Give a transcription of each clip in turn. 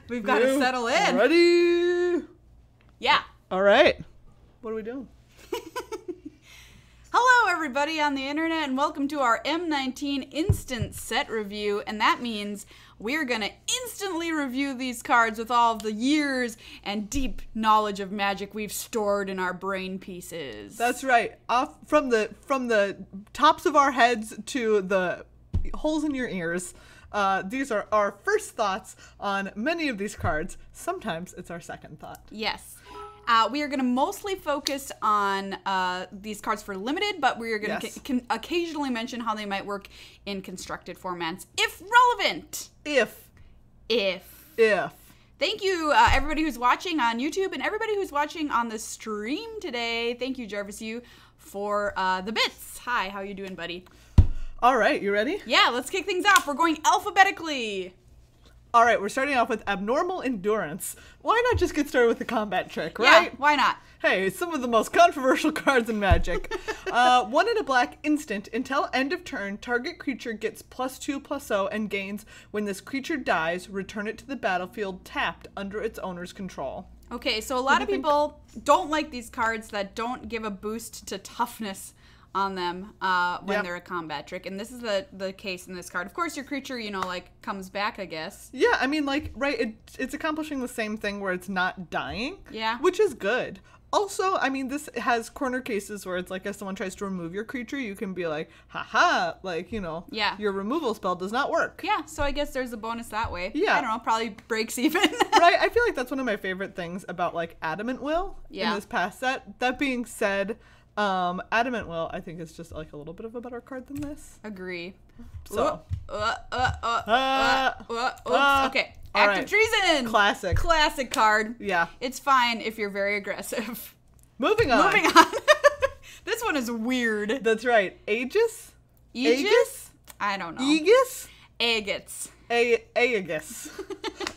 We've got to settle in. Ready? Yeah. All right. What are we doing? Hello, everybody on the internet, and welcome to our M19 instant set review. And that means we're going to instantly review these cards with all of the years and deep knowledge of Magic we've stored in our brain pieces. That's right. Off from the tops of our heads to the holes in your ears. These are our first thoughts on many of these cards. Sometimes it's our second thought. Yes. We are going to mostly focus on these cards for limited, but we are going to occasionally mention how they might work in constructed formats, if relevant. If. Thank you, everybody who's watching on YouTube and everybody who's watching on the stream today. Thank you, Jarvis, for the bits. Hi, how you doing, buddy? All right, you ready? Yeah, let's kick things off. We're going alphabetically. All right, we're starting off with Abnormal Endurance. Why not just get started with the combat trick, right? Yeah, why not? Hey, some of the most controversial cards in Magic. 1 in a black instant. Until end of turn, target creature gets +2/+0 and gains. When this creature dies, return it to the battlefield tapped under its owner's control. Okay, so a lot of people don't like these cards that don't give a boost to toughness on them when they're a combat trick, and this is the case in this card. Of course, your creature, comes back, I guess. Yeah, I mean, it's accomplishing the same thing where it's not dying. Yeah. Which is good. Also, I mean, this has corner cases where it's like if someone tries to remove your creature, you can be like, haha, your removal spell does not work. Yeah, so I guess there's a bonus that way. Yeah. I don't know, probably breaks even. Right, I feel like that's one of my favorite things about, Adamant Will in this past set. That being said, Adamant Will, I think, is just a little bit of a better card than this. Agree. So. Okay. Active Treason. Classic card. Yeah. It's fine if you're very aggressive. Moving on. This one is weird. That's right. Aegis? I don't know. Aegis? Aegis.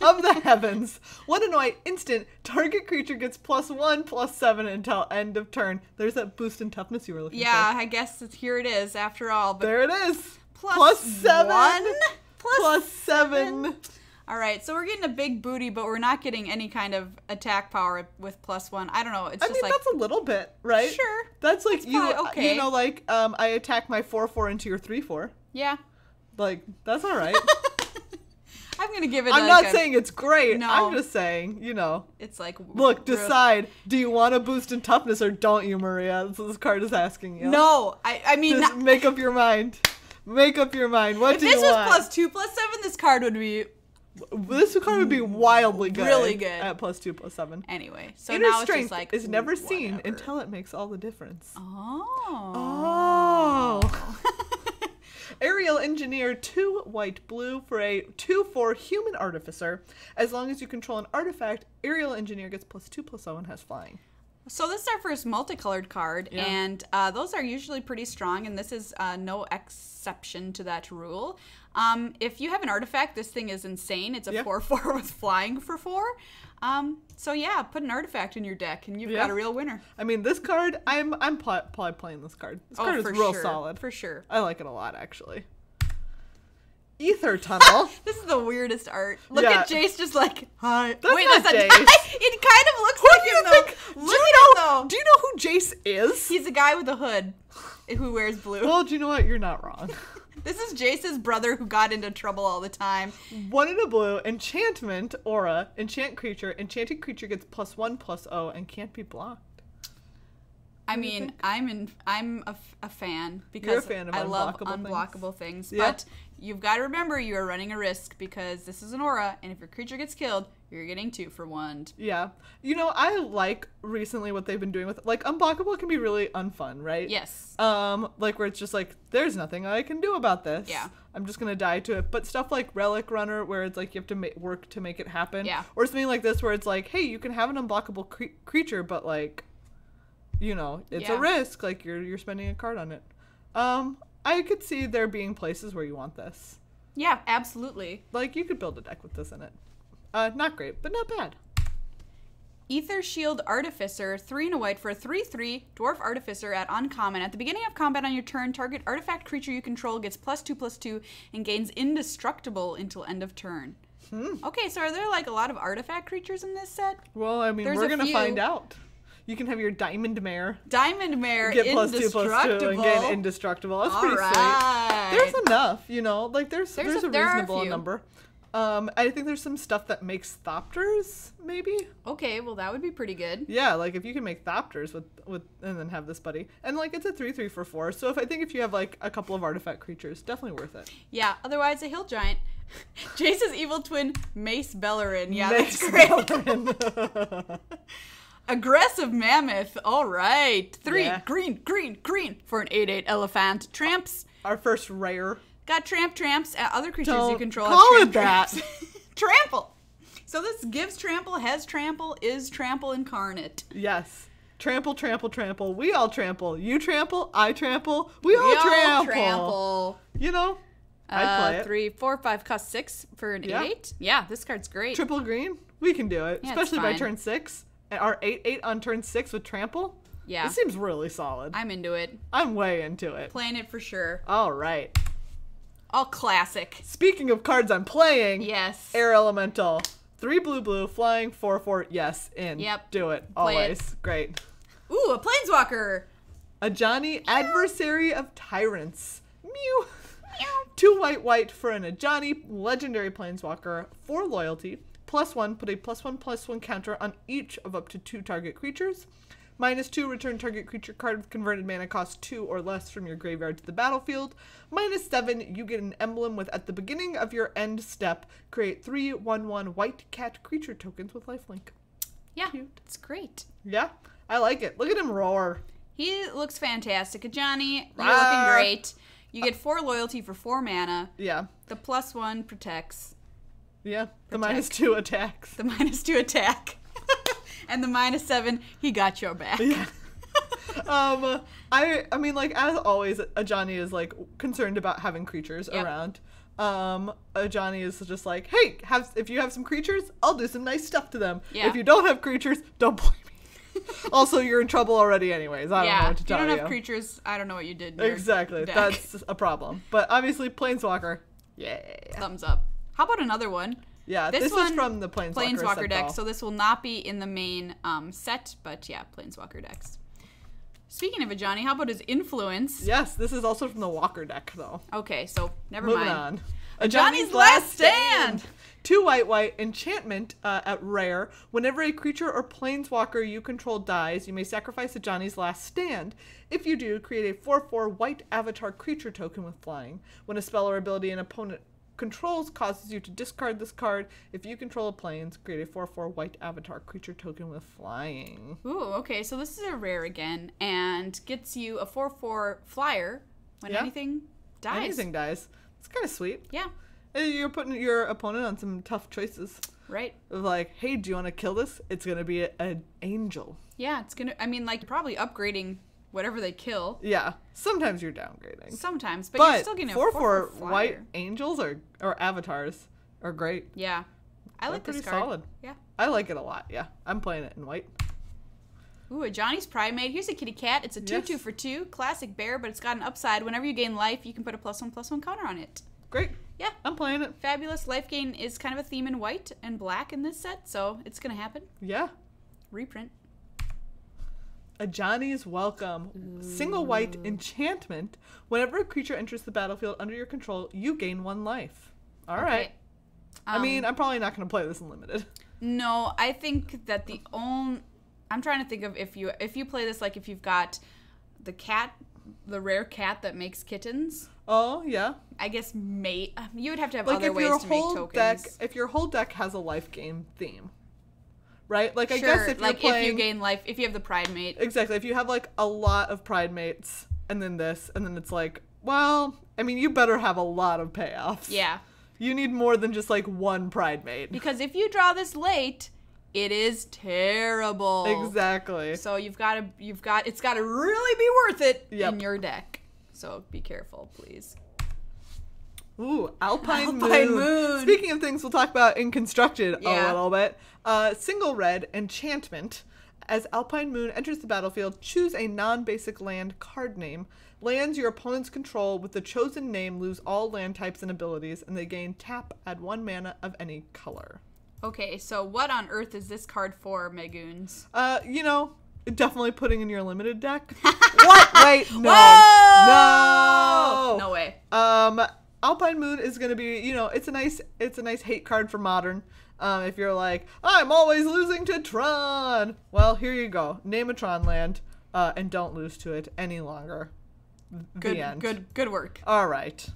Of the heavens. 1 in white instant. Target creature gets +1/+7 until end of turn. There's that boost in toughness you were looking for. Yeah, I guess here it is after all. But there it is. +7. +7. All right, so we're getting a big booty, but we're not getting any kind of attack power with +1. I don't know. It's just that's a little bit, right? Sure. That's like okay. I attack my 4/4 into your 3/4. Yeah. That's all right. I'm gonna give it. I'm not saying it's great. No. I'm just saying, It's like, look, decide. Do you want a boost in toughness or don't you, Maria? That's what this card is asking you. No, I mean, just make up your mind. Make up your mind. What do you want? If this was +2/+7, this card would be. This card would be wildly good. Really good. At +2/+7. Anyway, so Inner now strength it's just is never seen until it makes all the difference. Oh. Aerial Engineer, 2 white/blue for a 2/4 human artificer. As long as you control an artifact, Aerial Engineer gets +2/+0 and has flying. So this is our first multicolored card, and those are usually pretty strong, and this is no exception to that rule. If you have an artifact, this thing is insane. It's a 4/4 with flying for 4. So yeah, put an artifact in your deck, and you've got a real winner. I mean, this card, I'm probably playing this card. This card is real solid. For sure. I like it a lot, actually. Ether Tunnel. This is the weirdest art. Look at Jace just like, hi. That's Wait, not that's Jace. It kind of looks like him, though. Look at him, though. Do you know who Jace is? He's a guy with a hood who wears blue. Well, do you know what? You're not wrong. This is Jace's brother who got into trouble all the time. 1 in a blue, enchantment, aura, enchant creature. Enchanted creature gets +1/+0 and can't be blocked. I mean, I'm a fan because You're a fan of I love unblockable things. But you've got to remember you are running a risk because this is an aura, and if your creature gets killed, you're getting 2 for 1. Yeah. I like recently what they've been doing with unblockable can be really unfun, right? Yes. Where it's just there's nothing I can do about this. Yeah. I'm just gonna die to it. But stuff like Relic Runner, where it's you have to work to make it happen. Yeah. Or something like this, where it's hey, you can have an unblockable creature, but it's a risk. You're spending a card on it. I could see there being places where you want this. Yeah, absolutely. You could build a deck with this in it. Not great, but not bad. Ether Shield Artificer, 3 and a white for a 3/3 Dwarf Artificer at uncommon. At the beginning of combat on your turn, target artifact creature you control gets +2/+2 and gains indestructible until end of turn. Okay, so are there like a lot of artifact creatures in this set? Well, I mean, we're gonna find out. You can have your Diamond Mare. Diamond Mare, get indestructible. +2/+2 and get indestructible. That's pretty sweet. There's enough, you know. Like there's a reasonable number. I think there's some stuff that makes Thopters, maybe. Okay, well that would be pretty good. Yeah, like if you can make Thopters with and then have this buddy, and like it's a 3/3 for 4. So if you have like a couple of artifact creatures, definitely worth it. Yeah. Otherwise, a hill giant. Jace's evil twin, Mace Bellerin. Yeah, Mace that's great. Bellerin. Aggressive Mammoth. All right. 3 Yeah. green for an 8/8 elephant. Tramps. Our first rare. Got tramps. Other creatures Don't you control call have it that. Trample. So this gives trample, has trample, is trample incarnate. Yes. Trample. We all trample. You trample. I trample. We all trample. You know, I'd play it. 3, 4, 5, cost 6 for an 8/8. Yeah, this card's great. Triple green. We can do it, Yeah, especially by turn 6. Our 8/8 on turn 6 with trample. Yeah. It seems really solid. I'm into it. I'm way into it. Playing it for sure. All right. All classic. Speaking of cards I'm playing. Yes. Air Elemental. 3 blue, flying 4/4. Yes, in. Yep. Do it. Play Always. it. Great. Ooh, a Planeswalker. Ajani, Adversary of Tyrants. Mew. 2 white for an Ajani, legendary Planeswalker, 4 loyalty. +1, put a +1/+1 counter on each of up to 2 target creatures. -2, return target creature card with converted mana cost 2 or less from your graveyard to the battlefield. -7, you get an emblem with, at the beginning of your end step, create 3 1/1 white cat creature tokens with lifelink. Yeah, Cute. it's great. Yeah, I like it. Look at him roar. He looks fantastic. Ajani, you're looking great. You get 4 loyalty for 4 mana. Yeah. The +1 protects. Yeah, the -2 attacks. The -2 attack. And the -7, he got your back. Yeah. I mean, like, as always, Ajani is, like, concerned about having creatures around. Ajani is just like, hey, if you have some creatures, I'll do some nice stuff to them. Yeah. If you don't have creatures, don't blame me. Also, you're in trouble already anyways. I don't know what to tell you. If you don't have creatures, I don't know what you did. Exactly. That's a problem. But obviously, Planeswalker, yeah. Thumbs up. How about another one? Yeah, this is from the Planeswalker deck, so this will not be in the main set, but yeah, Planeswalker decks. Speaking of Ajani, how about his influence? Yes, this is also from the Walker deck, though. Okay, so never Moving mind. on. Ajani's Last Stand! 2 white, enchantment at rare. Whenever a creature or planeswalker you control dies, you may sacrifice Ajani's Last Stand. If you do, create a 4/4 white avatar creature token with flying. When a spell or ability an opponent controls causes you to discard this card. If you control a planes, create a 4/4 white avatar creature token with flying. Ooh, okay, so this is a rare again, and gets you a 4/4 flyer when anything dies. Anything dies. It's kind of sweet. Yeah. You're putting your opponent on some tough choices. Right. Of like, hey, do you want to kill this? It's going to be an angel. Yeah, it's going to, I mean, like, probably upgrading whatever they kill. Yeah. Sometimes you're downgrading. Sometimes, but you're still getting a 4/4 white angels or avatars are great. Yeah. I like this card. Pretty solid. Yeah. I like it a lot. Yeah. I'm playing it in white. Ooh, a Johnny's Primate. Here's a kitty cat. It's a 2/2 for 2. Classic bear, but it's got an upside. Whenever you gain life, you can put a +1/+1 counter on it. Great. Yeah. I'm playing it. Fabulous. Life gain is kind of a theme in white and black in this set, so it's going to happen. Yeah. Reprint. A Johnny's Welcome. Single white enchantment. Whenever a creature enters the battlefield under your control, you gain 1 life. All right. I mean, I'm probably not going to play this in limited. No, I think that I'm trying to think of if you play this, like if you've got the rare cat that makes kittens. Oh, yeah. I guess you would have to have other ways to make tokens. If your whole deck has a life game theme. Right? Like, I sure, guess if you're playing... if you gain life, if you have the Pride Mate. Exactly. If you have, like, a lot of Pride Mates, and then this, and then it's like, well, I mean, you better have a lot of payoffs. Yeah. You need more than just, like, 1 Pride Mate. Because if you draw this late, it is terrible. Exactly. So it's got to really be worth it in your deck. So be careful, please. Ooh, Alpine Moon. Speaking of things we'll talk about in Constructed a little bit. Single red enchantment. As Alpine Moon enters the battlefield, choose a non-basic land card name. Lands your opponent's control with the chosen name lose all land types and abilities, and they gain tap, add 1 mana of any color. Okay, so what on earth is this card for, Megoons? Definitely putting in your limited deck. What? Wait, no. Whoa! No. No way. Alpine Moon is going to be, it's a nice hate card for Modern. If you're like, I'm always losing to Tron. Well, here you go. Name a Tron land, and don't lose to it any longer. The end. Good work. All right.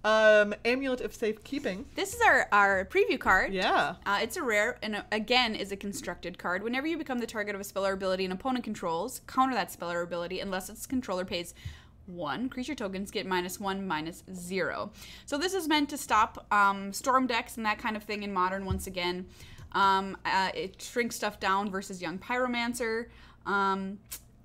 Amulet of Safekeeping. This is our preview card. Yeah. It's a rare, and again is a constructed card. Whenever you become the target of a spell or ability an opponent controls, counter that spell or ability unless its controller pays 1. Creature tokens get -1/-0. So this is meant to stop storm decks and that kind of thing in Modern once again. It shrinks stuff down versus Young Pyromancer.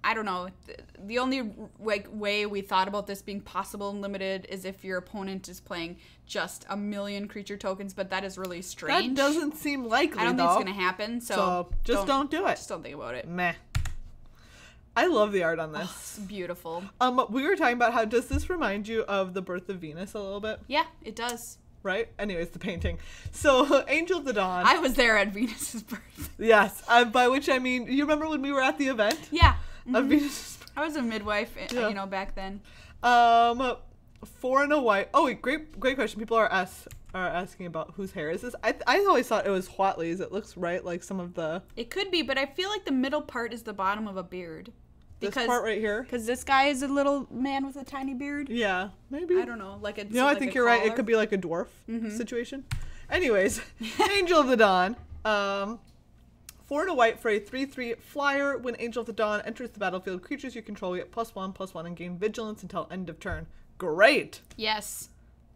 I don't know. The only way we thought about this being possible in Limited is if your opponent is playing just 1,000,000 creature tokens, but that is really strange. That doesn't seem likely, I don't think it's going to happen, so just don't do it. Just don't think about it. Meh. I love the art on this. Oh, it's beautiful. We were talking about does this remind you of the Birth of Venus a little bit? Yeah, it does. Right? Anyways, the painting. So, Angel of the Dawn. I was there at Venus's birth. Yes. By which I mean, you remember when we were at the event? Yeah. Of Venus's birth? I was a midwife, back then. 4 and a white. Oh, wait, great question. People are asking about whose hair is this. I always thought it was Huatley's. It looks right like some of the... It could be, but I feel like the middle part is the bottom of a beard. This part right here? Because this guy is a little man with a tiny beard. Yeah, maybe. I don't know. I think you're right. It could be like a dwarf situation. Anyways, Angel of the Dawn. 4 and a white for a 3/3 flyer. When Angel of the Dawn enters the battlefield, creatures you control get +1/+1 and gain vigilance until end of turn. Great. Yes.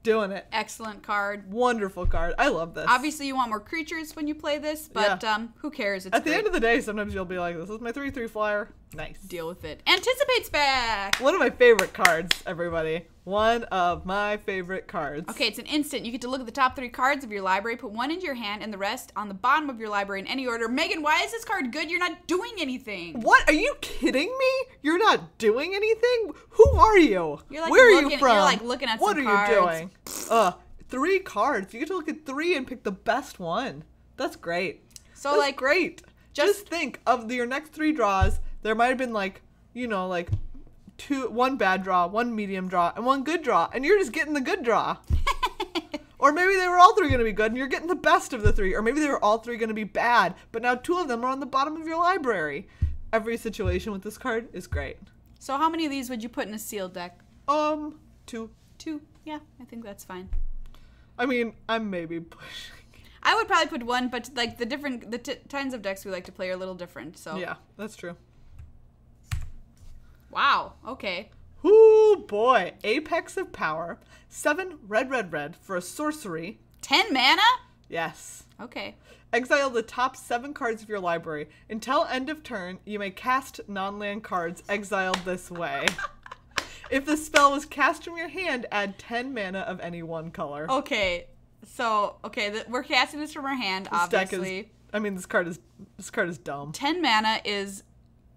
Doing it. Excellent card. Wonderful card. I love this. Obviously, you want more creatures when you play this, but who cares? It's At the end of the day, sometimes you'll be like, this is my 3/3 flyer. Nice. Deal with it. Anticipate's back! One of my favorite cards, everybody. One of my favorite cards. Okay, it's an instant. You get to look at the top 3 cards of your library, put 1 into your hand, and the rest on the bottom of your library in any order. Megan, why is this card good? You're not doing anything. What? Are you kidding me? You're not doing anything? Who are you? Where are you from? You're like looking at what some cards. What are you doing? 3 cards. You get to look at 3 and pick the best one. That's great. So that's great. Just think of your next 3 draws. There might have been 1 bad draw, 1 medium draw, and 1 good draw, and you're just getting the good draw. Or maybe they were all 3 going to be good, and you're getting the best of the 3. Or maybe they were all 3 going to be bad, but now 2 of them are on the bottom of your library. Every situation with this card is great. So how many of these would you put in a sealed deck? 2. 2. Yeah, I think that's fine. I mean, I'm maybe pushing. I would probably put 1, but the kinds of decks we like to play are a little different. So yeah, that's true. Wow. Okay. Ooh boy, Apex of Power. 7 red for a sorcery. 10 mana? Yes. Okay. Exile the top 7 cards of your library. Until end of turn, you may cast non-land cards exiled this way. If the spell was cast from your hand, add 10 mana of any one color. Okay. So, we're casting this from our hand, obviously. This card is dumb. 10 mana is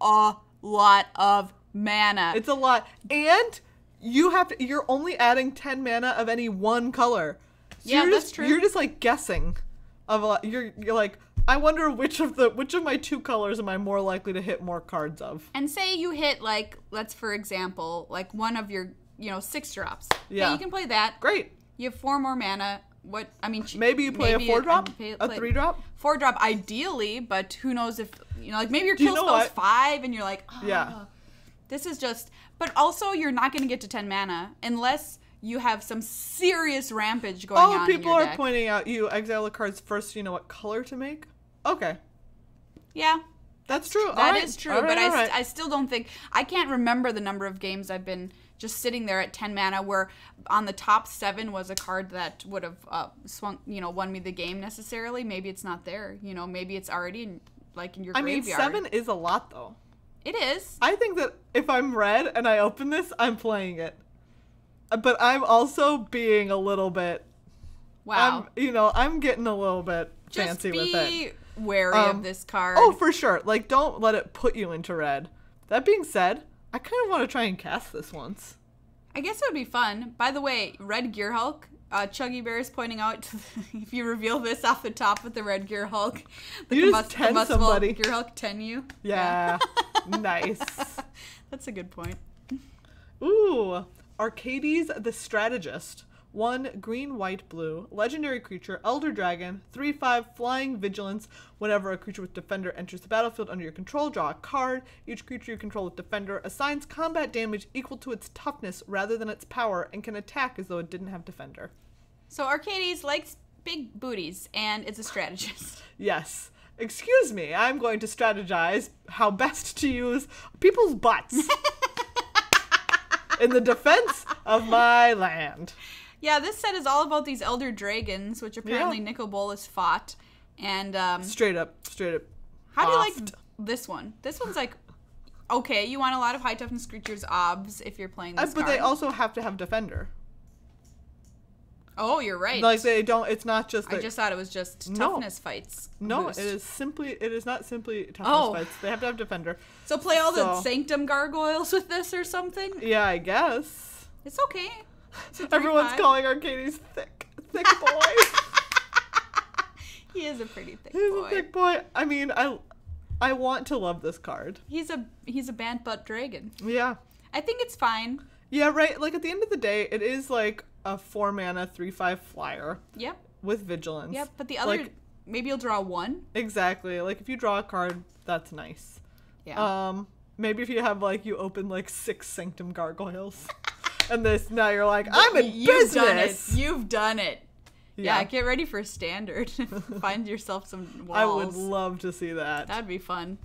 a lot of mana. It's a lot. And you're only adding 10 mana of any one color. So that's true. You're just guessing of a lot. You're like, I wonder which of my 2 colors am I more likely to hit more cards of. And say you hit let's for example, one of your 6 drops. Yeah. Okay, you can play that. Great. You have 4 more mana. Maybe you play a 4-drop? A 3-drop? 4-drop ideally, but who knows if maybe your kill spell's 5 and you're like, oh, yeah. This is just, but also you're not going to get to 10 mana unless you have some serious rampage going on in your deck. People are pointing out you exile the cards first, you know what color to make? Okay. Yeah. That's true. That is true, but I still don't think, I can't remember the number of games I've been just sitting there at 10 mana where on the top 7 was a card that would have won me the game necessarily. Maybe it's not there. Maybe it's already in your graveyard. 7 is a lot though. It is. I think that if I'm red and I open this, I'm playing it. But I'm also being a little bit... Wow. I'm getting a little bit fancy with it. Just be wary of this card. Oh, for sure. Like, don't let it put you into red. That being said, I kind of want to try and cast this once. I guess it would be fun. By the way, Red Gear Hulk, Chuggy Bear is pointing out, if you reveal this off the top with the Red Gear Hulk, you just 10 somebody. Gear Hulk 10 you. Yeah. Nice. That's a good point. Ooh. Arcades the Strategist. 1 green, white, blue, legendary creature, Elder Dragon, 3/5, flying, vigilance. Whenever a creature with Defender enters the battlefield under your control, draw a card. Each creature you control with Defender assigns combat damage equal to its toughness rather than its power and can attack as though it didn't have Defender. So Arcades likes big booties, and it's a strategist. Yes. Excuse me, I'm going to strategize how best to use people's butts in the defense of my land. Yeah, this set is all about these Elder Dragons, which apparently Nicol Bolas fought. And straight up. How do you like this one? This one's like, okay, you want a lot of high toughness creatures, obs, if you're playing this But card. they also have to have Defender. Oh, you're right. Like they don't. It's not just. I just thought it was just toughness fights. No, boost. it is not simply toughness fights. They have to have Defender. So play all the Sanctum gargoyles with this or something. Yeah, I guess. It's okay. Everyone's calling Arcades thick boy. He is a pretty thick boy. He's a thick boy. I mean, I want to love this card. He's a band butt dragon. Yeah. I think it's fine. Yeah, right. Like at the end of the day, it is like a 4-mana 3/5 flyer. Yep. With vigilance. Yep, but the other maybe you'll draw 1. Exactly. Like if you draw a card, that's nice. Yeah. Maybe if you have you open 6 Sanctum gargoyles. And now you're like, I'm in business. You've done it. Yeah, get ready for standard. Find yourself some walls. I would love to see that. That'd be fun.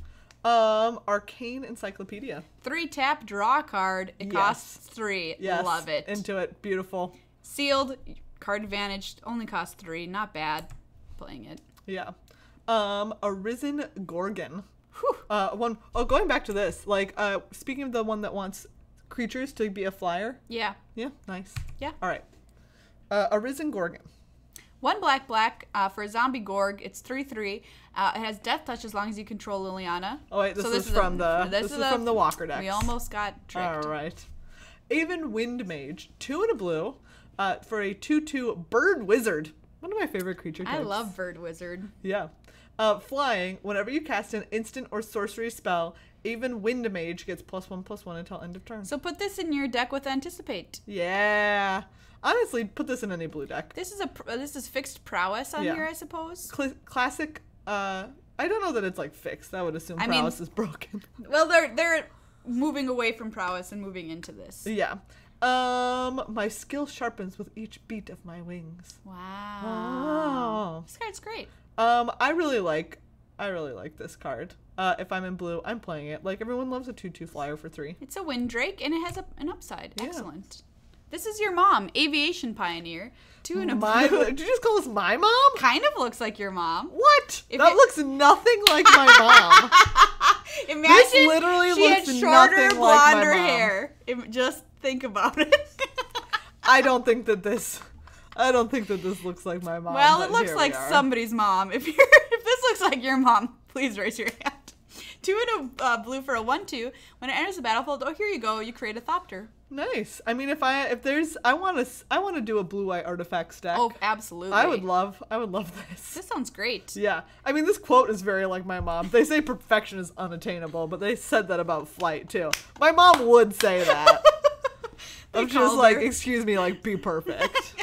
Arcane Encyclopedia. 3 tap, draw a card. It costs 3. Yes. Love it. Into it. Beautiful. Sealed, card advantage, only costs 3. Not bad. Playing it. Yeah. Arisen Gorgon. Going back to this, speaking of the one that wants creatures to be a flyer. Yeah. Yeah, nice. Yeah. All right. Arisen Gorgon. 1 black, for a zombie Gorg. It's 3/3. It has Death Touch as long as you control Liliana. Oh wait, this is from the Walker deck. We almost got tricked. All right. Aven Wind Mage, 2 and a blue, for a 2/2 Bird Wizard. One of my favorite creature types. I love Bird Wizard. Yeah. Flying, whenever you cast an instant or sorcery spell, Aven Wind Mage gets +1/+1 until end of turn. So put this in your deck with Anticipate. Yeah. Honestly, put this in any blue deck. This is fixed prowess on here, I suppose. Classic. I don't know that it's fixed. That would assume prowess is broken. Well, they're moving away from prowess and moving into this. Yeah. My skill sharpens with each beat of my wings. Wow. This card's great. I really like this card. If I'm in blue, I'm playing it. Everyone loves a 2/2 flyer for 3. It's a Windrake and it has an upside. Yeah. Excellent. This is your mom, Aviation Pioneer. 2 and a blue. Did you just call this my mom? Kind of looks like your mom. What? That looks nothing like my mom. Imagine this literally she looks had shorter, nothing like my mom. hair. Just think about it. I don't think that this looks like my mom. Well, it looks like somebody's mom. If this looks like your mom, please raise your hand. 2 and a blue for a 1/2. When it enters the battlefield, here you go. You create a Thopter. Nice. I mean, I want to do a blue-white artifacts deck. Oh, absolutely. I would love this. This sounds great. Yeah. I mean, this quote is very like my mom. They say perfection is unattainable, but they said that about flight too. My mom would say that. I'm just excuse me, be perfect.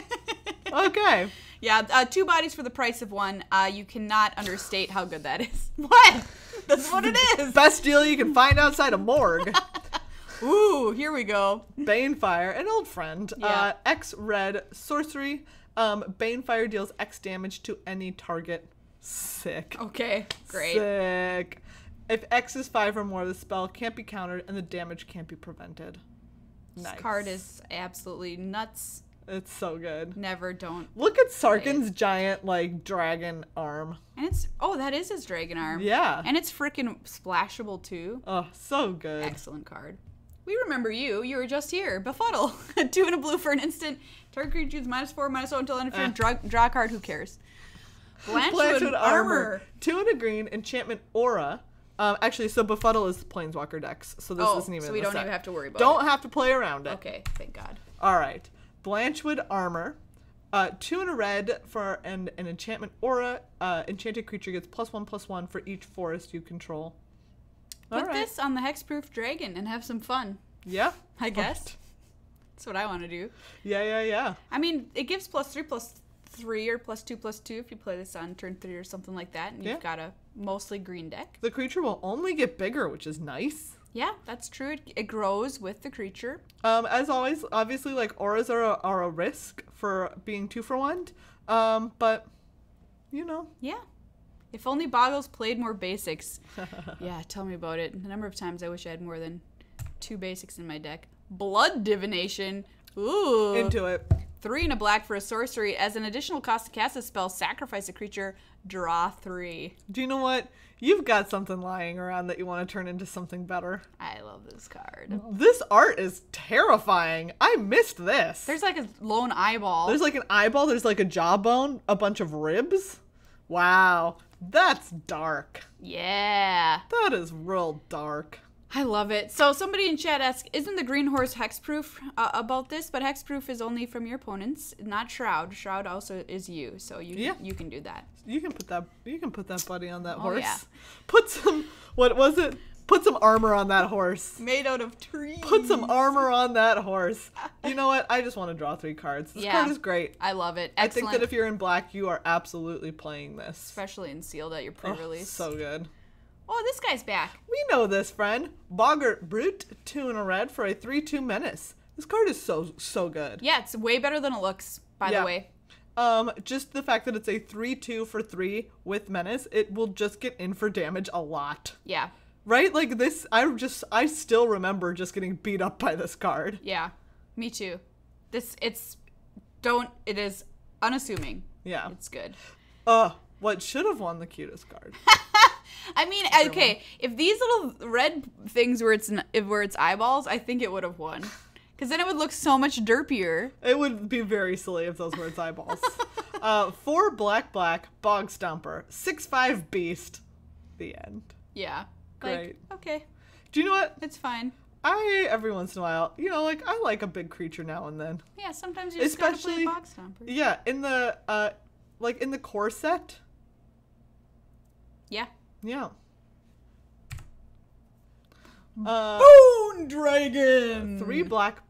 Okay. Yeah, 2 bodies for the price of 1. You cannot understate how good that is. What? That's what it is. Best deal you can find outside a morgue. Ooh, here we go. Banefire, an old friend. Yeah. X red sorcery. Banefire deals X damage to any target. Sick. Okay, great. Sick. If X is 5 or more, the spell can't be countered and the damage can't be prevented. Nice. This card is absolutely nuts. It's so good. Don't. Look at Sarkhan's giant, dragon arm. And that is his dragon arm. Yeah. And it's freaking splashable, too. Oh, so good. Excellent card. We remember you. You were just here. Befuddle. 2 and a blue for an instant. Target creature chooses -4, -0 until end of turn. Draw a card. Who cares? Blanchewood Armor. 2 and a green. Enchantment Aura. Actually, so Befuddle is Planeswalker decks, so this isn't even. So we don't even have to worry about it. Don't have to play around it. Okay, thank God. All right, Blanchewood Armor. 2 and a red for an enchantment aura. Enchanted creature gets +1/+1 for each forest you control. Put this on the hexproof dragon and have some fun. Yeah, I guess. That's what I want to do. Yeah. I mean, it gives +3/+3 or +2/+2 if you play this on turn 3 or something like that, and you've got a mostly green deck. The creature will only get bigger, which is nice. Yeah, that's true. It grows with the creature. As always, obviously, like, auras are a risk for being 2 for 1. But, you know. Yeah. If only Boggles played more basics. Yeah, tell me about it. The number of times I wish I had more than 2 basics in my deck. Blood Divination. Ooh. Into it. 3 and a black for a sorcery. As an additional cost to cast a spell, sacrifice a creature, draw 3. Do you know what? You've got something lying around that you want to turn into something better. I love this card. This art is terrifying. I missed this. There's like a lone eyeball. There's like an eyeball. There's like a jawbone. A bunch of ribs. Wow. That's dark. Yeah. That is real dark. I love it. So somebody in chat asked, isn't the green horse hexproof about this? But hexproof is only from your opponents, not Shroud. Shroud also is you, so you can do that. You can put that buddy on that horse. Yeah. Put some Put some armor on that horse. Made out of trees. Put some armor on that horse. You know what? I just want to draw 3 cards. This card is great. I love it. Excellent. I think that if you're in black, you are absolutely playing this. Especially in sealed at your pre-release. So good. Oh, this guy's back. We know this, friend. Boggart Brute, 2 and a red for a 3/2 menace. This card is so good. Yeah, it's way better than it looks, by the way. Just the fact that it's a 3/2 for 3 with menace, it will just get in for damage a lot. Yeah. Right? Like this, I still remember just getting beat up by this card. Yeah, me too. It is unassuming. Yeah. It's good. What should have won the cutest card? I mean, okay, if these little red things were its eyeballs, I think it would have won. Because then it would look so much derpier. It would be very silly if those were its eyeballs. 4 black, Bog Stomper, 6/5 beast. The end. Yeah. Great. Okay. Do you know what? It's fine. Every once in a while, I like a big creature now and then. Yeah, sometimes you just gotta play a Bog Stomper. Yeah, in the, in the core set. Yeah. Yeah. Bone Dragon! 3 black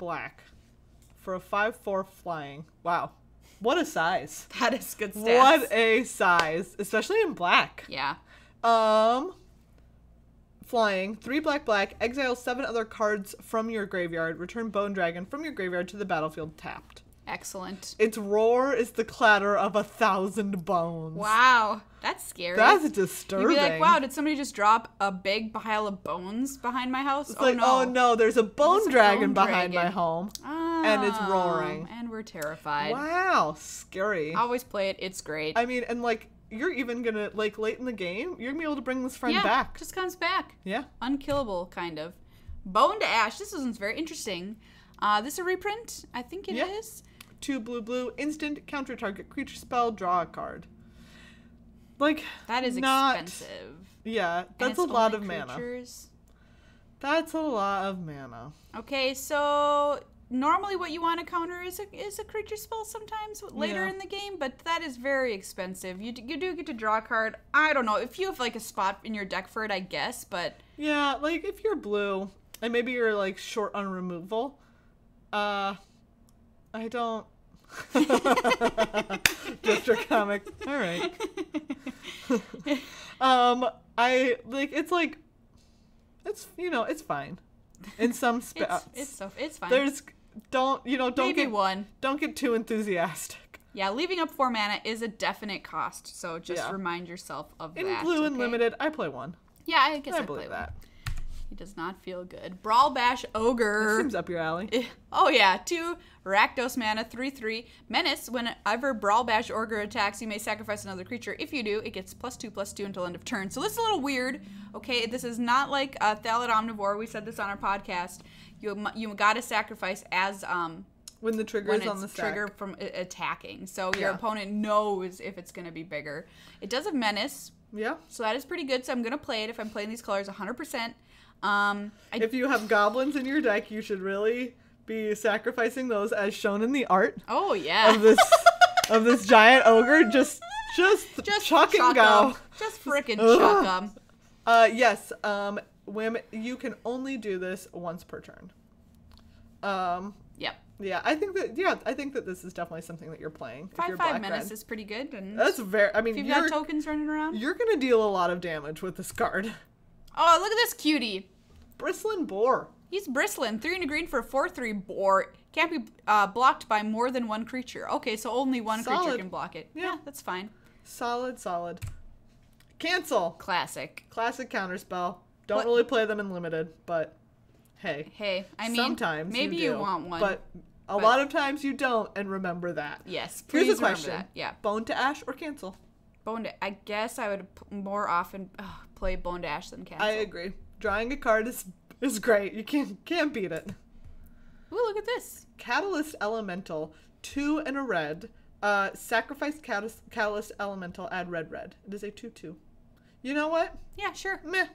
for a 5/4 flying. Wow. What a size. That is good stats. What a size. Especially in black. Yeah. Flying, 3 black, exile 7 other cards from your graveyard, return Bone Dragon from your graveyard to the battlefield tapped. Excellent. Its roar is the clatter of 1,000 bones. Wow. That's scary. That's disturbing. You'd be like, wow, did somebody just drop a big pile of bones behind my house? It's oh no, there's a bone dragon behind my home. And it's roaring. And we're terrified. Wow, scary. Always play it. It's great. I mean, and you're even gonna, late in the game, you're gonna be able to bring this friend back. Just comes back. Yeah. Unkillable, kind of. Bone to Ash. This one's very interesting. This a reprint? I think it is. 2 blue, instant, counter target creature spell, draw a card. That is expensive. Yeah, that's a lot of mana. That's a lot of mana. Okay, so normally what you want to counter is a creature spell sometimes later in the game, but that is very expensive. You do get to draw a card. I don't know. If you have a spot in your deck for it, I guess, but... Yeah, if you're blue, and maybe you're short on removal, I don't... Just your comic. All right. It's fine. In some spots. It's fine. Don't get too enthusiastic. Yeah, leaving up 4 mana is a definite cost, so just remind yourself of that. In blue and limited, I play 1. Yeah, I guess I play that. He does not feel good. Brawl Bash Ogre. That seems up your alley. Oh yeah, 2 Rakdos mana, 3/3 menace. Whenever Brawl Bash Ogre attacks, you may sacrifice another creature. If you do, it gets +2/+2 until end of turn. So this is a little weird. Okay, this is not like Thalid Omnivore. We said this on our podcast. You gotta sacrifice as when the trigger is on the stack. Trigger from attacking, so your opponent knows if it's gonna be bigger. It does have menace. Yeah. So that is pretty good. So I'm gonna play it if I'm playing these colors 100%. If you have goblins in your deck, you should really be sacrificing those as shown in the art. Oh yeah. Of this giant ogre, just chuck and go. Just frickin' chuck them. Yes. Whim, you can only do this once per turn. Yep. Yeah, I think that this is definitely something that you're playing. 5/5 menace is pretty good, and that's very. I mean, if you've got tokens running around, you're gonna deal a lot of damage with this card. Oh, look at this cutie, Bristling Boar. He's bristling. 3 and a green for a 4/3 boar. Can't be blocked by more than one creature. Okay, so only one creature can block it. Yeah, that's fine. Solid. Cancel. Classic counterspell. Don't really play them in limited, but hey. I mean, sometimes maybe you want one, but a lot of times you don't, and remember that. Yes, please Here's a question. Remember that. Yeah. Bone to Ash or cancel? Bone to. I guess I would more often play Bone to Ash than cancel. I agree. Drawing a card is great. You can't beat it. Ooh, look at this. Catalyst Elemental, 2 and a red. Sacrifice Catalyst Elemental, add red. It is a 2/2. You know what? Yeah, sure. Meh.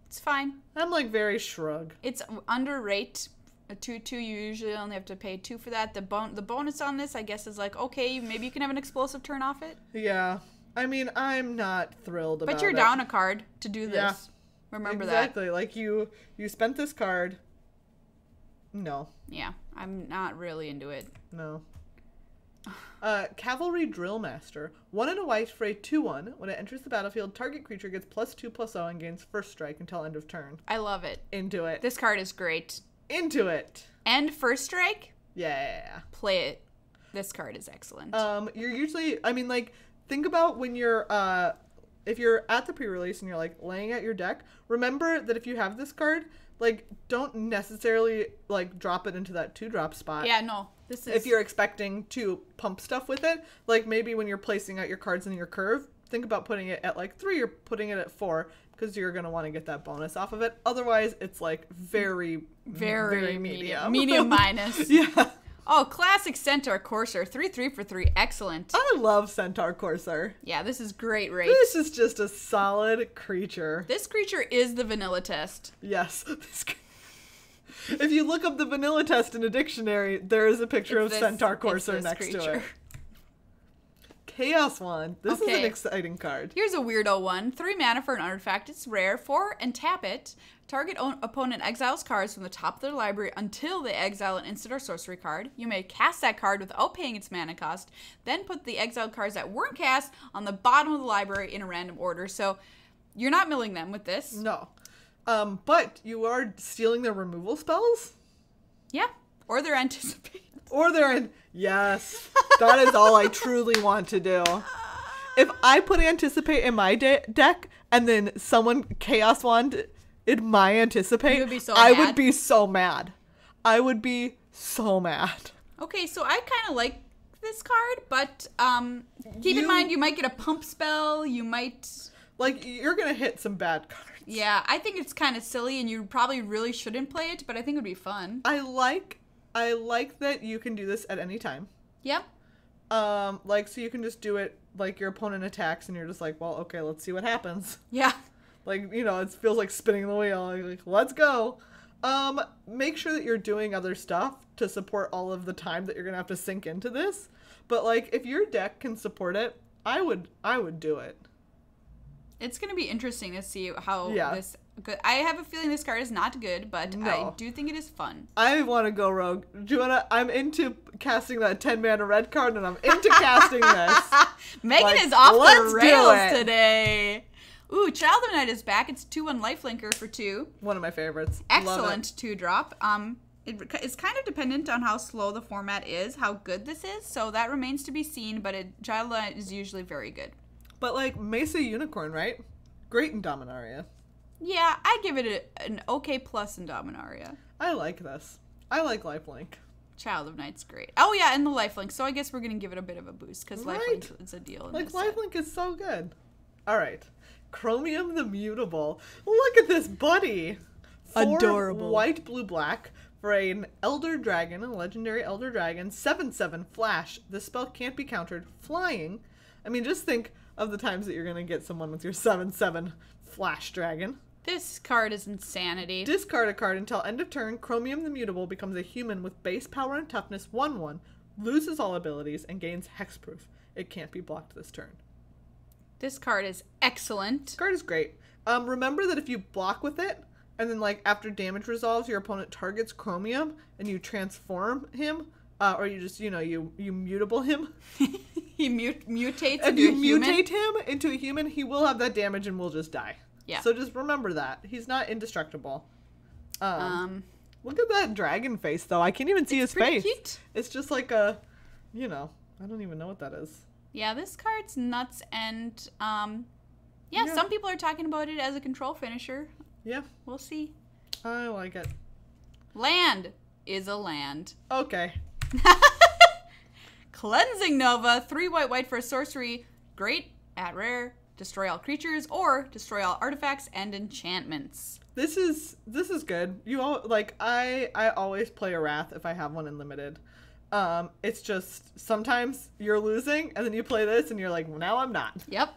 It's fine. I'm like very shrug. It's underrate. A 2/2, you usually only have to pay 2 for that. The bonus on this, I guess, is like, okay, maybe you can have an explosive turn off it. Yeah. I mean, I'm not thrilled about it. But you're down a card to do this. Yeah. Remember that. Exactly. Like, you spent this card. No. Yeah. I'm not really into it. No. Cavalry Drill Master. 1 and a white for a 2/1. When it enters the battlefield, target creature gets +2/+0 and gains first strike until end of turn. I love it. Into it. This card is great. Into it. And first strike? Yeah. Play it. This card is excellent. You're usually, I mean, like, think about when you're, if you're at the pre-release and you're, like, laying out your deck, remember that if you have this card, like, don't necessarily, like, drop it into that 2-drop spot. Yeah, no. This is... If you're expecting to pump stuff with it, like, maybe when you're placing out your cards in your curve, think about putting it at, like, 3 or putting it at 4, because you're going to want to get that bonus off of it. Otherwise, it's, like, very medium. Medium minus. Yeah. Oh, classic Centaur Courser. 3/3 for 3. Excellent. I love Centaur Courser. Yeah, this is great rate. This is just a solid creature. This creature is the vanilla test. Yes. If you look up the vanilla test in a dictionary, there is a picture of Centaur Courser next to it. Chaos Wand. This is an exciting card. Here's a weirdo one. 3 mana for an artifact. It's rare. 4 and tap it. Target opponent exiles cards from the top of their library until they exile an instant or sorcery card. You may cast that card without paying its mana cost. Then put the exiled cards that weren't cast on the bottom of the library in a random order. So you're not milling them with this. No. But you are stealing their removal spells? Yeah. Or they're anticipating. Yes. That is all I truly want to do. If I put Anticipate in my deck and then someone Chaos Wand in my Anticipate, you would be so I mad. would be so mad. I would be so mad. Okay, so I kind of like this card, but keep in mind you might get a pump spell. You might... Like, you're going to hit some bad cards. Yeah, I think it's kind of silly and you probably really shouldn't play it, but I think it would be fun. I like that you can do this at any time. Yep. Like, so you can just do it, like, your opponent attacks, and you're just like, well, okay, let's see what happens. Yeah. Like, you know, it feels like spinning the wheel. Like, let's go. Make sure that you're doing other stuff to support all of the time that you're gonna have to sink into this. But, like, if your deck can support it, I would do it. It's gonna be interesting to see how this... Good. I have a feeling this card is not good, but I do think it is fun. I want to go rogue. Do you wanna? I'm into casting that 10 mana red card, and I'm into casting this. Megan is off the rails today. Ooh, Child of Night is back. It's 2/1 lifelinker for 2. One of my favorites. Excellent 2-drop. It's kind of dependent on how slow the format is, how good this is. So that remains to be seen. But Child of Night is usually very good. But like Mesa Unicorn, right? Great in Dominaria. Yeah, I give it an okay plus in Dominaria. I like this. I like Lifelink. Child of Night's great. Oh yeah, and the Lifelink. So I guess we're going to give it a bit of a boost because Lifelink is a deal. Like, Lifelink is so good. All right. Chromium the Mutable. Look at this buddy. 4 adorable. White, blue, black For an Elder Dragon, a legendary Elder Dragon, 7/7 Flash. This spell can't be countered. Flying. I mean, just think of the times that you're going to get someone with your 7/7 Flash Dragon. This card is insanity. Discard a card until end of turn. Chromium the Immutable becomes a human with base power and toughness 1/1, loses all abilities, and gains hexproof. It can't be blocked this turn. This card is excellent. This card is great. Remember that if you block with it, and then like after damage resolves, your opponent targets Chromium, and you transform him, or you just, you mutable him. He mutates if you mutate him into a human, he will have that damage and will just die. Yeah. So just remember that. He's not indestructible. Look at that dragon face, though. I can't even see his face. Cute. It's just like a, I don't even know what that is. Yeah, this card's nuts, and some people are talking about it as a control finisher. Yeah. We'll see. I like it. Land is a land. Okay. Cleansing Nova, 3 white for a sorcery. Great at rare. Destroy all creatures or destroy all artifacts and enchantments. This is good. I always play a Wrath if I have one in limited. It's just sometimes you're losing and then you play this and you're like, well, now I'm not. Yep.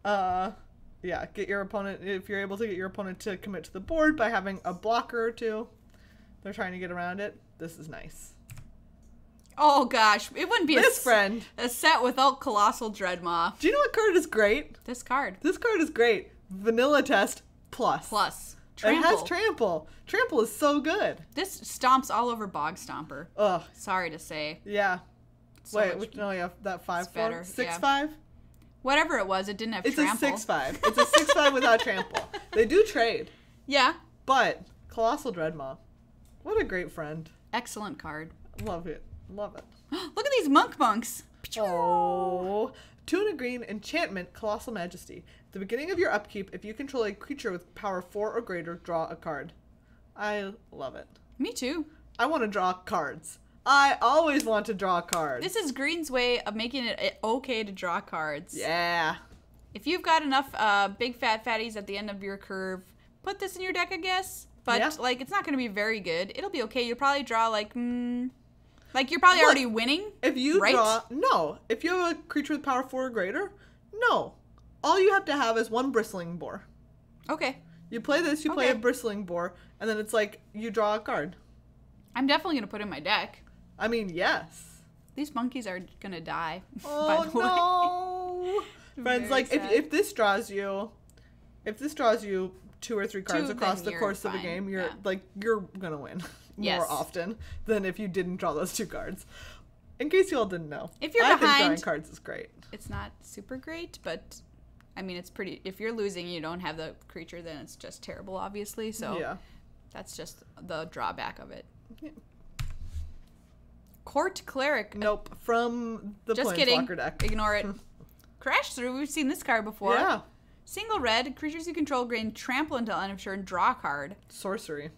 Yeah, get your opponent, if you're able to get your opponent to commit to the board by having a blocker or two. They're trying to get around it. This is nice. Oh gosh, it wouldn't be a set without Colossal Dreadmaw. Do you know what card is great? This card. This card is great. Vanilla Test plus. Trample. It has Trample. Trample is so good. This stomps all over Bog Stomper. Ugh. Sorry to say. Yeah. That 5/4? 6/5? Whatever it was, it didn't have Trample. It's a 6/5. It's a 6/5 without Trample. They do trade. Yeah. But Colossal Dreadmaw. What a great friend. Excellent card. Love it. Love it. Look at these monks. Oh. 2 and a green, enchantment, Colossal Majesty. At the beginning of your upkeep, if you control a creature with power 4 or greater, draw a card. I love it. Me too. I want to draw cards. I always want to draw cards. This is Green's way of making it okay to draw cards. Yeah. If you've got enough big fat fatties at the end of your curve, put this in your deck, I guess. But it's not going to be very good. It'll be okay. You'll probably draw you're probably already winning. If you if you have a creature with power 4 or greater, no. All you have to have is 1 Bristling Boar. Okay. You play this, you play a Bristling Boar, and then it's like you draw a card. I'm definitely going to put it in my deck. I mean, yes. These monkeys are going to die. Oh, no. Friends, if this draws you 2 or 3 cards across the course of a game, you're going to win. More often than if you didn't draw those 2 cards. In case you all didn't know. If you're behind, I think drawing cards is great. It's not super great, but I mean, it's pretty. If you're losing, you don't have the creature, then it's just terrible, obviously. So that's just the drawback of it. Yeah. Court Cleric. Nope, from the Planeswalker deck. Ignore it. Crash Through. We've seen this card before. Yeah. Single red. Creatures you control gain trample until end of turn. Draw a card. Sorcery.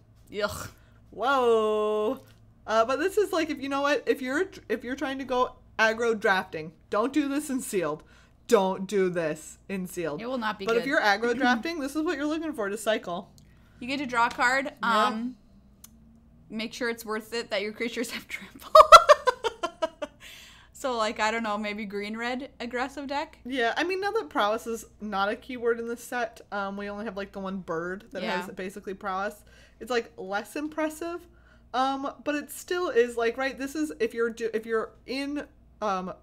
Ugh. Whoa. But this is like, if you're trying to go aggro drafting, don't do this in sealed. Don't do this in sealed. It will not be good. But if you're aggro drafting, this is what you're looking for to cycle. You get to draw a card. Make sure it's worth it that your creatures have trample. So, I don't know, maybe green-red aggressive deck? Yeah, I mean, now that prowess is not a keyword in this set, we only have, the one bird that has basically prowess. It's, less impressive, but it still is, right, this is, if you're in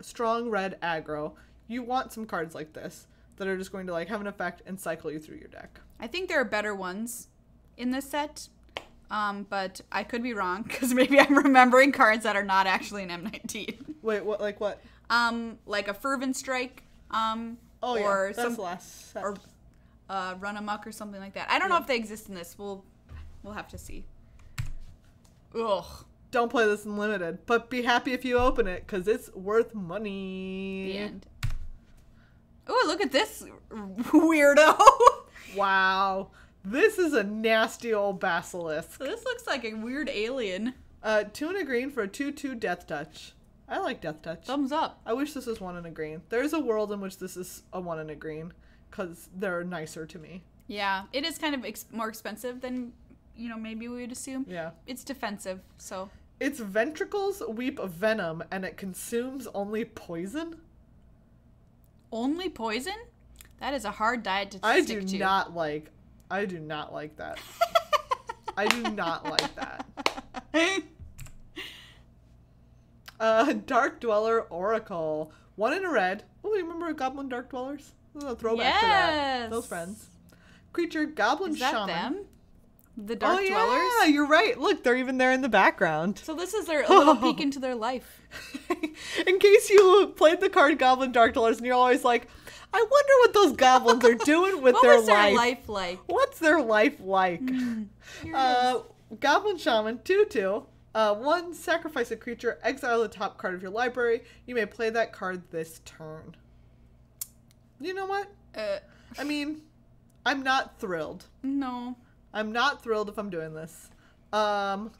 strong red aggro, you want some cards like this that are just going to, have an effect and cycle you through your deck. I think there are better ones in this set. But I could be wrong because maybe I'm remembering cards that are not actually in M19. Wait, what? Like what? Like a Fervent Strike. Or that's the last set. Or Run Amok or something like that. I don't know if they exist in this. We'll have to see. Ugh. Don't play this in limited, but be happy if you open it because it's worth money. The end. Oh, look at this weirdo. Wow. This is a nasty old basilisk. This looks like a weird alien. 2 and a green for a 2/2 Death Touch. I like Death Touch. Thumbs up. I wish this was 1 and a green. There's a world in which this is a 1 and a green because they're nicer to me. Yeah, it is kind of more expensive than you know, maybe we would assume. Yeah. It's defensive, so. Its ventricles weep venom, and it consumes only poison? Only poison? That is a hard diet to stick to. I do not like that. I do not like that. Dark Dweller Oracle. 1 in a red. Oh, you remember Goblin Dark Dwellers? A throwback to that. Those friends. Creature, Goblin Shaman. Is that them? The Dark Dwellers? Yeah, you're right. Look, they're even there in the background. So this is their little peek into their life. In case you played the card Goblin Dark Dwellers and you're always like, I wonder what those goblins are doing with their life. What's their life like? What's their life like? Goblin Shaman, 2/2. 1, sacrifice a creature, exile the top card of your library. You may play that card this turn. You know what? I mean, I'm not thrilled. No. I'm not thrilled if I'm doing this. But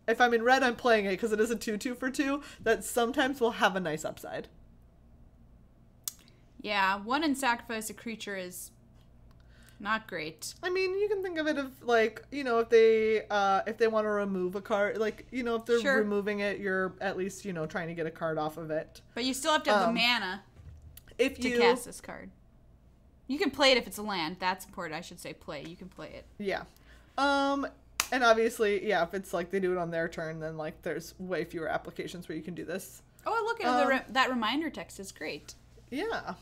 if I'm in red, I'm playing it because it is a 2/2 for 2 that sometimes will have a nice upside. Yeah, 1 and sacrifice a creature is not great. I mean, you can think of it of like, you know, if they want to remove a card, like, you know, if they're removing it, you're at least, you know, trying to get a card off of it. But you still have to have the mana to cast this card. You can play it if it's a land. That's important. I should say play. You can play it. Yeah. And obviously, yeah, if it's like they do it on their turn, then like there's way fewer applications where you can do this. Oh, look at that reminder text is great. Yeah.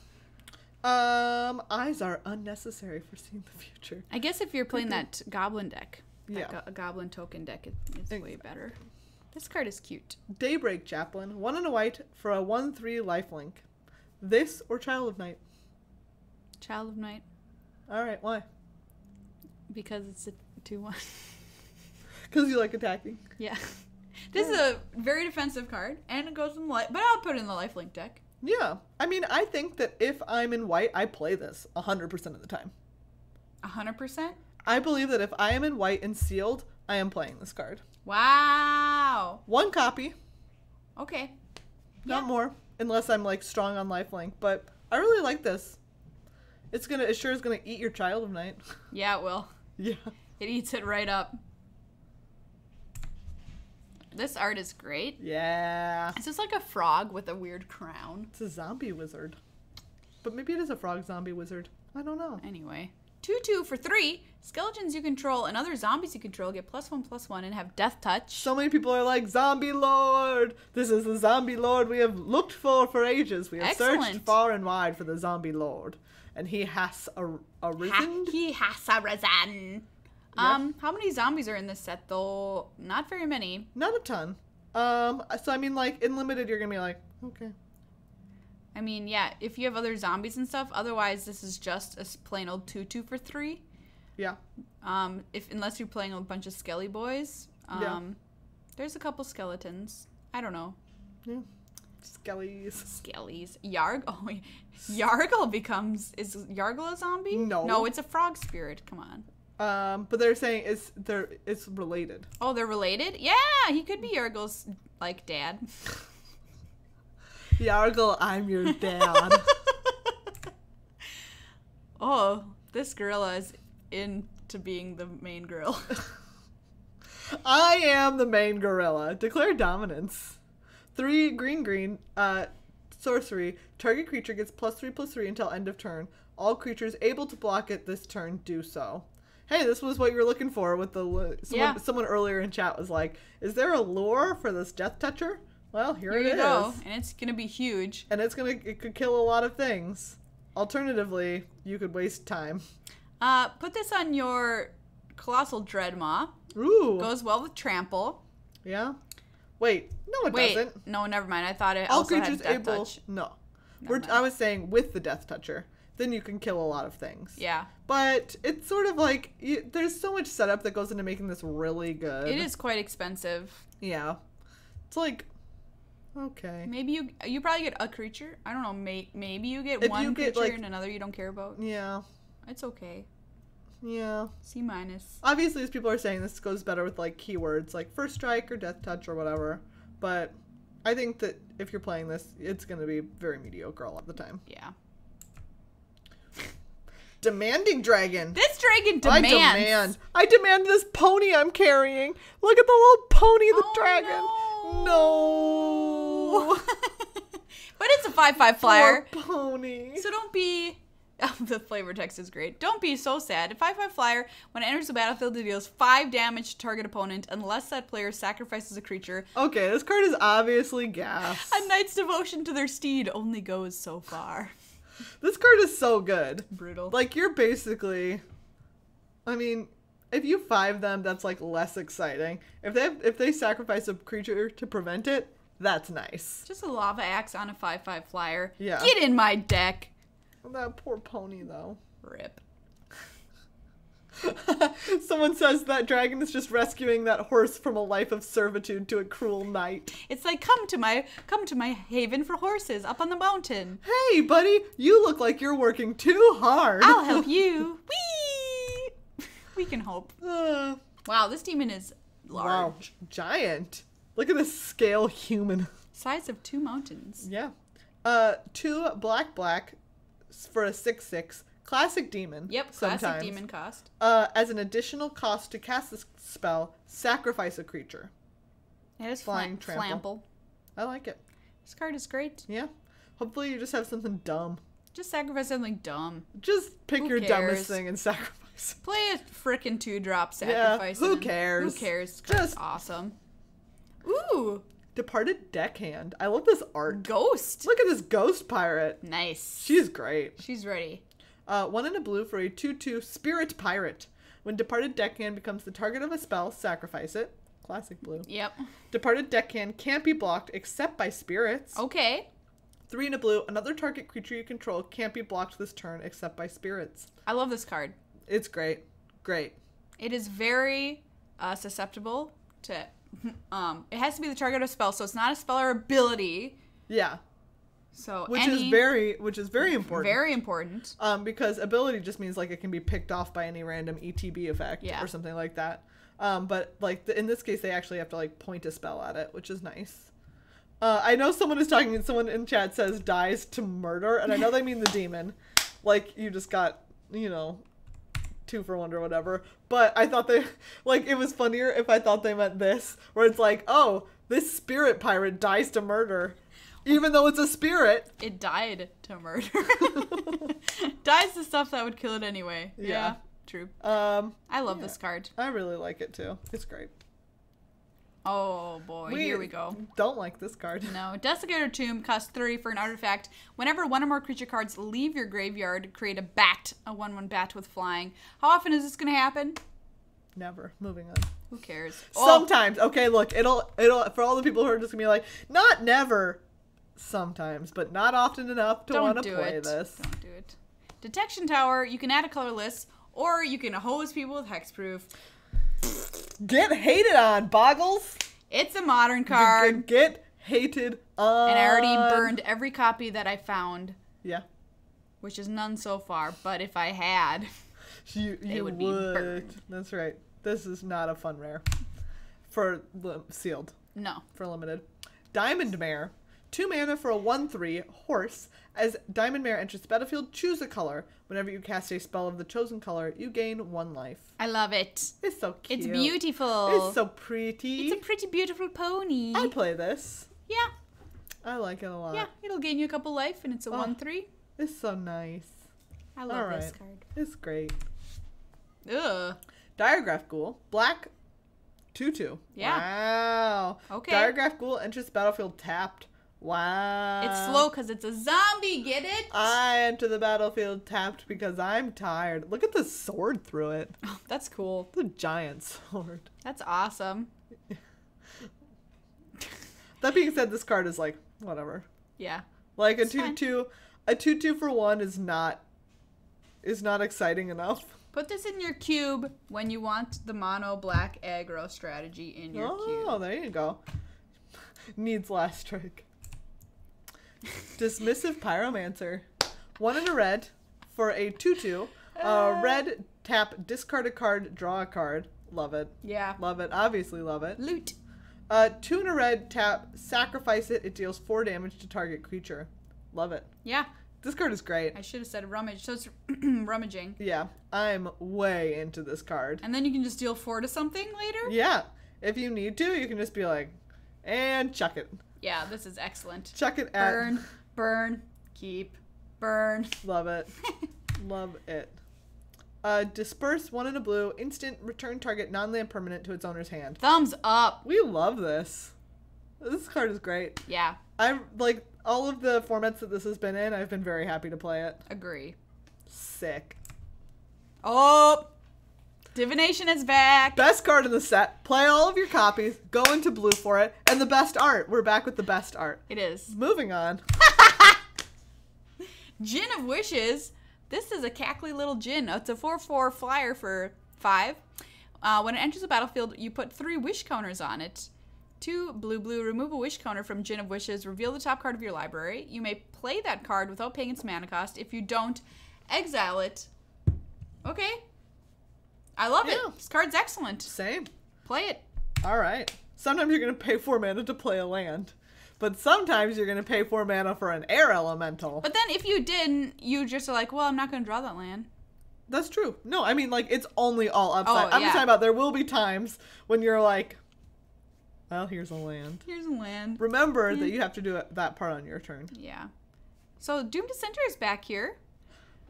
Eyes are unnecessary for seeing the future. I guess if you're playing that goblin deck, a goblin token deck, it's way better. This card is cute. Daybreak Chaplain, 1 and a white for a 1/3 lifelink. This or Child of Night? Child of Night. All right, why? Because it's a 2/1. Because you like attacking. Yeah. This is a very defensive card, and it goes in light, but I'll put it in the lifelink deck. Yeah. I mean, I think that if I'm in white, I play this 100% of the time. 100%? I believe that if I am in white and sealed, I am playing this card. Wow. 1 copy. Okay. Not more, unless I'm like strong on lifelink, but I really like this. It sure is gonna eat your Child of Night. Yeah, it will. Yeah. It eats it right up. This art is great. Yeah. It's just like a frog with a weird crown. It's a zombie wizard. But maybe it is a frog zombie wizard. I don't know. Anyway. 2/2 for 3. Skeletons you control and other zombies you control get +1/+1 and have death touch. So many people are like, Zombie Lord! This is the Zombie Lord we have looked for ages. We have searched far and wide for the Zombie Lord. And he has arisen. He has arisen. Yep. How many zombies are in this set, though? Not very many. Not a ton. So, I mean, like, in Limited, you're going to be like, okay. I mean, yeah, if you have other zombies and stuff. Otherwise, this is just a plain old 2/2 for 3. Yeah. Unless you're playing a bunch of skelly boys. There's a couple skeletons. I don't know. Yeah. Skellies. Yargle is Yargle a zombie? No, it's a frog spirit. Come on. But they're saying it's related. Oh, they're related? Yeah, he could be Yargle's like dad. Yargle, I'm your dad. Oh, this gorilla is into being the main gorilla. I am the main gorilla. Declare dominance. 3 green, sorcery. Target creature gets +3/+3 until end of turn. All creatures able to block it this turn do so. Hey, this was what you were looking for with the someone earlier in chat was like, is there a lure for this Death Toucher? Well, here it is. Go. And it's going to be huge. And it could kill a lot of things. Alternatively, you could waste time. Put this on your Colossal Dreadmaw. Ooh. Goes well with Trample. Yeah. Wait, no, it doesn't. No, never mind. I thought it all also creatures had Death Touch. No. I was saying with the Death Toucher, then you can kill a lot of things. Yeah. But it's sort of like, there's so much setup that goes into making this really good. It is quite expensive. Yeah. It's like, okay. Maybe you probably get a creature. I don't know. Maybe you get one creature and another you don't care about. Yeah. It's okay. Yeah. C-. Obviously, as people are saying, this goes better with like keywords like First Strike or Death Touch or whatever. But I think that if you're playing this, it's going to be very mediocre a lot of the time. Yeah. Demanding dragon. This dragon demands. I demand this pony I'm carrying. Look at the little pony, the dragon. No. But it's a 5/5 flyer. Poor pony. So don't be... Oh, the flavor text is great. Don't be so sad. A 5/5 flyer, when it enters the battlefield, it deals 5 damage to target opponent unless that player sacrifices a creature. Okay, this card is obviously gas. A knight's devotion to their steed only goes so far. This card is so good. Brutal. Like, you're basically... I mean, if you 5 them, that's, like, less exciting. If they sacrifice a creature to prevent it, that's nice. Just a lava axe on a 5/5 flyer. Yeah. Get in my deck. That poor pony, though. Rip. Someone says that dragon is just rescuing that horse from a life of servitude to a cruel knight. It's like, come to my haven for horses up on the mountain. Hey, buddy, you look like you're working too hard. I'll help you. Whee! We can hope. Wow, this demon is large. Wow, giant. Look at this scale human. Size of 2 mountains. Yeah. 2 black for a 6/6. Classic demon. Yep, sometimes. classic demon cost. As an additional cost to cast this spell, sacrifice a creature. It is Flying flample. I like it. This card is great. Yeah. Hopefully you just have something dumb. Just sacrifice something dumb. Just pick Who your cares? dumbest thing and sacrifice. Play a frickin' 2-drop sacrifice. Yeah, who cares? Who cares? Just Just awesome. Ooh. Departed Deckhand. I love this art. Ghost. Look at this ghost pirate. Nice. She's great. She's ready. 1 and a blue for a 2/2 spirit pirate. When departed deckhand becomes the target of a spell, sacrifice it. Classic blue. Yep. Departed deckhand can't be blocked except by spirits. Okay. 3 and a blue. Another target creature you control can't be blocked this turn except by spirits. I love this card. It's great. Great. It is very susceptible to... it has to be the target of a spell, so it's not a spell or ability. Yeah. So which is very important. Very important. Because ability just means like it can be picked off by any random ETB effect or something like that. But like in this case, they actually have to like point a spell at it, which is nice. I know someone in chat says dies to murder, and I know they mean the demon. Like you just got, 2 for 1 or whatever. But I thought it was funnier if I thought they meant this, where it's like, oh, this spirit pirate dies to murder. Even though it's a spirit. It died to murder. Dies to stuff that would kill it anyway. Yeah, true. I love this card. I really like it too. It's great. Oh boy, here we go. Don't like this card. No. Desecrator Tomb costs 3 for an artifact. Whenever 1 or more creature cards leave your graveyard, create a bat, a 1/1 bat with flying. How often is this going to happen? Never. Moving on. Who cares? Sometimes. Okay, look, it'll for all the people who are just going to be like, not never. Sometimes, but not often enough to want to play this. Don't do it. Detection Tower, you can add a colorless, or you can hose people with hexproof. Get hated on, Boggles. It's a modern card. Get hated on. And I already burned every copy that I found. Yeah. Which is none so far, but if I had, they would be burned. That's right. This is not a fun rare. For sealed. No. For limited. Diamond Mare. 2 mana for a 1/3 horse. As Diamond Mare enters the battlefield, choose a color. Whenever you cast a spell of the chosen color, you gain 1 life. I love it. It's so cute. It's beautiful. It's so pretty. It's a pretty beautiful pony. I play this. Yeah. I like it a lot. Yeah, it'll gain you a couple life, and it's a 1/3. It's so nice. I love this card. It's great. Ugh. Diregraph Ghoul. Black 2/2. Yeah. Wow. Okay. Diregraph Ghoul enters the battlefield tapped. Wow. It's slow because it's a zombie, get it? I enter the battlefield tapped because I'm tired. Look at the sword through it. Oh, that's cool. The giant sword. That's awesome. That being said, this card is like, whatever. Yeah. Like a 2/2 for 1 is not exciting enough. Put this in your cube when you want the mono black aggro strategy in your cube. Oh, there you go. Needs last strike. Dismissive Pyromancer. 1 and a red for a 2/2. Red, tap, discard a card, draw a card. Love it. Yeah. Love it. Obviously love it. Loot. 2 and a red, tap, sacrifice it. It deals 4 damage to target creature. Love it. Yeah. This card is great. I should have said rummage. So it's rummaging. Yeah, I'm way into this card. And then you can just deal 4 to something later? Yeah. If you need to, you can just be like, and chuck it. Yeah, this is excellent. Chuck it at... Burn, burn, keep, burn. Love it. Love it. Disperse 1 in a blue. Instant return target non-land permanent to its owner's hand. Thumbs up. We love this. This card is great. Yeah. I'm like all of the formats that this has been in, I've been very happy to play it. Agree. Sick. Oh, Divination is back. Best card in the set. Play all of your copies. Go into blue for it. And the best art. We're back with the best art. It is. Moving on. Jin of Wishes. This is a cackly little Jin. It's a 4/4 flyer for 5. When it enters the battlefield, you put 3 wish counters on it. 2 blue. Remove a wish counter from Jin of Wishes. Reveal the top card of your library. You may play that card without paying its mana cost. If you don't, exile it. Okay. I love it. This card's excellent. Same. Play it. All right. Sometimes you're going to pay 4 mana to play a land. But sometimes you're going to pay 4 mana for an air elemental. But then if you didn't, you just are like, well, I'm not going to draw that land. That's true. No, I mean, like, it's only all upside. I'm just talking about there will be times when you're like, well, here's a land. Here's a land. Remember that you have to do that part on your turn. Yeah. So Doomed Dissenter is back here.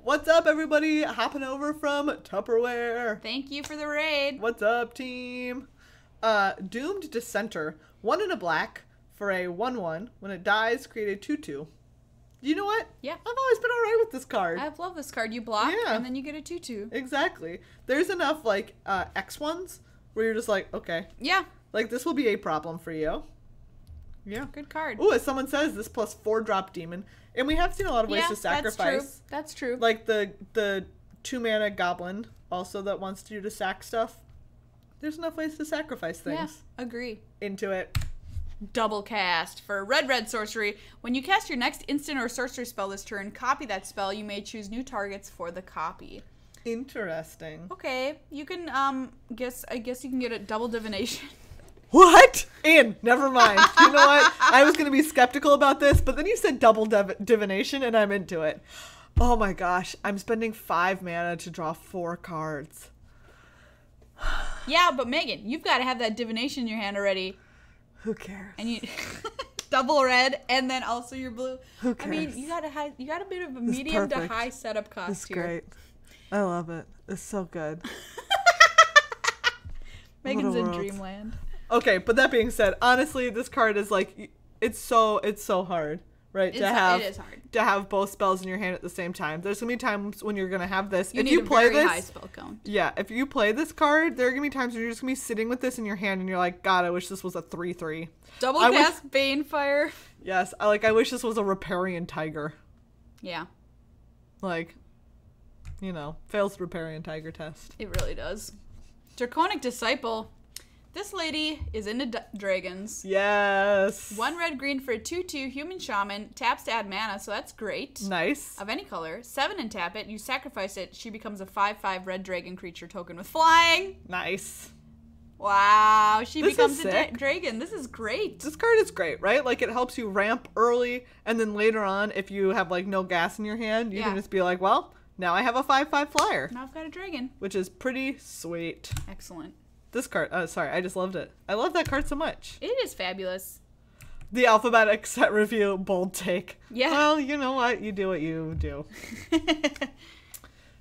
What's up, everybody? Hopping over from Tupperware. Thank you for the raid. What's up, team? Doomed Dissenter. 1 in a black for a 1/1. When it dies, create a 2/2. You know what? Yeah. I've always been alright with this card. I love this card. You block, and then you get a 2/2. Exactly. There's enough, like, X ones where you're just like, okay. Yeah. Like, this will be a problem for you. Yeah. Good card. Ooh, as someone says, this plus 4 drop demon. And we have seen a lot of ways to sacrifice. That's true. Like the 2 mana goblin also that wants you to sack stuff. There's enough ways to sacrifice things. Yeah, agree. Into it. Double cast for red sorcery. When you cast your next instant or sorcery spell this turn, copy that spell. You may choose new targets for the copy. Interesting. Okay, you can I guess you can get a double divination. What? Ian, never mind. You know what? I was going to be skeptical about this, but then you said double divination, and I'm into it. Oh my gosh. I'm spending 5 mana to draw 4 cards. Yeah, but Megan, you've got to have that divination in your hand already. Who cares? And you double red, and then also your blue. Who cares? I mean, you got a bit of a medium to high setup cost It's here. great. I love it. It's so good. Megan's in dreamland. Okay, but that being said, honestly, this card is like, it's so hard, right? It is hard. To have both spells in your hand at the same time. There's going to be times when you're going to have this. If you play this, high spell count. Yeah, if you play this card, there are going to be times when you're just going to be sitting with this in your hand and you're like, God, I wish this was a 3/3. Double cast Banefire. Yes, I wish this was a Riparian Tiger. Yeah. Like, you know, fails the Riparian Tiger test. It really does. Draconic Disciple. This lady is into dragons. Yes. 1 red-green for a 2/2 human shaman. Taps to add mana, so that's great. Nice. Of any color. 7 and tap it. You sacrifice it. She becomes a 5/5 red dragon creature token with flying. Nice. Wow. She becomes a dragon. This is great. This card is great, right? Like, it helps you ramp early, and then later on, if you have, like, no gas in your hand, you can just be like, well, now I have a 5/5 flyer. Now I've got a dragon. Which is pretty sweet. Excellent. This card, sorry, I just loved it. I love that card so much. It is fabulous. The alphabetic set review, bold take. Yeah. Well, you know what? You do what you do.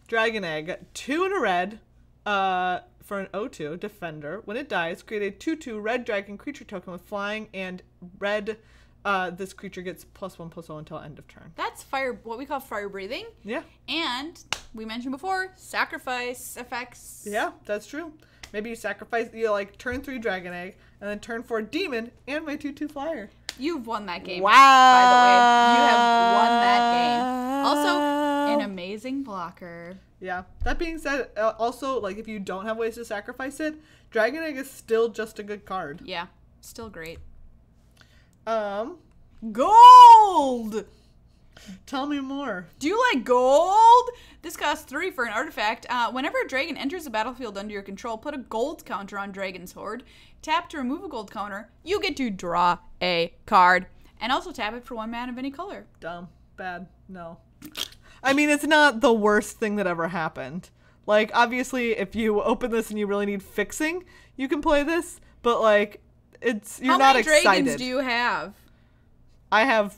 Dragon Egg, 2 and a red for an 0/2 defender. When it dies, create a 2/2 red dragon creature token with flying, and red, this creature gets +1/+0 until end of turn. That's what we call fire breathing. Yeah. And we mentioned before, sacrifice effects. Yeah, that's true. Maybe you sacrifice, like, turn 3 Dragon Egg, and then turn 4 Demon, and my 2/2 flyer. You've won that game. Wow. By the way, you have won that game. Also, an amazing blocker. Yeah. That being said, also, like, if you don't have ways to sacrifice it, Dragon Egg is still just a good card. Yeah. Still great. Gold! Tell me more. Do you like gold? This costs 3 for an artifact. Whenever a dragon enters the battlefield under your control, put a gold counter on Dragon's Horde. Tap to remove a gold counter. You get to draw a card. And also tap it for 1 mana of any color. Dumb. Bad. No. I mean, it's not the worst thing that ever happened. Like, obviously, if you open this and you really need fixing, you can play this. But, like, you're not excited. How many dragons do you have? I have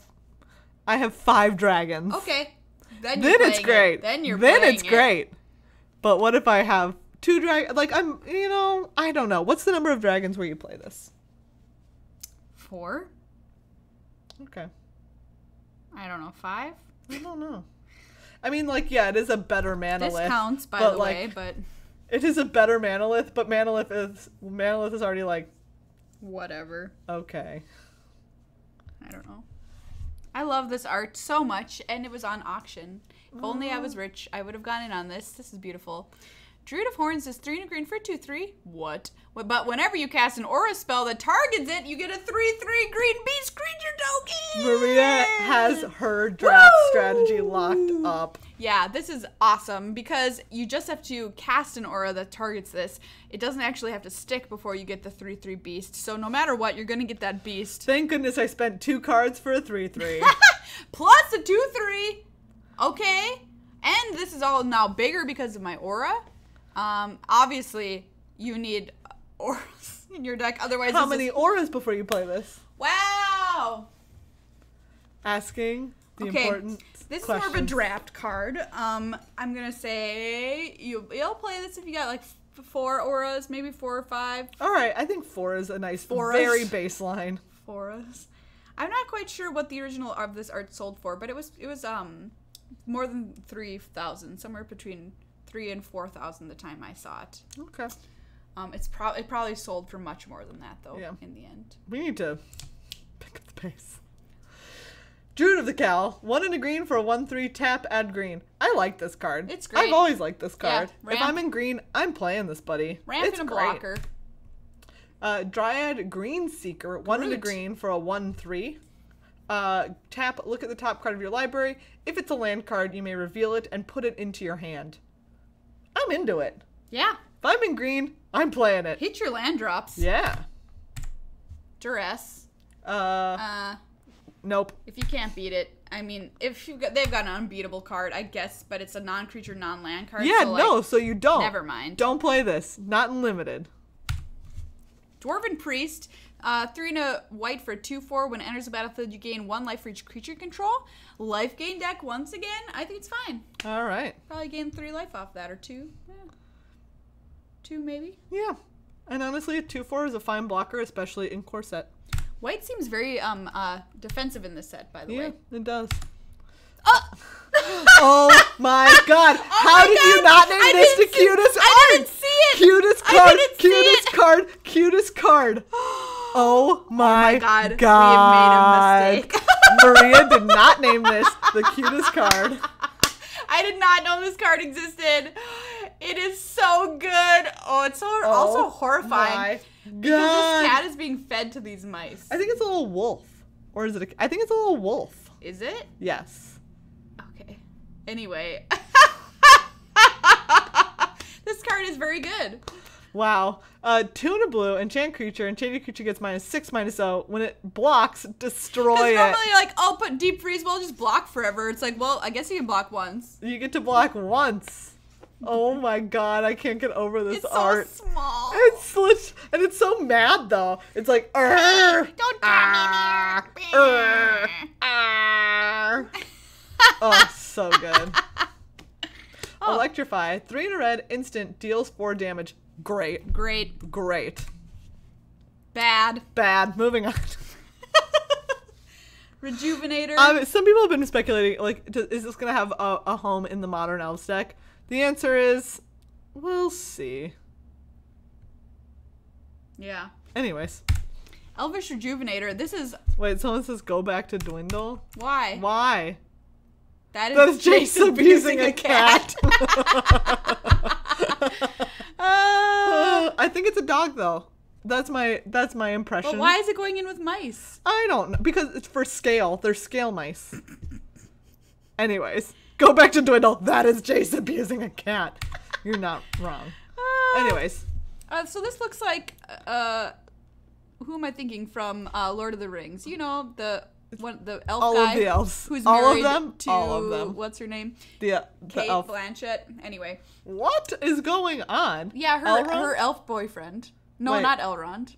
5 dragons. Okay. Then it's great. Then it's great. But what if I have 2 dragons? Like, I don't know. What's the number of dragons where you play this? 4? Okay. I don't know. 5? I don't know. I mean, like, yeah, it is a better Manolith. This counts, by the way, but... It is a better Manolith, but Manolith is already, like... Whatever. Okay. I don't know. I love this art so much, and it was on auction. If only I was rich, I would have gone in on this. This is beautiful. Druid of Horns is 3 and a green for 2/3. What? But whenever you cast an aura spell that targets it, you get a 3/3 green beast creature token! Maria has her draft strategy locked up. Yeah, this is awesome because you just have to cast an aura that targets this. It doesn't actually have to stick before you get the 3/3 beast. So no matter what, you're going to get that beast. Thank goodness I spent 2 cards for a 3/3. Plus a 2/3. Okay. And this is all now bigger because of my aura. Obviously, you need auras in your deck. Otherwise, how many auras before you play this? Wow. Asking the important This questions. is more of a draft card. I'm gonna say you'll play this if you got like 4 auras, maybe 4 or 5. All right, I think 4 is a nice, very baseline. 4s. I'm not quite sure what the original of this art sold for, but it was more than 3,000, somewhere between 3,000 and 4,000 the time I saw it. Okay. It probably sold for much more than that though. Yeah. In the end. We need to pick up the pace. Druid of the Cowl, 1 and a green for a 1/3 tap, add green. I like this card. It's great. I've always liked this card. Yeah, if I'm in green, I'm playing this, buddy. Ramp and a blocker. Dryad Green Seeker, 1 and a green for a 1/3. Tap, look at the top card of your library. If it's a land card, you may reveal it and put it into your hand. I'm into it. Yeah. If I'm in green, I'm playing it. Hit your land drops. Yeah. Duress. Nope. If you can't beat it, I mean, they've got an unbeatable card, I guess, but it's a non-creature, non-land card. Yeah, so you don't. Never mind. Don't play this. Not in limited. Dwarven Priest, 3 and a white for 2/4. When it enters the battlefield, you gain 1 life for each creature you control. Life gain deck once again. I think it's fine. All right. Probably gain 3 life off that, or 2. Yeah. 2 maybe. Yeah. And honestly, a 2/4 is a fine blocker, especially in core set. White seems very defensive in this set, by the way. Yeah, it does. Oh my god. How did you not name this the cutest art? I didn't see it. Cutest card. Cutest card. Cutest card. Oh my god. We have made a mistake. Maria did not name this the cutest card. I did not know this card existed. It is so good. Oh, it's also horrifying. Because this cat is being fed to these mice. I think it's a little wolf. Or is it I think it's a little wolf. Is it? Yes. Okay. Anyway. This card is very good. Wow. 2 and a blue, enchant creature. Enchanted creature gets -6/-0. When it blocks, destroy it. Normally, like, I'll put deep freeze, well, just block forever. It's like, well, I guess you can block once. You get to block once. Oh my god, I can't get over this art. It's so small. And it's so mad though. It's like, don't come in here. Oh, so good. Electrify. 3 and a red, instant, deals 4 damage. Great. Bad. Moving on. Rejuvenator. Some people have been speculating, like, is this going to have a home in the Modern Elves deck? The answer is, we'll see. Yeah. Anyways. Elvish Rejuvenator. This is... Wait, someone says go back to Dwindle? Why? Why? That is Jace abusing a cat. I think it's a dog, though. That's my impression. But why is it going in with mice? I don't know. Because it's for scale. They're scale mice. Anyways. Go back to Dwindle. That is Jace abusing a cat. You're not wrong. Anyways. So this looks like, who am I thinking from Lord of the Rings? You know, the the elf all guy. Of the elves. Who's all married of them? to, all of them. What's her name? The Kate elf. Blanchett. Anyway. What is going on? Yeah, her elf boboyfriend. No, Wait. not Elrond.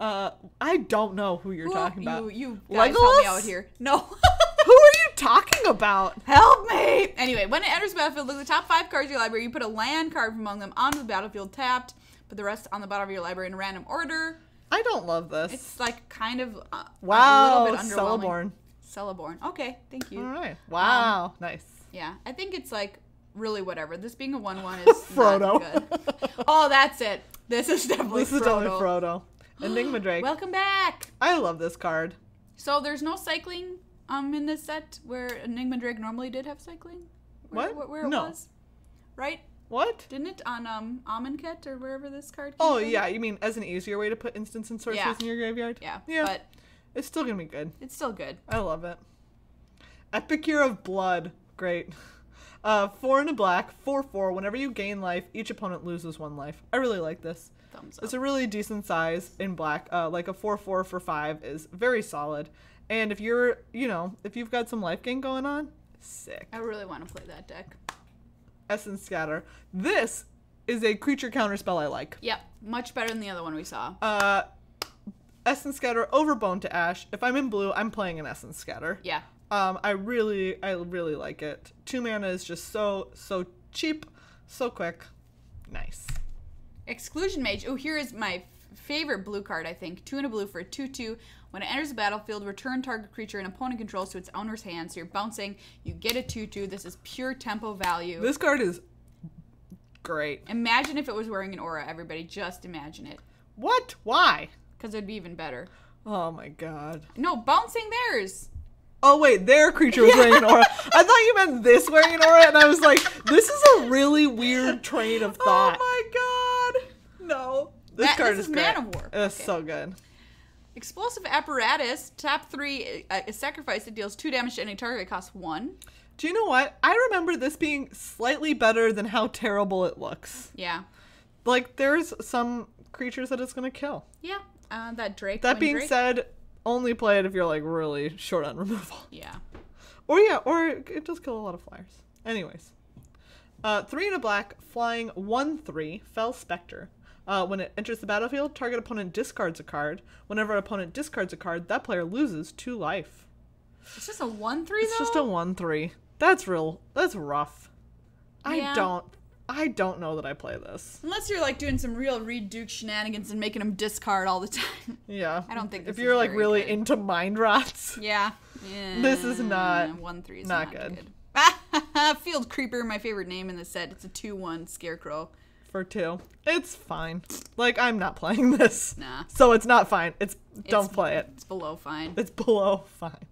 I don't know who you're talking about. You guys help me out here. No. Who are you talking about? Help me! Anyway, when it enters the battlefield, look at the top 5 cards of your library. You put a land card from among them onto the battlefield tapped. Put the rest on the bottom of your library in random order. I don't love this. It's like kind of wow, a little bit underwhelming. Celeborn. Okay, thank you. All right. Wow, nice. Yeah, I think it's like really whatever. This being a 1/1 is Frodo. Not good. Oh, that's it. This is definitely Frodo. Enigma Drake. Welcome back. I love this card. So there's no cycling in this set where Enigma Drake normally did have cycling? Where it was? Right? What? Didn't it on Amonkhet or wherever this card came Oh, from? yeah. You mean as an easier way to put instants and sorceries in your graveyard? Yeah. But it's still going to be good. It's still good. I love it. Epicure of Blood. Great. 4 and a black, 4/4. Whenever you gain life, each opponent loses 1 life. I really like this. Thumbs up. It's a really decent size in black. Like a 4/4 for 5 is very solid. And if you're, if you've got some life gain going on, sick. I really want to play that deck. Essence Scatter. This is a creature counter spell I like. Yep, much better than the other one we saw. Essence Scatter over Bone to Ash. If I'm in blue, I'm playing an Essence Scatter. Yeah. I really like it. 2 mana is just so cheap, so quick. Nice. Exclusion Mage. Oh, here is my favorite blue card, I think. 2 and a blue for a 2/2. When it enters the battlefield, return target creature an opponent controls to its owner's hand. So you're bouncing, you get a 2/2. This is pure tempo value. This card is great. Imagine if it was wearing an aura, everybody. Just imagine it. What? Why? Because it would be even better. Oh my god. No, bouncing theirs. Oh wait, their creature was wearing an aura. I thought you meant this wearing an aura, and I was like, this is a really weird train of thought. Oh my god. No. This card is great. Man of War. It's so good. Explosive Apparatus, top 3, a sacrifice that deals 2 damage to any target. It costs 1. Do you know what? I remember this being slightly better than how terrible it looks. Yeah. Like, there's some creatures that it's going to kill. Yeah. That Drake. That being said, only play it if you're, like, really short on removal. Yeah. Or it does kill a lot of flyers. Anyways. 3 and a black, flying 1/3, Fell Spectre. When it enters the battlefield, target opponent discards a card. Whenever an opponent discards a card, that player loses 2 life. It's just a 1/3 though? It's just a 1/3. That's rough. Yeah. I don't know that I play this. Unless you're like doing some real Reed Duke shenanigans and making them discard all the time. Yeah. I don't think this if you're like really good. into mind rots. Yeah. This is not 1/3 is not good. Field Creeper, my favorite name in the set. It's a 2/1 Scarecrow. For 2. It's fine. Like, I'm not playing this. Nah. So it's not fine. Don't play it. It's below fine. It's below fine.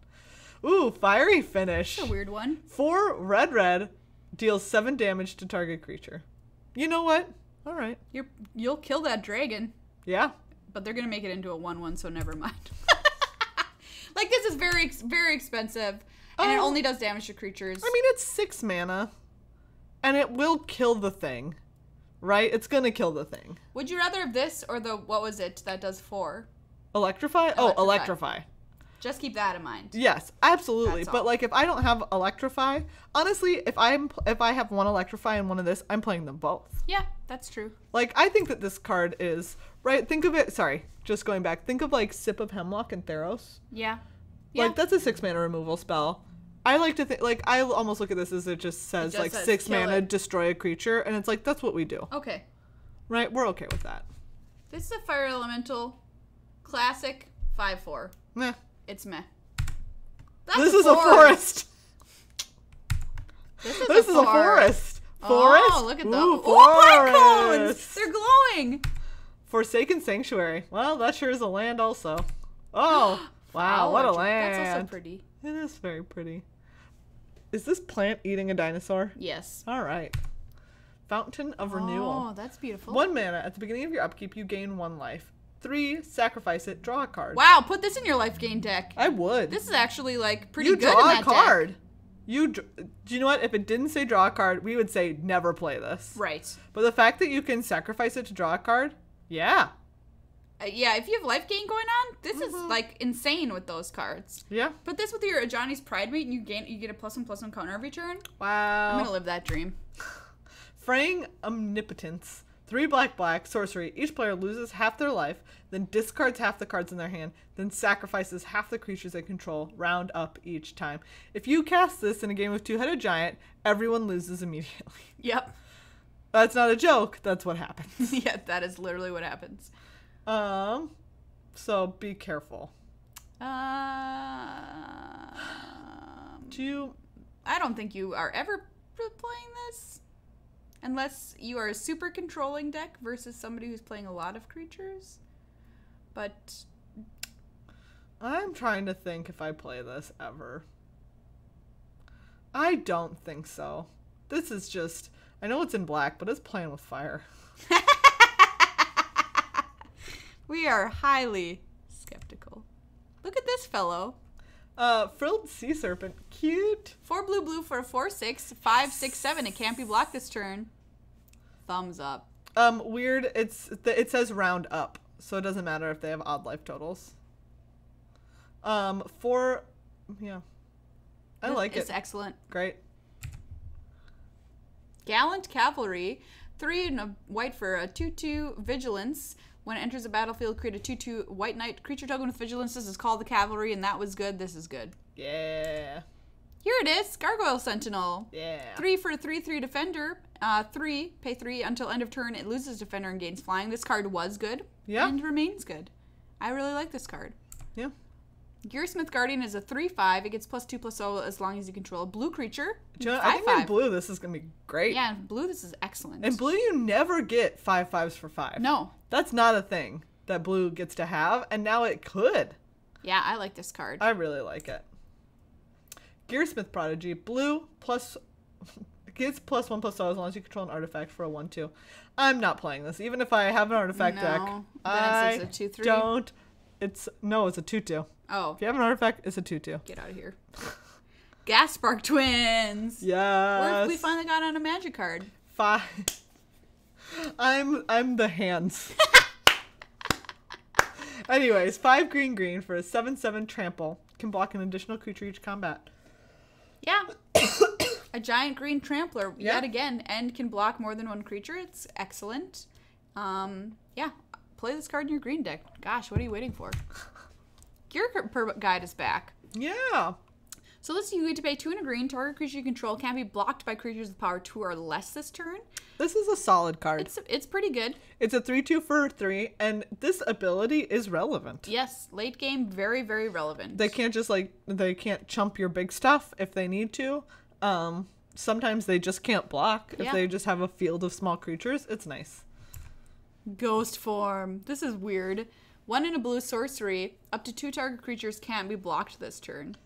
Ooh, Fiery Finish. That's a weird one. 4 red, deals 7 damage to target creature. You know what? All right. You'll kill that dragon. Yeah. But they're going to make it into a 1/1, so never mind. Like, this is very, very expensive, and it only does damage to creatures. I mean, it's 6 mana, and it will kill the thing. Right? It's gonna kill the thing. Would you rather have this or the, what was it, that does 4? Electrify? Oh, Electrify. Just keep that in mind. Yes, absolutely. That's but all. like, if I don't have Electrify, honestly, if I have one Electrify and one of this, I'm playing them both. Yeah, that's true. Like, I think that this card is, right, think of it, sorry, just going back, think of like Sip of Hemlock and Theros. Yeah. Like, that's a 6 mana removal spell. I like to think, like, I almost look at this as it just says, like, 6 mana, destroy a creature, and it's like, that's what we do. Okay. Right? We're okay with that. This is a Fire Elemental, classic, 5/4. Meh. It's meh. This is a forest. This is a forest. Forest? Oh, look at those. Ooh, Oh, black cones! They're glowing! Forsaken Sanctuary. Well, that sure is a land also. Oh, wow, what a land. That's also pretty. It is very pretty. Is this plant eating a dinosaur? Yes. All right. Fountain of Renewal. Oh, that's beautiful. 1 mana. At the beginning of your upkeep, you gain 1 life. 3, sacrifice it, draw a card. Wow, put this in your life gain deck. I would. This is actually, like, pretty you good draw in that a card. deck. Do you know what? If it didn't say draw a card, we would say never play this. Right. But the fact that you can sacrifice it to draw a card, yeah. Yeah, if you have life gain going on, this is like insane with those cards. Yeah. Put this with your Ajani's Pride Mate and you get a +1/+1 counter every turn. Wow. I'm gonna live that dream. Fraying Omnipotence. 3 black sorcery. Each player loses half their life, then discards half the cards in their hand, then sacrifices half the creatures they control, round up each time. If you cast this in a game of Two-Headed Giant, everyone loses immediately. Yep. That's not a joke. That's what happens. Yeah, that is literally what happens. So be careful. I don't think you are ever playing this. Unless you are a super controlling deck versus somebody who's playing a lot of creatures. But I'm trying to think if I play this ever. I don't think so. This is just, I know it's in black, but it's playing with fire. We are highly skeptical. Look at this fellow. Frilled Sea Serpent. Cute. 4 blue for a 4/6. 5/6/7. It can't be blocked this turn. Thumbs up. Weird. It says round up, so it doesn't matter if they have odd life totals. Yeah. I like it. It's excellent. Great. Gallant Cavalry. 3 and a white for a 2/2 Vigilance. When it enters the battlefield, create a 2/2 White Knight creature token with Vigilance. This is called the Cavalry, and that was good. This is good. Yeah. Here it is. Gargoyle Sentinel. Yeah. 3 for a 3/3 Defender. 3, pay 3 until end of turn. It loses Defender and gains flying. This card was good. Yeah. And remains good. I really like this card. Yeah. Gearsmith Guardian is a 3/5. It gets +2/+0 as long as you control a blue creature. I think in blue this is going to be great. Yeah, in blue this is excellent. In blue you never get 5/5s for 5. No. That's not a thing that blue gets to have, and now it could. Yeah, I like this card. I really like it. Gearsmith Prodigy. Blue gets +1/+0 as long as you control an artifact for a 1/2. I'm not playing this. Even if I have an artifact deck. Then it's a 2/3. Don't. It's a 2/2. Oh. If you have an artifact, it's a 2/2. Get out of here. Gas Spark Twins. Yes. We finally got on a magic card. 5. I'm the hands. Anyways, 5 green for a 7/7 trample. Can block an additional creature each combat. Yeah. A giant green trampler yet again, and can block more than one creature. It's excellent. Yeah. Play this card in your green deck. Gosh, what are you waiting for? Gear Guide is back. Yeah. So this you get to pay 2 and a green. Target creature you control can't be blocked by creatures with power 2 or less this turn. This is a solid card. It's pretty good. It's a 3/2 for 3, and this ability is relevant. Yes, late game, very, very relevant. They can't just they can't chump your big stuff if they need to. Sometimes they just can't block if they just have a field of small creatures. It's nice. Ghost form. This is weird. 1 and a blue sorcery. Up to 2 target creatures can't be blocked this turn.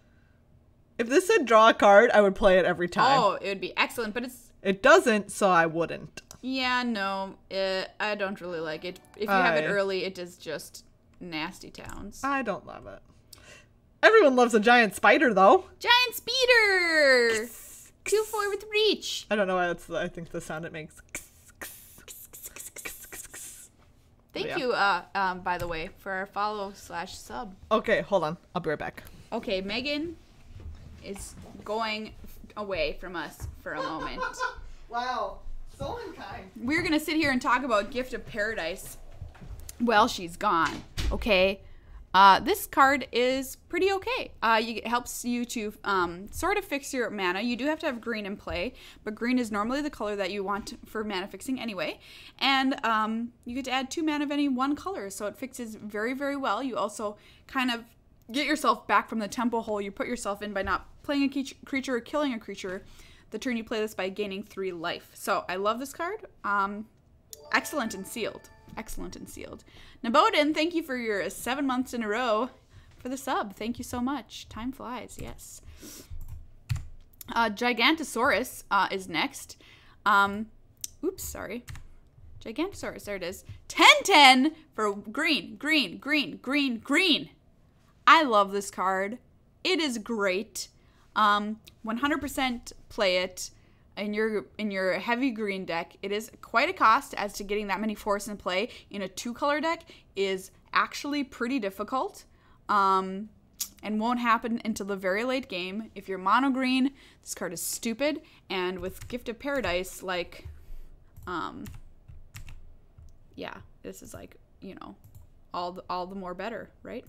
If this said draw a card, I would play it every time. Oh, it would be excellent, but it doesn't, so I wouldn't. Yeah, no. I don't really like it. If you have it early, it is just nasty towns. I don't love it. Everyone loves a giant spider, though. Giant speeder! 2/4 with reach. I don't know why I think the sound it makes. Thank you, by the way, for our follow/sub. Okay, hold on. I'll be right back. Okay, Megan is going away from us for a moment. Wow, so unkind. We're going to sit here and talk about Gift of Paradise. Well, she's gone. Okay. This card is pretty okay. It helps you to sort of fix your mana. You do have to have green in play, but green is normally the color that you want for mana fixing anyway. And you get to add 2 mana of any one color, so it fixes very, very well. You also kind of get yourself back from the tempo hole you put yourself in by not playing a creature or killing a creature the turn you play this by gaining 3 life. So I love this card. Excellent and sealed. Excellent and sealed. Naboden, thank you for your 7 months in a row for the sub. Thank you so much. Time flies, yes. Gigantasaurus is next. Oops, sorry. Gigantasaurus, there it is. 10/10 for green. I love this card. It is great. 100% play it in your heavy green deck. It is quite a cost as to getting that many forests in play in a 2-color deck is actually pretty difficult. And won't happen until the very late game. If you're mono green, this card is stupid. And with Gift of Paradise, like, yeah, this is like, you know, all the more better, right?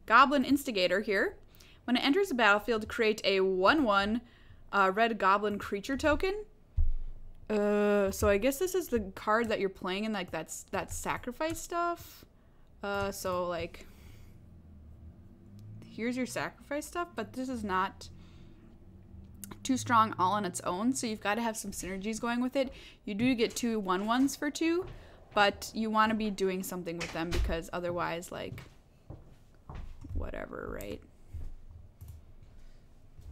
Goblin Instigator here. When it enters the battlefield, create a 1/1 red goblin creature token. So I guess this is the card that you're playing in, like, that's sacrifice stuff. So, like, here's your sacrifice stuff, but this is not too strong all on its own, so you've got to have some synergies going with it. You do get 2 1/1s for 2, but you want to be doing something with them because otherwise, like, whatever, right?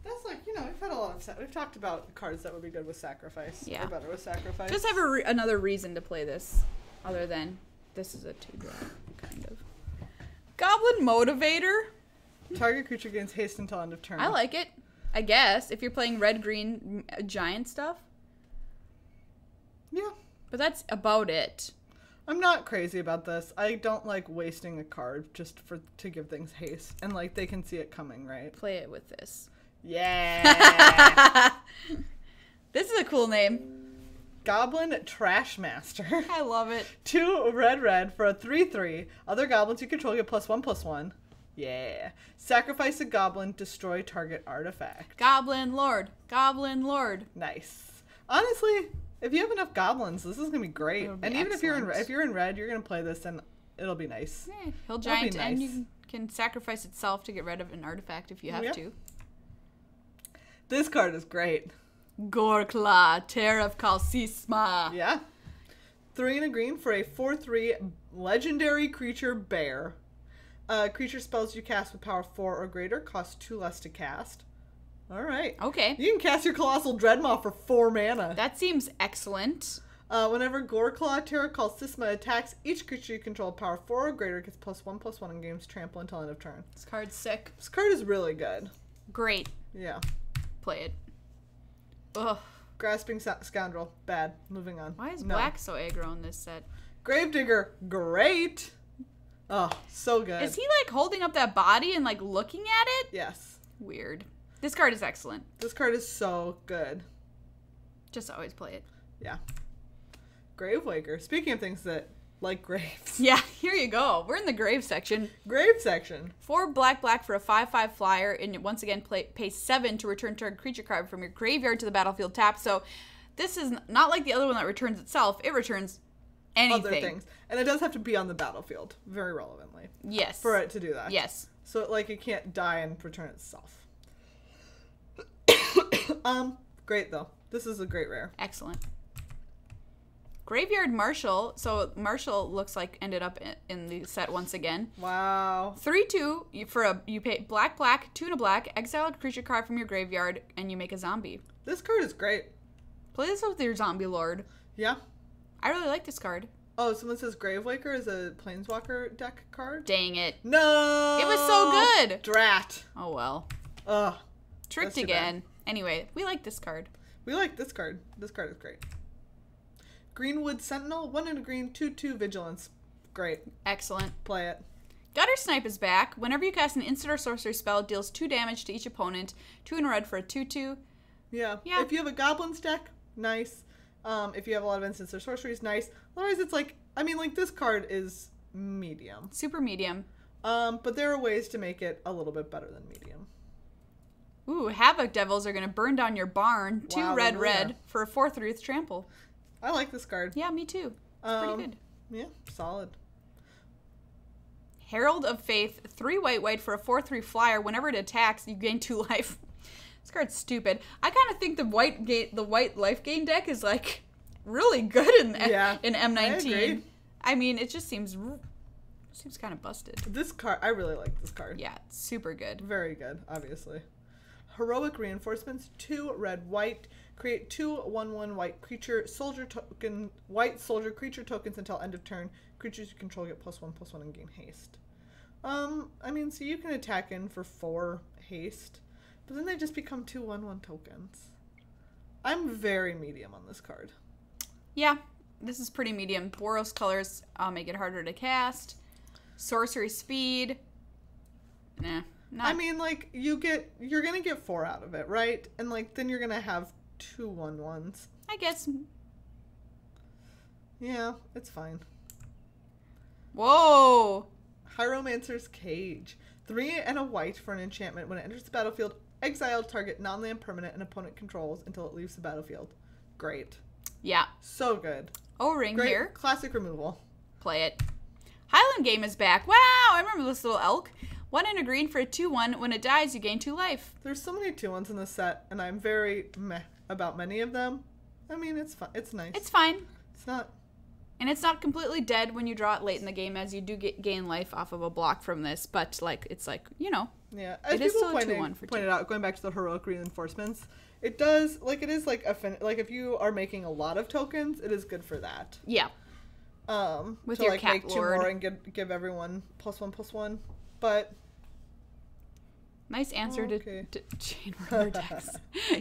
That's like, you know, we've had a lot of... We've talked about cards that would be good with sacrifice. Yeah. Or better with sacrifice. Just have another reason to play this other than this is a 2-drop, kind of. Goblin Motivator. Target creature gains haste until end of turn. I like it, I guess, if you're playing red-green giant stuff. Yeah. But that's about it. I'm not crazy about this. I don't like wasting a card just to give things haste. And, like, they can see it coming, right? Play it with this. Yeah. This is a cool name. Goblin Trash Master. I love it. 2 red for a 3/3. Other goblins you control get +1/+1. Yeah. Sacrifice a goblin, destroy target artifact. Goblin Lord. Goblin Lord. Nice. Honestly, if you have enough goblins, this is gonna be great. And even if you're in red, you're gonna play this and it'll be nice. Yeah, Hill Giant, nice. And you can sacrifice itself to get rid of an artifact if you have to. This card is great. Gorkla, Tear of Kalsisma. Yeah. 3 and a green for a 4/3 legendary creature bear. Creature spells you cast with power 4 or greater cost 2 less to cast. All right. Okay. You can cast your Colossal Dreadmaw for 4 mana. That seems excellent. Whenever Gorkla, Tear of Kalsisma attacks, each creature you control with power 4 or greater gets +1/+1 in game's trample until end of turn. This card's sick. This card is really good. Great. Yeah. Play it. Ugh. Grasping Scoundrel. Bad. Moving on. Why is black so aggro in this set? Gravedigger. Great. Oh, so good. Is he, like, holding up that body and, like, looking at it? Yes. Weird. This card is excellent. This card is so good. Just always play it. Yeah. Gravewaker. Speaking of things that like graves. Yeah, here you go. We're in the grave section. Grave section. 4 black for a 5/5 flyer, and once again pay 7 to return target creature card from your graveyard to the battlefield tap. So this is not like the other one that returns itself. It returns anything. Other things. And it does have to be on the battlefield, very relevantly. Yes. For it to do that. Yes. So, like, it can't die and return itself. Great, though. This is a great rare. Excellent. Graveyard Marshal. So Marshal looks like ended up in the set once again. Wow. 3/2 you pay black, 2 and a black, exile a creature card from your graveyard, and you make a zombie. This card is great. Play this with your Zombie Lord. Yeah. I really like this card. Oh, someone says Gravewaker is a Planeswalker deck card? Dang it. No! It was so good! Drat. Oh well. Ugh. Tricked again. Anyway, we like this card. We like this card. This card is great. Greenwood Sentinel, 1 and a green, 2/2 vigilance. Great. Excellent. Play it. Gutter Snipe is back. Whenever you cast an instant or sorcery spell, it deals 2 damage to each opponent. 2 in red for a 2/2. Yeah. If you have a Goblins deck, nice. If you have a lot of instants or sorceries, nice. Otherwise, it's like, I mean, like, this card is medium. Super medium. But there are ways to make it a little bit better than medium. Ooh, Havoc Devils are going to burn down your barn. 2 Wow, red for a 4/3 with trample. I like this card. Yeah, me too. It's pretty good. Yeah, solid. Herald of Faith, 3 white for a 4/3 flyer. Whenever it attacks, you gain 2 life. This card's stupid. I kind of think the white life gain deck is, like, really good in M19. I mean, it just seems kind of busted. This card, I really like this card. Yeah, it's super good. Very good, obviously. Heroic Reinforcements, 2 red, create 2 1/1 white creature soldier token, white soldier creature tokens until end of turn. Creatures you control get +1/+1 and gain haste. I mean, so you can attack in for 4 haste, but then they just become 2 1/1 tokens. I'm very medium on this card. Yeah, This is pretty medium. Boros colors make it harder to cast. Sorcery speed. Nah. I mean, like, you're gonna get 4 out of it, right? And, like, then you're gonna have 2 1/1s. I guess. Yeah, it's fine. Whoa! Hieromancer's Cage. 3 and a white for an enchantment. When it enters the battlefield, exile target non-land permanent an opponent controls until it leaves the battlefield. Great. Yeah. So good. O-ring here. Classic removal. Play it. Highland Game is back. Wow! I remember this little elk. 1 and a green for a 2/1. When it dies, you gain 2 life. There's so many 2/1s in this set, and I'm very meh about many of them. I mean, it's fun. It's nice. It's fine. It's not. And it's not completely dead when you draw it late in the game, as you do gain life off of a block from this. But, like, it's like, you know. Yeah. As it is still a 2/1 for 2. Pointed out, going back to the heroic reinforcements, it does, like, it is like like if you are making a lot of tokens, it is good for that. Yeah. With to, your like, Cat make 2 Lord. more and give everyone +1/+1. But nice answer to Chain Whirler decks.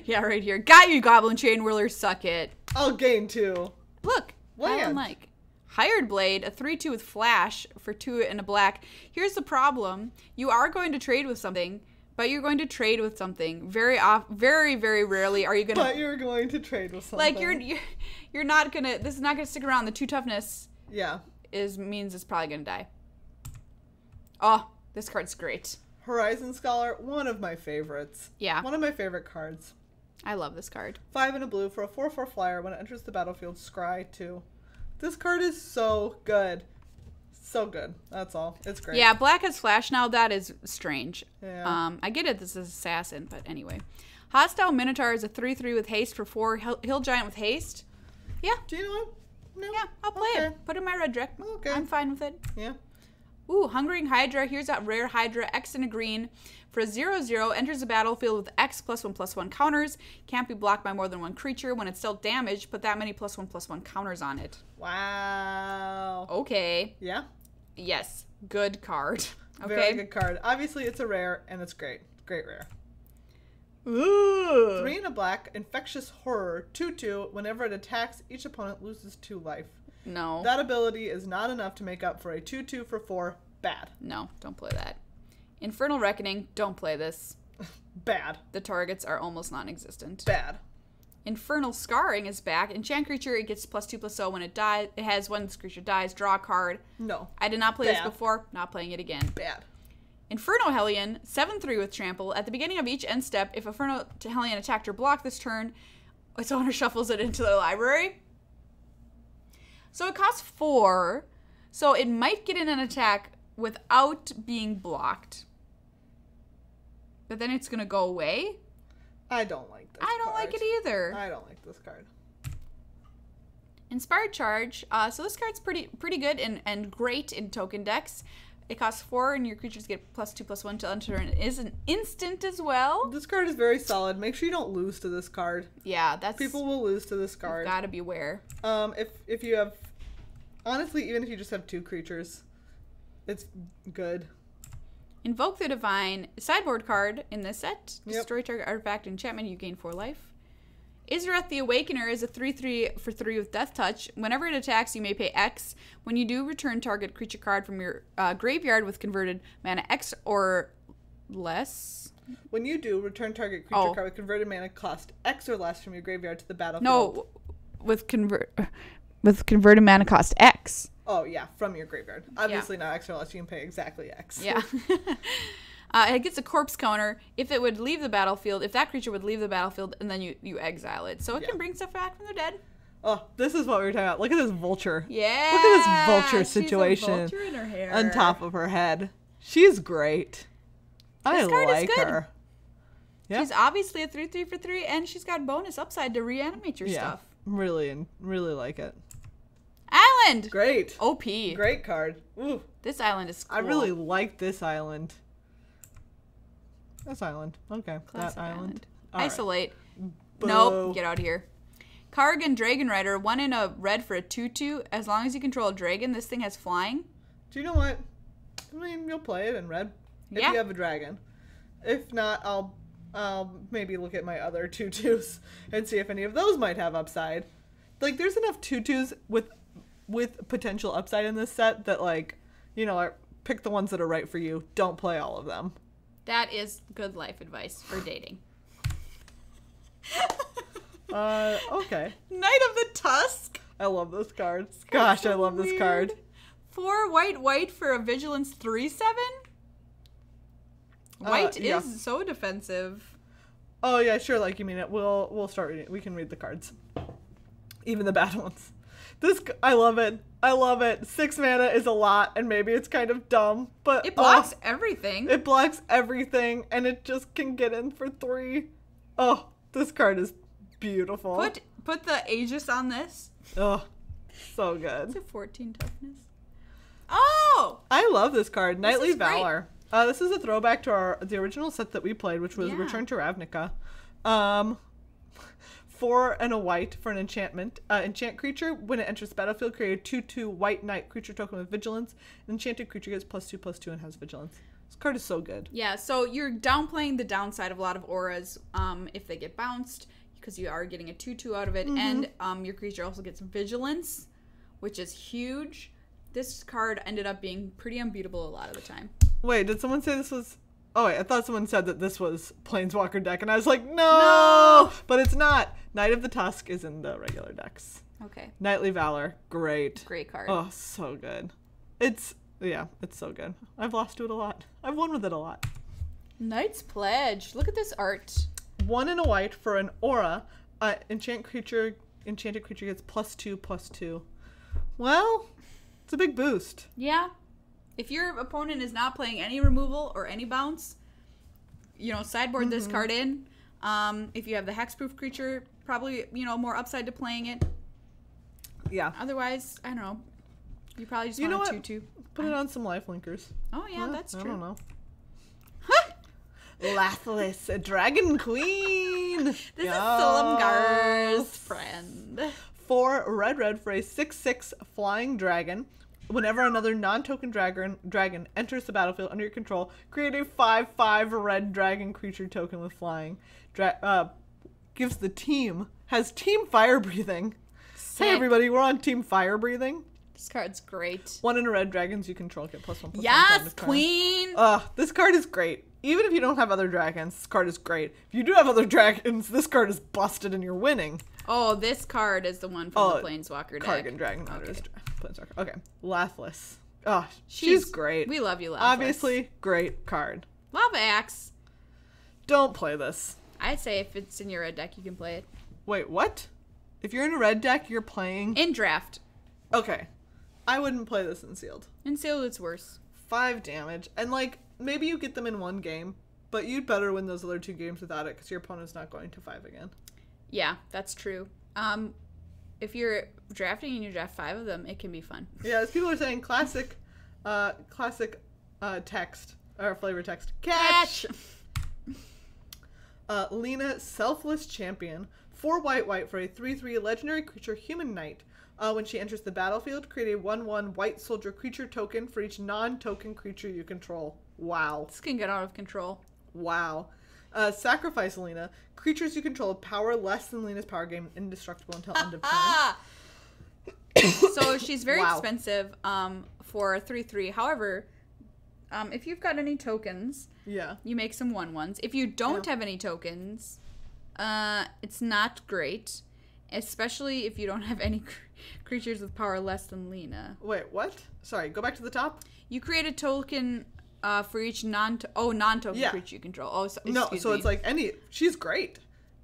Yeah, right here. Got you, Goblin Chain Whirler. Suck it. I'll gain 2. Look. Land. Like Hired Blade, a 3/2 with flash for 2 and a black. Here's the problem. You are going to trade with something, but you're going to trade with something. Very, very rarely are you going to... But you're going to trade with something. Like, you're not going to... This is not going to stick around. The 2 toughness means it's probably going to die. Oh, this card's great. Horizon Scholar, one of my favorites. Yeah. One of my favorite cards. I love this card. 5 and a blue for a 4/4 flyer. When it enters the battlefield, scry 2. This card is so good. So good. That's all. It's great. Yeah, black has flash now. That is strange. Yeah. I get it. This is assassin, but anyway. Hostile Minotaur is a 3/3 with haste for 4. Hill Giant with haste. Yeah. Do you know what? No. Yeah, I'll play it. Put it in my red deck. Okay. I'm fine with it. Yeah. Ooh, Hungering Hydra. Here's that rare Hydra. X and a green. For a 0/0, enters the battlefield with X +1/+1 counters. Can't be blocked by more than 1 creature. When it's dealt damage, put that many +1/+1 counters on it. Wow. Okay. Yeah? Yes. Good card. Okay. Very good card. Obviously, it's a rare, and it's great. Great rare. Ooh. 3 and a black. Infectious Horror. 2/2. Whenever it attacks, each opponent loses 2 life. No. That ability is not enough to make up for a 2/2 for 4. Bad. No, don't play that. Infernal Reckoning. Don't play this. Bad. The targets are almost non-existent. Bad. Infernal Scarring is back. Enchant creature, it gets +2/+0 when it dies. It has when this creature dies, draw a card. No. I did not play this before. Not playing it again. Bad. Inferno Hellion, 7/3 with trample. At the beginning of each end step, if Inferno Hellion attacked or blocked this turn, its owner shuffles it into the library. So it costs 4. So it might get in an attack without being blocked. But then it's going to go away. I don't like this I don't like it either. I don't like this card. Inspired Charge. So this card's pretty good and great in token decks. It costs 4 and your creatures get +2/+1 to enter, and it is an instant as well. This card is very solid. Make sure you don't lose to this card. Yeah, that's... People will lose to this card. Gotta beware. If you have... Honestly, even if you just have 2 creatures, it's good. Invoke the Divine. Sideboard card in this set. Destroy target artifact enchantment. You gain 4 life. Izareth the Awakener is a 3/3 for 3 with Death Touch. Whenever it attacks, you may pay X. When you do, return target creature card from your graveyard with converted mana X or less. When you do, return target creature card with converted mana cost X or less from your graveyard to the battlefield. No, with converted mana cost X. Oh, yeah, from your graveyard. Obviously not X or less. You can pay exactly X. Yeah. It gets a corpse counter if it would leave the battlefield, if that creature would leave the battlefield, and then you exile it. So it can bring stuff back from the dead. Oh, this is what we were talking about. Look at this vulture. Yeah. Look at this vulture situation. She's a vulture in her hair. On top of her head. She's great. I like her. Yep. She's obviously a 3/3 for 3, and she's got bonus upside to reanimate your stuff. Really like it. Island! Great. OP. Great card. Ooh. This island is cool. I really like this island. This island. Okay. Classic that island. Isolate. Right. Nope. Get out of here. Kargan Dragon Rider. 1 in a red for a 2/2. As long as you control a dragon, this thing has flying. Do you know what? I mean, you'll play it in red. If you have a dragon. If not, I'll maybe look at my other 2/2s and see if any of those might have upside. like there's enough tutus with potential upside in this set that like, you know, pick the ones that are right for you. Don't play all of them. That is good life advice for dating. Okay. Knight of the Tusk. I love this card. Gosh, I love this card. 4 white for a vigilance 3/7. White is so defensive. Oh yeah, sure. Like you mean it. We'll start reading. We can read the cards, even the bad ones. I love it. I love it. 6 mana is a lot, and maybe it's kind of dumb, but it blocks everything. It blocks everything, and it just can get in for 3. Oh, this card is beautiful. Put the Aegis on this. Oh, so good. It's a 14 toughness. Oh! I love this card. Knightly Valor. This is a throwback to the original set that we played, which was Return to Ravnica. 4 and a white for an enchantment. Enchant creature. When it enters the battlefield, create a 2/2 white knight creature token with vigilance. An enchanted creature gets +2/+2 and has vigilance. This card is so good. Yeah, so you're downplaying the downside of a lot of auras if they get bounced, because you are getting a 2/2 out of it, and your creature also gets vigilance, which is huge. This card ended up being pretty unbeatable a lot of the time. Wait, did someone say this was... Oh, wait, I thought someone said that this was Planeswalker deck, and I was like, no! But it's not. Knight of the Tusk is in the regular decks. Okay. Knightly Valor, great. Great card. Oh, so good. It's so good. I've lost to it a lot. I've won with it a lot. Knight's Pledge. Look at this art. 1 and a white for an aura. Enchanted creature gets +2/+2. Well, it's a big boost. Yeah. If your opponent is not playing any removal or any bounce, you know, sideboard this card in. If you have the hexproof creature, probably, you know, more upside to playing it. Yeah. Otherwise, I don't know. You probably just want a 2/2. Put it on some lifelinkers. Oh, yeah, that's true. I don't know. Lathless, Dragon Queen. This is Silumgar's friend. 4 red for a 6/6 flying dragon. Whenever another non-token dragon enters the battlefield under your control, create a 5/5 red dragon creature token with flying. Gives the team, has team fire breathing. Sick. Hey everybody, we're on team fire breathing. This card's great. 1 and a red dragons you control get +1/+1. Yes, queen! This card is great. Even if you don't have other dragons, this card is great. If you do have other dragons, this card is busted and you're winning. Oh, this card is the one from the Planeswalker deck. Cardigan Dragon. Okay. Planeswalker. Okay. Lathless. Oh, she's great. We love you, Lathless. Obviously, great card. Love Axe. Don't play this. I'd say if it's in your red deck, you can play it. Wait, what? If you're in a red deck, you're playing... In draft. Okay. I wouldn't play this in sealed. In sealed, it's worse. 5 damage. And, like, maybe you get them in 1 game, but you'd better win those other 2 games without it because your opponent's not going to 5 again. Yeah, that's true. If you're drafting and you draft 5 of them, it can be fun. Yeah, as people are saying, classic text, or flavor text. Catch! Lena, Selfless Champion. 4 white for a 3/3 legendary creature human knight. When she enters the battlefield, create a 1/1 white soldier creature token for each non-token creature you control. Wow. This can get out of control. Wow. Sacrifice Lena. Creatures you control have power less than Lena's power game, indestructible until end of turn. So she's very expensive for a 3/3. However, if you've got any tokens, you make some 1/1s. If you don't have any tokens, it's not great, especially if you don't have any creatures with power less than Lena. Wait, what? Sorry, go back to the top. You create a token for each non-token creature you control. Oh, so, excuse me. It's like she's great.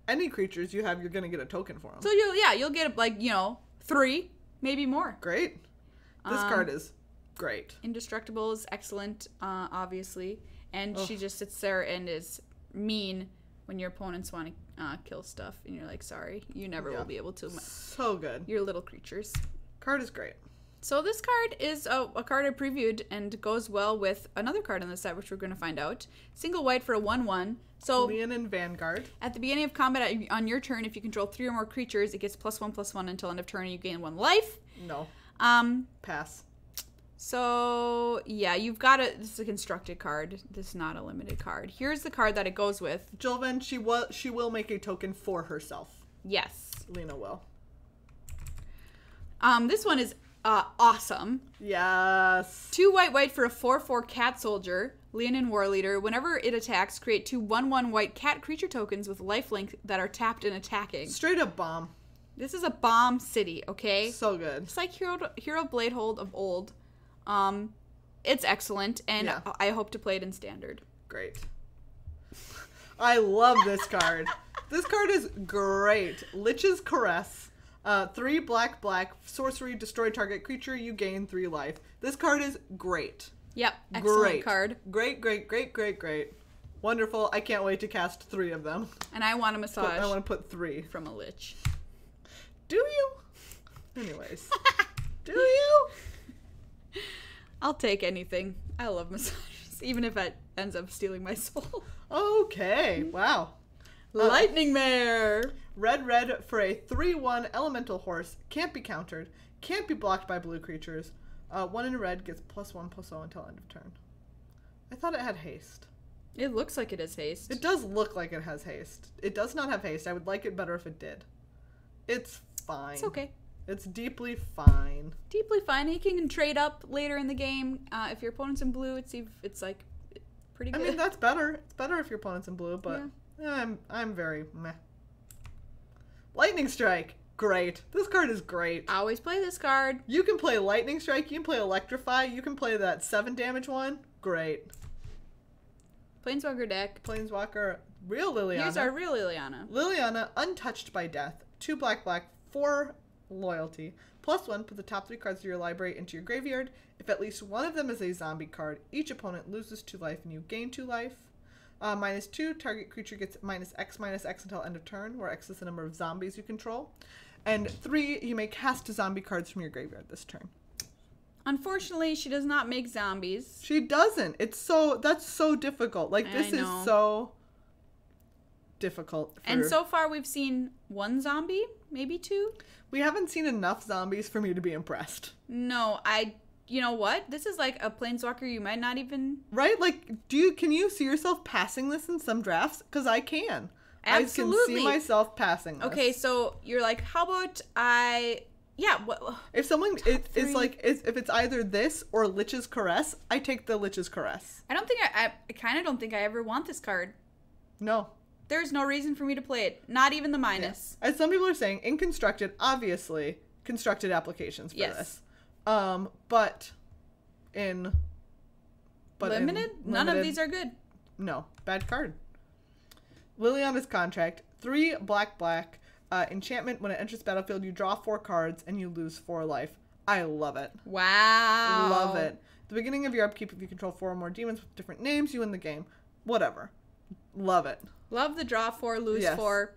Any creatures you have, you're gonna get a token for them. So you'll get like 3, maybe more. Great. This card is great. Indestructible is excellent, obviously, and she just sits there and is mean when your opponents want to kill stuff, and you're like, sorry, you never will be able to. So good. Your little creatures. Card is great. So this card is a card I previewed and goes well with another card in the set, which we're going to find out. Single white for a 1/1. So Leonin Vanguard. At the beginning of combat on your turn, if you control 3 or more creatures, it gets +1/+1 until end of turn, and you gain 1 life. No. Pass. So yeah, you've got this is a constructed card. This is not a limited card. Here's the card that it goes with. Jolven, she will make a token for herself. Yes. Lena will. This one is awesome. Yes. 2 white for a 4/4 cat soldier, Leonin War Leader. Whenever it attacks, create 2 1/1 white cat creature tokens with lifelink that are tapped and attacking. Straight up bomb. This is a bomb city, okay? So good. It's like Hero Bladehold of old. It's excellent, and I hope to play it in Standard. Great. I love this card. This card is great. Lich's Caress. 3 black, sorcery, destroy target creature, you gain 3 life. This card is great. Yep, excellent card. Great. Wonderful. I can't wait to cast 3 of them. And I want a massage. I want to put 3. From a Lich. Do you? Anyways. Do you? I'll take anything. I love massages, even if it ends up stealing my soul. Okay. Wow. Lightning Mare. Red for a 3/1 elemental horse. Can't be countered. Can't be blocked by blue creatures. 1 in red gets +1/+0 until end of turn. I thought it had haste. It looks like it has haste. It does look like it has haste. It does not have haste. I would like it better if it did. It's fine. It's okay. It's deeply fine. Deeply fine. You can trade up later in the game. If your opponent's in blue, it's like pretty good. I mean, that's better. It's better if your opponent's in blue, but I'm very meh. Lightning Strike. Great. This card is great. I always play this card. You can play Lightning Strike. You can play Electrify. You can play that 7 damage one. Great. Planeswalker deck. Planeswalker. Real Liliana. Here's our real Liliana. Liliana, untouched by death. 2 black, 4 loyalty. +1, put the top 3 cards of your library into your graveyard. If at least one of them is a zombie card, each opponent loses 2 life and you gain 2 life. -2, target creature gets -X until end of turn, where X is the number of zombies you control. And 3, you may cast zombie cards from your graveyard this turn. Unfortunately, she does not make zombies. She doesn't. That's so difficult. Like, this is so difficult. And so far, we've seen 1 zombie, maybe 2. We haven't seen enough zombies for me to be impressed. No, you know what? This is like a planeswalker you might not even... Right? Like, can you see yourself passing this in some drafts? Because I can. Absolutely. I can see myself passing this. Okay, so you're like, how about if someone is like, if it's either this or Lich's Caress, I take the Lich's Caress. I don't think I kind of don't think I ever want this card. No. There's no reason for me to play it. Not even the minus. Yeah. As some people are saying, in constructed, obviously, constructed applications for this. But in limited? None of these are good. No. Bad card. Liliana's Contract. 3 black. Enchantment. When it enters the battlefield, you draw 4 cards and you lose 4 life. I love it. Wow. Love it. At the beginning of your upkeep, if you control 4 or more demons with different names, you win the game. Whatever. Love it. Love the draw 4, lose 4.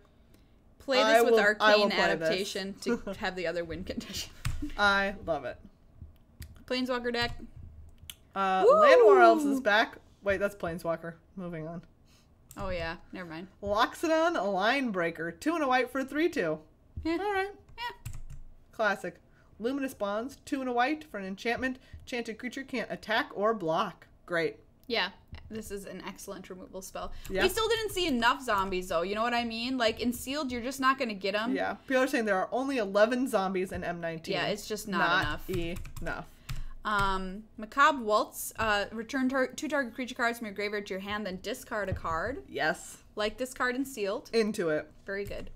Play this with Arcane adaptation to have the other win condition. I love it. Planeswalker deck. Land War Elves is back. Wait, that's Planeswalker. Moving on. Oh, yeah. Never mind. Loxodon, a Line Breaker. 2 and a white for a 3/2. Yeah. All right. Yeah. Classic. Luminous Bonds. 2 and a white for an enchantment. Enchanted creature can't attack or block. Great. Yeah. This is an excellent removal spell. Yeah. We still didn't see enough zombies, though. You know what I mean? Like, in Sealed, you're just not going to get them. Yeah. People are saying there are only 11 zombies in M19. Yeah, it's just not enough. Macabre Waltz, return 2 target creature cards from your graveyard to your hand, then discard a card. Yes. Like this card in Sealed. Into it. Very good.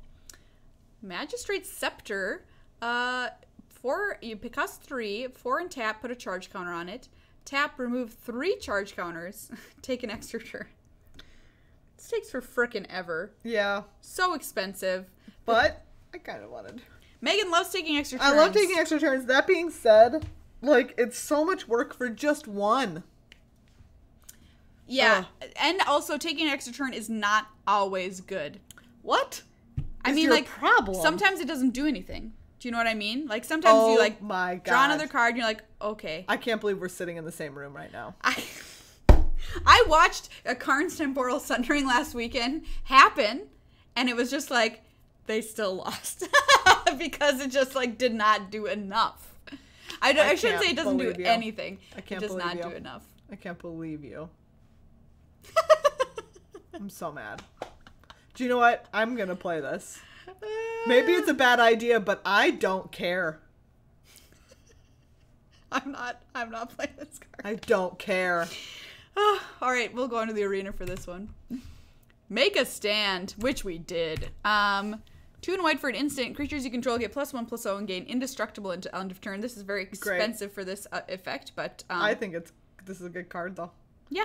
Magistrate's Scepter, you pick us 3, 4 and tap, put a charge counter on it. Tap, remove 3 charge counters, take an extra turn. This takes for frickin' ever. Yeah. So expensive. But I kind of wanted. Megan loves taking extra turns. I love taking extra turns. That being said, like, it's so much work for just 1. Yeah. And also, taking an extra turn is not always good. What? I mean, like, problem? Sometimes it doesn't do anything. Do you know what I mean? Like, sometimes you, like, my God. draw another card and you're like, okay. I can't believe we're sitting in the same room right now. I watched a Karn's Temporal Sundering last weekend happen, and it was just like, they still lost. Because it just, like, did not do enough. I shouldn't say it doesn't do anything. It does not do enough. I can't believe you. I'm so mad. Do you know what? I'm going to play this. Maybe it's a bad idea, but I don't care. I'm not playing this card. I don't care. All right, we'll go into the arena for this one. Make a stand, which we did. 2 and white for an instant. Creatures you control get +1/+0 and gain indestructible until end of turn. This is very expensive for this effect, but I think this is a good card though. Yeah,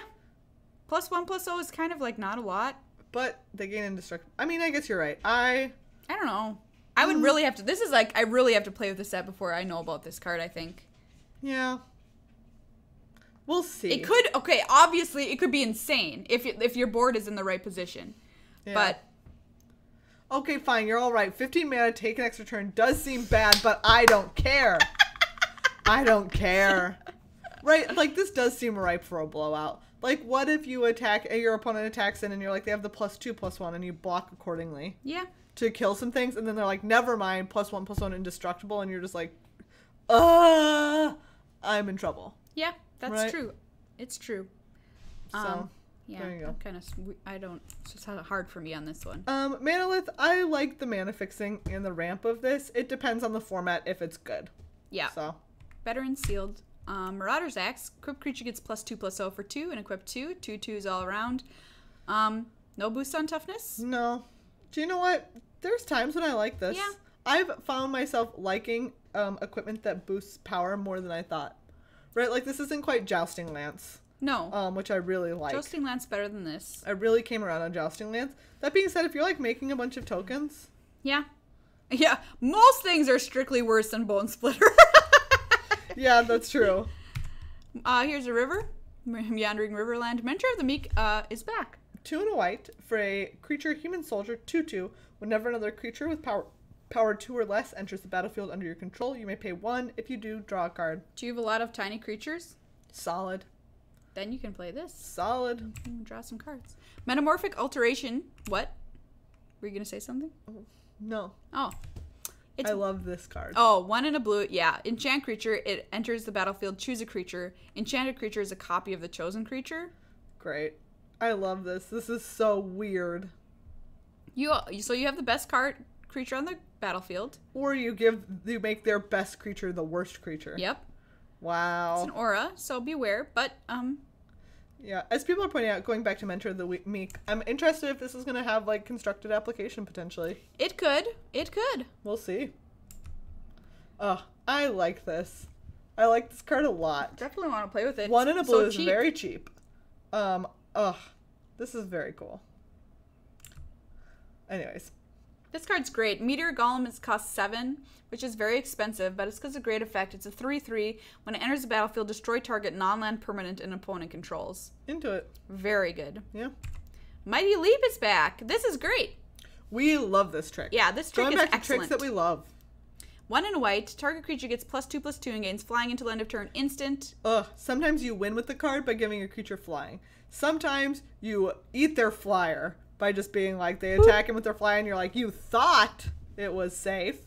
+1/+0 is kind of like not a lot, but they gain indestructible. I mean, I guess you're right. I don't know. I would really have to. This is like I really have to play with the set before I know about this card. I think. Yeah. We'll see. It could, okay, obviously, it could be insane if your board is in the right position. Yeah. But. Okay, fine, you're all right. 15 mana, take an extra turn does seem bad, but I don't care. I don't care. Right? Like, this does seem ripe for a blowout. Like, what if you attack, your opponent attacks in, and you're like, they have the +2/+1, and you block accordingly. Yeah. To kill some things, and then they're like, never mind, +1/+1 indestructible, and you're just like, I'm in trouble. Yeah. That's true. It's true. So, yeah, there you go. It's just hard for me on this one. Manalith, I like the mana fixing and the ramp of this. It depends on the format if it's good. Yeah. So. Better and sealed. Marauder's Axe. Equipped creature gets +2/+0 for 2 and equip 2. 2/2s all around. No boost on toughness? No. Do you know what? There's times when I like this. Yeah. I've found myself liking equipment that boosts power more than I thought. Right, like this isn't quite Jousting Lance. No. Which I really like. Jousting Lance better than this. I really came around on Jousting Lance. That being said, if you're like making a bunch of tokens. Yeah. Yeah. Most things are strictly worse than Bone Splitter. Yeah, that's true. Here's a river. Meandering Riverland. Mentor of the Meek is back. 2 and a white for a creature human soldier 2/2. Whenever another creature with power 2 or less enters the battlefield under your control, you may pay 1. If you do, draw a card. Do you have a lot of tiny creatures? Solid. Then you can play this. Solid. Draw some cards. Metamorphic Alteration. What? Were you going to say something? No. Oh. I love this card. Oh, 1 and a blue. Yeah. Enchant creature. It enters the battlefield. Choose a creature. Enchanted creature is a copy of the chosen creature. Great. I love this. This is so weird. So you have the best creature on the battlefield. Or you make their best creature the worst creature. Yep. Wow. It's an aura, so beware. But yeah, as people are pointing out, going back to Mentor of the Meek, I'm interested if this is going to have like constructed application potentially. It could. It could. We'll see. I like this. I like this card a lot. Definitely want to play with it. 1 and a blue is very cheap. This is very cool. Anyways. This card's great. Meteor Golem costs 7, which is very expensive, but it's because of great effect. It's a 3/3. When it enters the battlefield, destroy target non-land permanent an opponent controls. Into it. Very good. Yeah. Mighty Leap is back. This is great. We love this trick. Yeah, this trick is excellent. Going back to tricks that we love. 1 and a white. Target creature gets +2/+2 and gains flying until end of turn. Instant. Sometimes you win with the card by giving a creature flying. Sometimes you eat their flyer by just being like, they attack him with their flyer and you're like, you thought it was safe.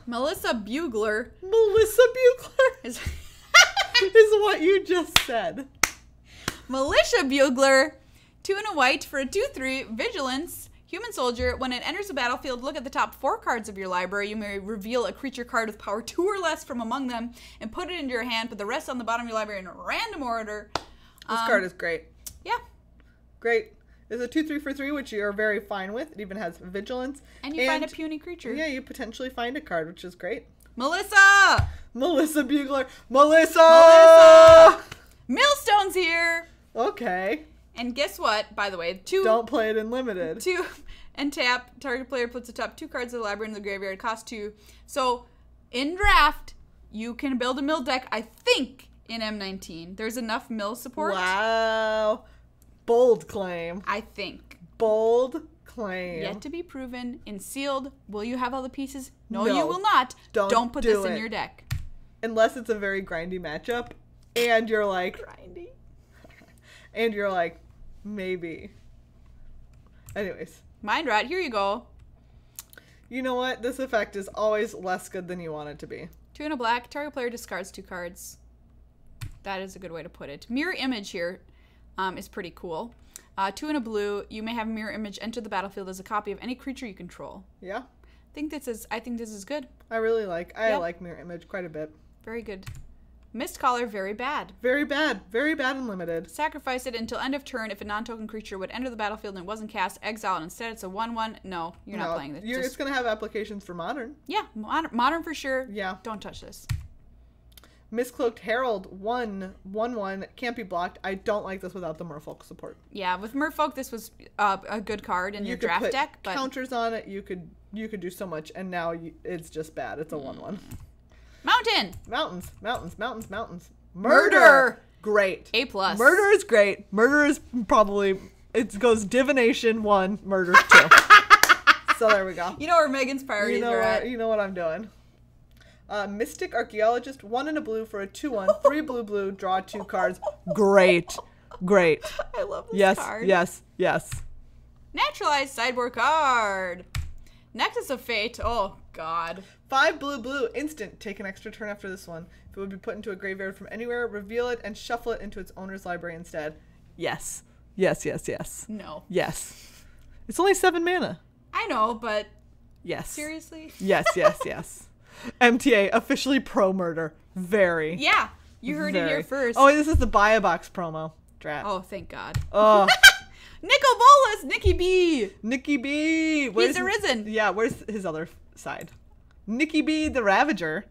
Melissa Bugler. Melissa Bugler is what you just said. Militia Bugler. 2 and a white for a 2/3. Vigilance. Human soldier. When it enters the battlefield, look at the top 4 cards of your library. You may reveal a creature card with power 2 or less from among them and put it into your hand. Put the rest on the bottom of your library in random order. This card is great. Yeah. Great. It's a 2/3 for 3, which you're very fine with. It even has vigilance. And you find a puny creature. Yeah, you potentially find a card, which is great. Melissa! Melissa Bugler. Melissa! Millstone's here! Okay. And guess what, by the way? Don't play it in limited. 2 and tap. Target player puts the top 2 cards of the library in the graveyard. Cost 2. So, in draft, you can build a mill deck, I think, in M19. There's enough mill support. Wow. Bold claim. I think. Bold claim. Yet to be proven. In sealed, will you have all the pieces? No, you will not. Don't put this in your deck. Unless it's a very grindy matchup. And you're like... Grindy. And you're like, maybe. Anyways. Mind Rat, here you go. You know what? This effect is always less good than you want it to be. 2 and a black. Target player discards 2 cards. That is a good way to put it. Mirror Image here is pretty cool. 2 and a blue. You may have Mirror Image enter the battlefield as a copy of any creature you control. Yeah. I think this is good. I like Mirror Image quite a bit. Very good. Mistcaller, very bad. Very bad. Very bad and limited. Sacrifice it until end of turn. If a non-token creature would enter the battlefield and it wasn't cast, exile it. Instead, it's a 1/1. No, you're not playing this. It's going to have applications for Modern. Yeah, Modern for sure. Yeah. Don't touch this. Mistcloaked Herald, 1/1, can't be blocked. I don't like this without the Merfolk support. Yeah, with Merfolk, this was a good card in your draft deck. But counters on it, you could do so much, and now it's just bad. It's a 1/1. Mountains. Murder! Great. A+. Murder is great. Murder is probably, it goes Divination 1, Murder 2. So there we go. You know where Megan's priorities are at. You know what I'm doing. Mystic Archaeologist, 1 and a blue for a 2/1, 3 blue, draw 2 cards. Great. I love this card. Yes. Naturalized sideboard card. Nexus of Fate. Oh, God. 5 blue, instant. Take an extra turn after this one. If it would be put into a graveyard from anywhere, reveal it and shuffle it into its owner's library instead. Yes. No. Yes. It's only 7 mana. I know, but... Yes. Seriously? Yes. MTA, officially pro-murder. Very. Yeah. You heard it here first. Oh, this is the Buy a Box promo. Drat. Oh, thank God. Oh. Nicol Bolas, Nicky B. Where's He's arisen. Yeah, where's his other side? Nicky B, the Ravager.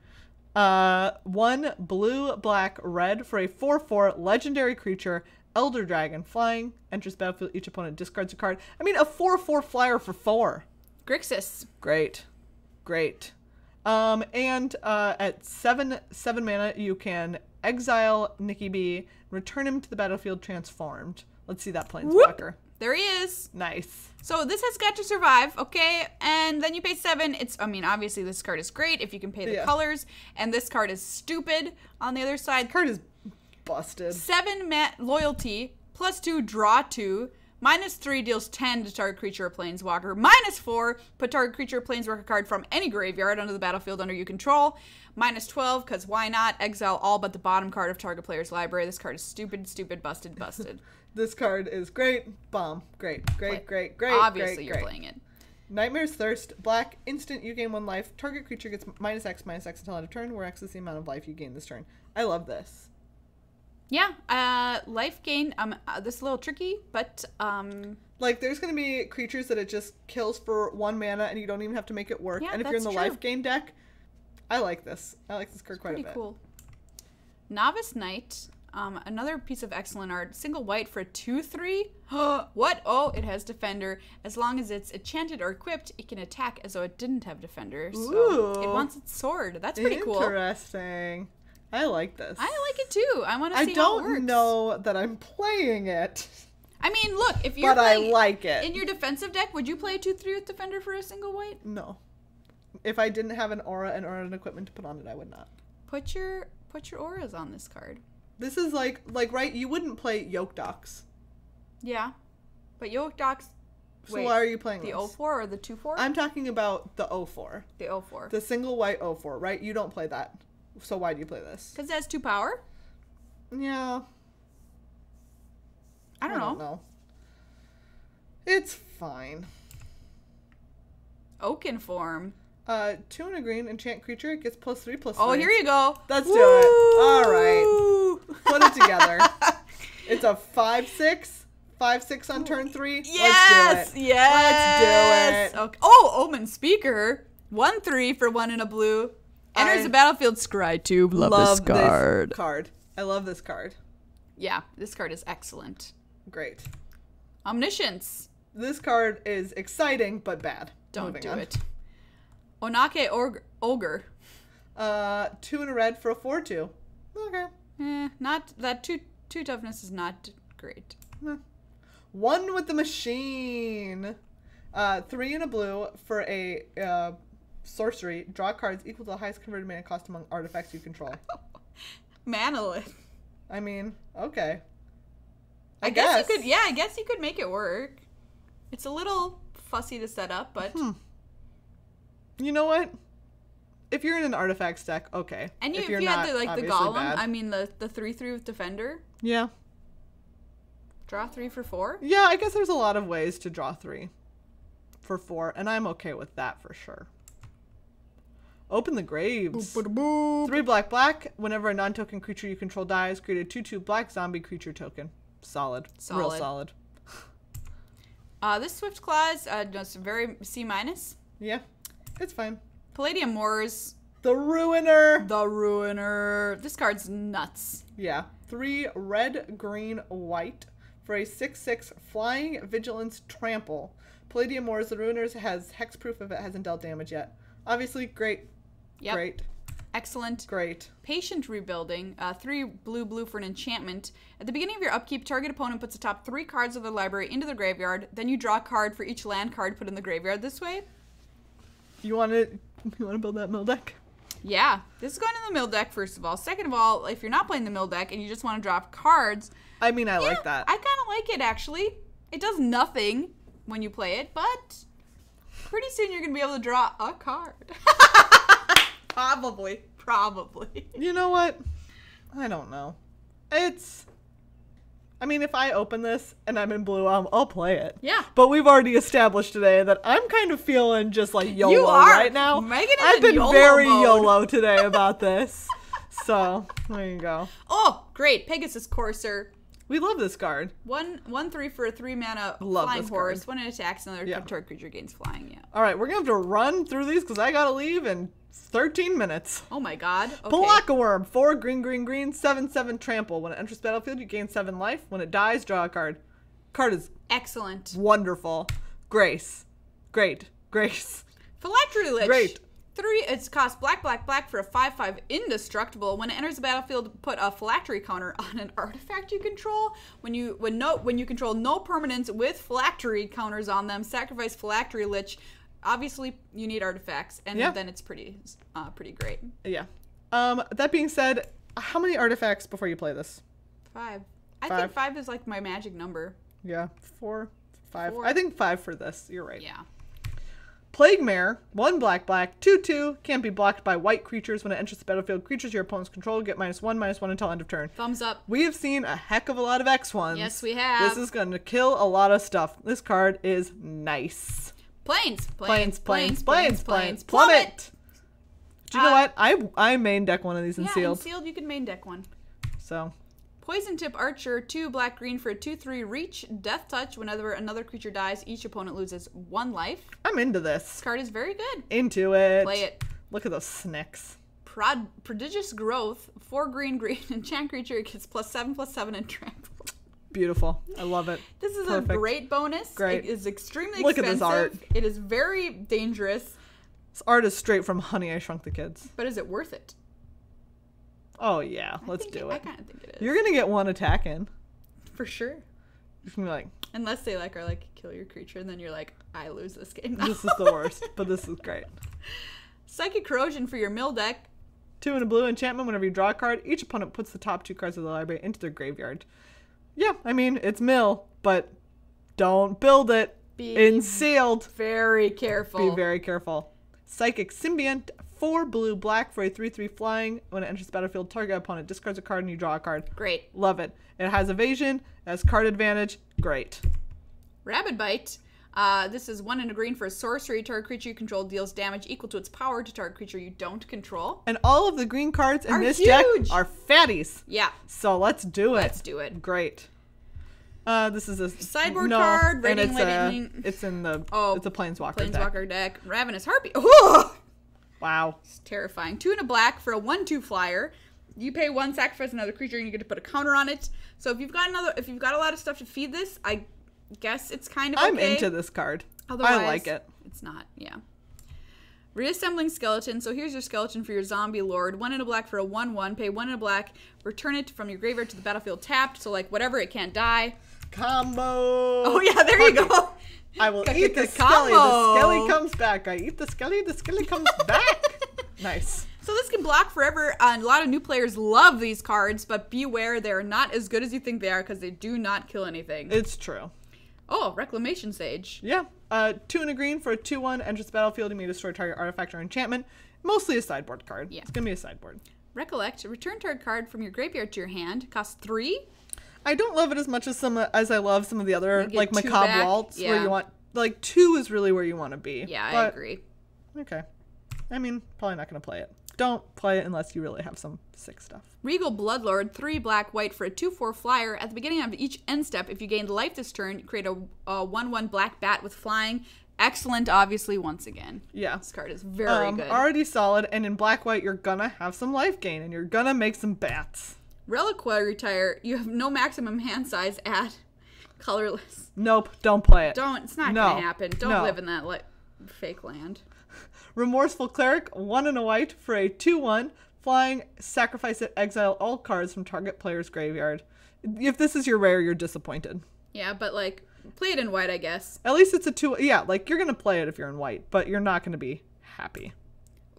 1 blue, black, red for a 4/4 legendary creature. Elder Dragon, flying, enters battlefield. Each opponent discards a card. I mean, a 4/4 flyer for 4. Grixis. Great. And at 7 mana, you can exile Nicky B, return him to the battlefield transformed. Let's see that Planeswalker. Whoop. There he is. Nice. So this has got to survive, okay? And then you pay 7. Obviously this card is great if you can pay the colors. And this card is stupid on the other side. This card is busted. 7 loyalty, +2, draw 2. -3 deals 10 to target creature or planeswalker. -4, put target creature or planeswalker card from any graveyard onto the battlefield under you control. -12, because why not? Exile all but the bottom card of target player's library. This card is stupid, busted. This card is great. Bomb. Great. Obviously you're playing it. Nightmare's Thirst. Black. Instant. You gain 1 life. Target creature gets -X until end of turn, where X is the amount of life you gain this turn. I love this. Yeah. Life gain. This is a little tricky, but like there's gonna be creatures that it just kills for 1 mana, and you don't even have to make it work. Yeah, and if you're in the life gain deck, I like this. I like this card quite a bit. Pretty cool. Novice Knight. Another piece of excellent art. Single white for a 2/3. What? Oh, it has Defender. As long as it's enchanted or equipped, it can attack as though it didn't have Defender. So it wants its sword. That's pretty cool. Interesting. I like this. I like it too. I want to see how it works. I don't know that I'm playing it. I mean, look, if you're I like it. In your defensive deck, would you play a 2/3 with Defender for a single white? No. If I didn't have an aura and equipment to put on it, I would not. Put your auras on this card. This is like right, you wouldn't play Yoke Docs. Yeah. But Yoke Docs... So why are you playing the this? 0/4 or the 2/4? I'm talking about the 0/4. The 0/4. The single white 0/4, right? You don't play that. So why do you play this? Because it has 2 power? Yeah. I don't know. It's fine. Oaken form. 2 and a green, enchant creature, it gets +3/+3. Oh, here you go. Let's do it. All right. Put it together. It's a 5/6. 5/6 on turn 3. Yes. Let's do it. Let's do it. Okay. Oh, Omen Speaker. 1/3 for 1 and a blue. Enters the battlefield. Scry 2. Love this card. I love this card. Yeah, this card is excellent. Great. Omniscience. This card is exciting but bad. Don't do it. Onake Ogre. 2 and a red for a 4/2. Okay. Not that 2 toughness is not great. 1 with the machine. 3 and a blue for a sorcery. Draw cards equal to the highest converted mana cost among artifacts you control. Manolith. I mean, okay. I guess you could. Yeah, I guess you could make it work. It's a little fussy to set up, but. You know what? If you're in an artifacts deck, okay. And if you not, had the golem, bad. I mean the 3/3 with Defender. Yeah. Draw 3 for 4? Yeah, I guess there's a lot of ways to draw 3 for 4, and I'm okay with that for sure. Open the graves. Boop, boop, boop. 3 black. Whenever a non-token creature you control dies, create a 2/2 black zombie creature token. Solid. Real solid. This Swift Claws does very C-. Yeah, it's fine. Palladium Moors. The Ruiner. The Ruiner. This card's nuts. Yeah. 3 red, green, white for a 6/6 flying vigilance trample. Palladium Moors, the Ruiners has hexproof if it hasn't dealt damage yet. Obviously, great. Yep. Great. Excellent. Great. Patient Rebuilding. 3 blue for an enchantment. At the beginning of your upkeep, target opponent puts the top 3 cards of their library into their graveyard. Then you draw a card for each land card put in the graveyard this way. You want to build that mill deck? Yeah. This is going in the mill deck, first of all. Second of all, if you're not playing the mill deck and you just want to drop cards... I mean, I like that. I kind of like it, actually. It does nothing when you play it, but pretty soon you're going to be able to draw a card. Probably. You know what? I don't know. I mean, if I open this and I'm in blue, I'll play it. Yeah. But we've already established today that I'm kind of feeling just like YOLO right now. Megan is I've been YOLO very mode. YOLO today about this. So, there you go. Oh, great. Pegasus Courser. We love this card. 1/3 for a 3-mana Love flying this horse. card. 1 attacks, another target creature gains flying. Yeah. All right, we're going to have to run through these because I got to leave in 13 minutes. Oh my god. Okay. Palaka Worm, 4 green, 7/7 trample. When it enters battlefield, you gain 7 life. When it dies, draw a card. Card is excellent. Wonderful. Grace. Great. Grace. Phylactery Lich. Great. 3, it's cost black for a 5/5 indestructible. When it enters the battlefield, put a phylactery counter on an artifact you control. When you control no permanents with phylactery counters on them, sacrifice Phylactery Lich. Obviously, you need artifacts, and then it's pretty great. Yeah. That being said, how many artifacts before you play this? 5. I think 5 is like my magic number. Yeah, 4, 5. I think 5 for this. You're right. Yeah. Plague Mare, 1 black, 2/2, can't be blocked by white creatures. When it enters the battlefield, creatures your opponents control get -1/-1 until end of turn. Thumbs up. We have seen a heck of a lot of X1s. Yes, we have. This is going to kill a lot of stuff. This card is nice. Planes. Plummet. Do you know what? I main deck one of these in sealed. In sealed, you can main deck one. So. Poison Tip Archer, 2 black-green for a 2/3 reach. Death Touch. Whenever another creature dies, each opponent loses 1 life. I'm into this. This card is very good. Into it. Play it. Look at those snicks. Prodigious Growth, 4 green, enchant creature. It gets +7/+7 and trample. Beautiful. I love it. This is a great bonus. Great. It is extremely expensive. Look at this art. It is very dangerous. This art is straight from Honey, I Shrunk the Kids. But is it worth it? Oh, yeah. Let's do it. I kind of think it is. You're going to get 1 attack in. For sure. You're going to be like... Unless they are kill your creature, and then you're like, I lose this game now. This is the worst, but this is great. Psychic Corrosion for your mill deck. 2 and a blue enchantment. Whenever you draw a card, each opponent puts the top 2 cards of the library into their graveyard. Yeah, I mean, it's mill, but don't build it in sealed. Very careful. Be very careful. Psychic Symbiont, 4 blue black for a 3/3 flying. When it enters the battlefield, target opponent discards a card and you draw a card. Great. Love it. It has evasion, it has card advantage. Great. Rabid Bite. This is 1 and a green for a sorcery. Target creature you control deals damage equal to its power to target creature you don't control. And all of the green cards in this huge. deck are fatties. Yeah. So let's do it. Let's do it. Great. This is a sideboard card. And it's in the it's a Planeswalker deck. Ravenous Harpy. Oh! Wow. It's terrifying. 2 and a black for a 1/2 flyer. You pay 1, sacrifice another creature, and you get to put a counter on it. So if you've got a lot of stuff to feed this, I guess it's kind of okay. I'm into this card. Otherwise, I like it. It's not, yeah. Reassembling Skeleton. So here's your skeleton for your zombie lord. 1 and a black for a 1/1. Pay 1 and a black. Return it from your graveyard to the battlefield tapped. So whatever, it can't die. Combo. Oh yeah, there you go. I will eat the skelly. The skelly comes back. I eat the skelly. The skelly comes back. Nice. So this can block forever. A lot of new players love these cards, but beware, they're not as good as you think they are because they do not kill anything. It's true. Oh, Reclamation Sage. Yeah. 2 and a green for a 2/1. Enters the battlefield. You may destroy target artifact or enchantment. Mostly a sideboard card. Yeah. It's going to be a sideboard. Recollect. Return target card from your graveyard to your hand. Costs 3. I don't love it as much as I love some of the other Macabre Waltz where you want 2 is really where you want to be. Yeah, I agree. Okay. I mean, probably not going to play it. Don't play it unless you really have some sick stuff. Regal Bloodlord, 3 black, white for a 2/4 flyer. At the beginning of each end step, if you gain life this turn, create a 1/1 black bat with flying. Excellent, obviously, once again. Yeah. This card is very good. Already solid, and in black-white, you're gonna have some life gain, and you're gonna make some bats. Reliquary Tire, you have no maximum hand size at colorless. Nope, don't play it. It's not gonna happen. Don't live in that fake land. Remorseful Cleric, 1 and a white for a 2/1. Flying, sacrifice it, exile all cards from target player's graveyard. If this is your rare, you're disappointed. Yeah, but play it in white, I guess. At least it's a 2. Yeah, you're going to play it if you're in white, but you're not going to be happy.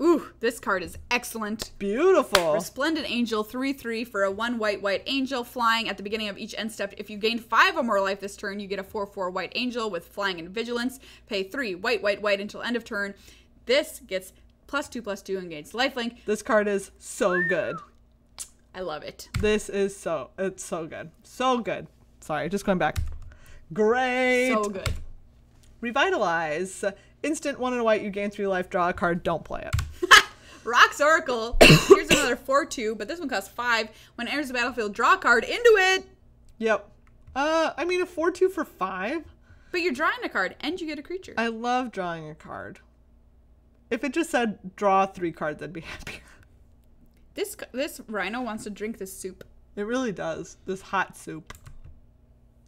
Ooh, this card is excellent. Beautiful. Resplendent Angel, 3/3 for a 1 white angel. Flying at the beginning of each end step. If you gain 5 or more life this turn, you get a 4/4 white angel with flying and vigilance. Pay 3 white until end of turn. This gets +2/+2 and gains lifelink. This card is so good. I love it. This is it's so good. So good. Sorry, just going back. Great. So good. Revitalize. Instant 1 and a white, you gain 3 life, draw a card, don't play it. Rock's Oracle. Here's another 4/2, but this one costs 5. When it enters the battlefield, draw a card into it. Yep. I mean, a 4/2 for 5? But you're drawing a card, and you get a creature. I love drawing a card. If it just said draw 3 cards, I'd be happier. This rhino wants to drink this soup. It really does. This hot soup.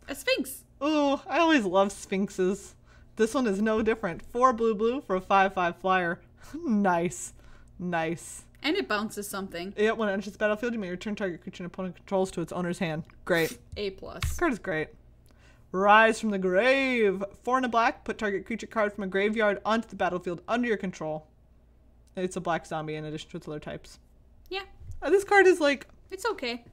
A sphinx. Oh, I always love sphinxes. This one is no different. 4 blue for a 5/5 flyer. Nice. Nice. And it bounces something. Yep, when it enters the battlefield, you may return target creature and opponent controls to its owner's hand. Great. A+. This card is great. Rise from the Grave. 4 and a black, put target creature card from a graveyard onto the battlefield under your control. It's a black zombie in addition to its other types. Yeah. This card is it's okay.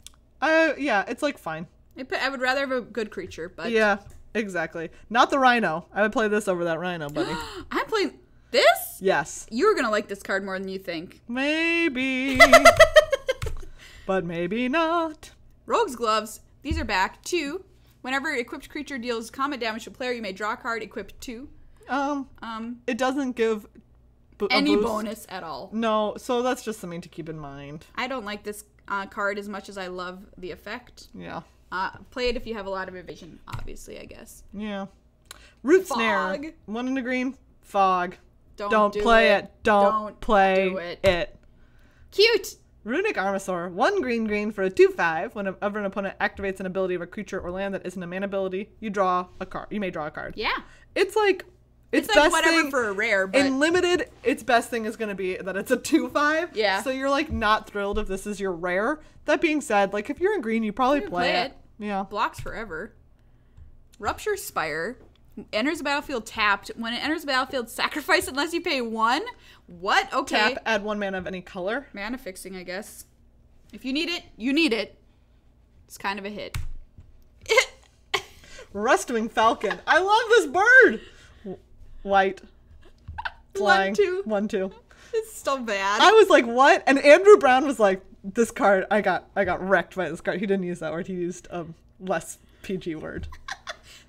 Yeah, it's fine. I would rather have a good creature, but... Yeah, exactly. Not the rhino. I would play this over that rhino, buddy. I'm playing this? Yes. You're going to like this card more than you think. Maybe. But maybe not. Rogue's Gloves. These are back. 2. Whenever equipped creature deals combat damage to a player, you may draw a card. Equipped 2. It doesn't give any bonus at all. No, so that's just something to keep in mind. I don't like this card as much as I love the effect. Yeah. Play it if you have a lot of evasion, obviously, I guess. Yeah. Root Snare. 1 in the green. Fog. Don't play it. Don't play it. Cute. Runic Armasaur. 1 green for a 2/5. Whenever an opponent activates an ability of a creature or land that isn't a mana ability, you draw a card. You may draw a card. Yeah. It's it's best whatever thing, for a rare, but... In limited, its best thing is going to be that it's a 2/5. Yeah. So you're not thrilled if this is your rare. That being said, if you're in green, you probably play it. Yeah. Blocks forever. Rupture Spire. Enters the battlefield tapped. When it enters the battlefield, sacrifice unless you pay 1. What? Okay. Tap, add 1 mana of any color. Mana fixing, I guess. If you need it, you need it. It's kind of a hit. Rustwing Falcon. I love this bird. White. Flying. 1/2. It's so bad. I was like, what? And Andrew Brown was like, this card, I got wrecked by this card. He didn't use that word. He used a less PG word.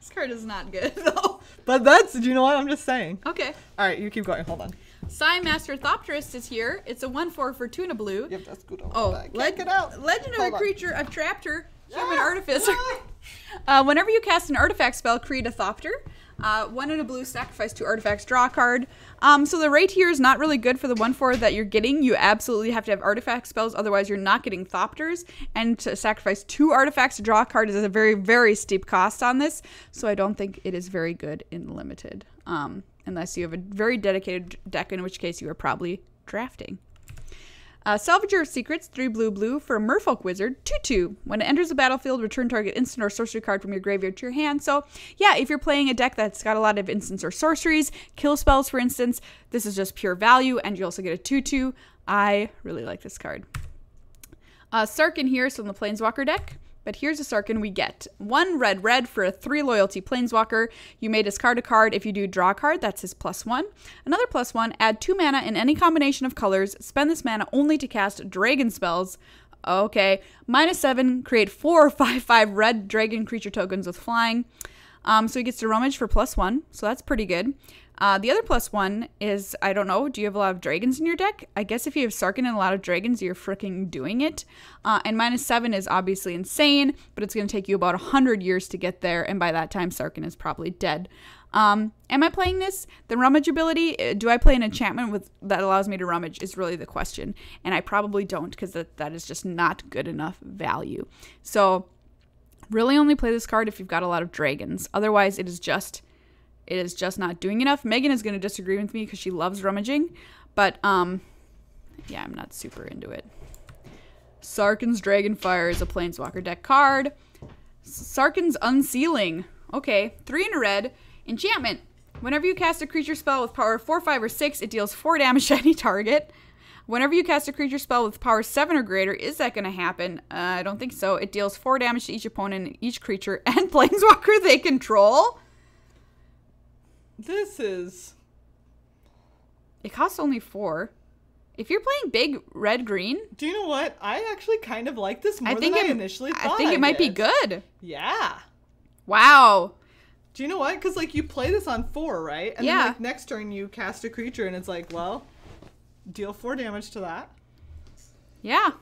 This card is not good, though. But do you know what? I'm just saying. Okay. All right, you keep going. Hold on. Psy Master Thopterist is here. It's a 1/4 for 2 and a blue. You have to scoot over. Oh, get out. Legendary creature. I've trapped her. Human Artificer. Whenever you cast an artifact spell, create a Thopter. 1 and a blue, sacrifice 2 artifacts, draw a card. So the rate here is not really good for the 1/4 that you're getting. You absolutely have to have artifact spells, otherwise you're not getting Thopters. And to sacrifice 2 artifacts to draw a card is a very, very steep cost on this. So I don't think it is very good in limited. Unless you have a very dedicated deck, in which case you are probably drafting. Salvager of Secrets, 3 blue for a Merfolk Wizard, 2/2. When it enters the battlefield, return target instant or sorcery card from your graveyard to your hand. So, yeah, if you're playing a deck that's got a lot of instants or sorceries, kill spells, for instance, this is just pure value, and you also get a 2/2. I really like this card. Sarkhan here, so in the Planeswalker deck. But here's a Sarkhan we get. 1 red for a 3 loyalty Planeswalker. You may discard a card. If you do, draw a card. That's his +1. Another +1, add 2 mana in any combination of colors. Spend this mana only to cast dragon spells. Okay. -7, create 4 5/5 red dragon creature tokens with flying. So he gets to rummage for +1. So that's pretty good. The other +1 is, I don't know, do you have a lot of dragons in your deck? I guess if you have Sarkhan and a lot of dragons, you're freaking doing it. And -7 is obviously insane, but it's going to take you about 100 years to get there, and by that time, Sarkhan is probably dead. Am I playing this? The rummage ability, do I play an enchantment that allows me to rummage is really the question. And I probably don't, because that is just not good enough value. So really only play this card if you've got a lot of dragons. Otherwise, it is just not doing enough. Megan is going to disagree with me because she loves rummaging. But, yeah, I'm not super into it. Sarkhan's Dragonfire is a Planeswalker deck card. Sarkhan's Unsealing. Okay, 3 in a red. Enchantment. Whenever you cast a creature spell with power 4, 5, or 6, it deals 4 damage to any target. Whenever you cast a creature spell with power 7 or greater, is that going to happen? I don't think so. It deals 4 damage to each opponent, each creature, and Planeswalker they control. This is... It costs only 4. If you're playing big red-green... Do you know what? I actually kind of like this more than I initially thought I think it might be good. Yeah. Wow. Do you know what? Because, like, you play this on 4, right? And then, like, next turn you cast a creature and it's like, well, deal 4 damage to that. Yeah.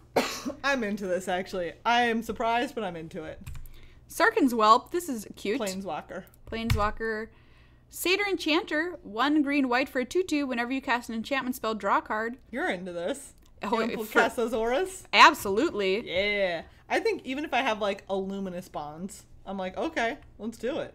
I'm into this, actually. I am surprised, but I'm into it. Sarkhan's Whelp. This is cute. Planeswalker. Satyr Enchanter, 1 green white for a 2/2. Whenever you cast an enchantment spell, draw a card. You're into this. Oh, Gigantasaurus? Absolutely. Yeah. I think even if I have, like, a Luminous Bonds, I'm like, okay, let's do it.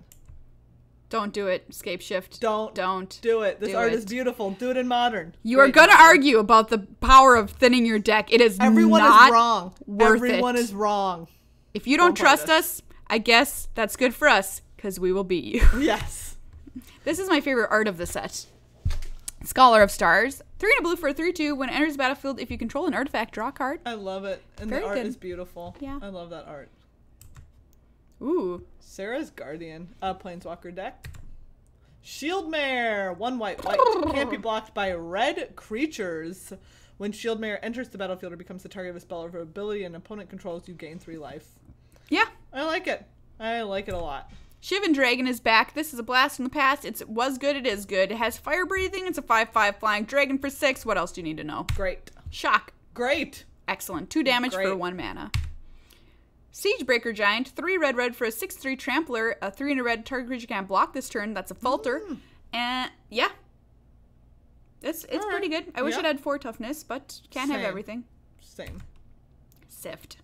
Don't do it. Escape Shift. Don't do it. This art is beautiful. Do it in Modern. You are going to argue about the power of thinning your deck. It is Everyone not is wrong. Worth Everyone it. is wrong. If you don't trust us, I guess that's good for us, because we will beat you. Yes. This is my favorite art of the set. Scholar of Stars. 3 and a blue for a 3/2. When it enters the battlefield, if you control an artifact, draw a card. I love it. And the art is beautiful. Yeah. I love that art. Ooh. Sarah's Guardian. Planeswalker deck. Shieldmare. 1 white. Can't be blocked by red creatures. When Shieldmare enters the battlefield or becomes the target of a spell or ability an opponent controls, you gain 3 life. Yeah. I like it. I like it a lot. Shivan Dragon is back. This is a blast from the past. It was good. It is good. It has fire breathing. It's a 5/5 flying dragon for 6. What else do you need to know? Great. Shock. Great. Excellent. 2 damage for 1 mana. Siegebreaker Giant. 3 red for a 6/3 trampler. A 3 in a red. Target creature can't block this turn. That's a falter. And yeah. It's pretty good. I wish it had 4 toughness, but can't have everything. Same. Sift.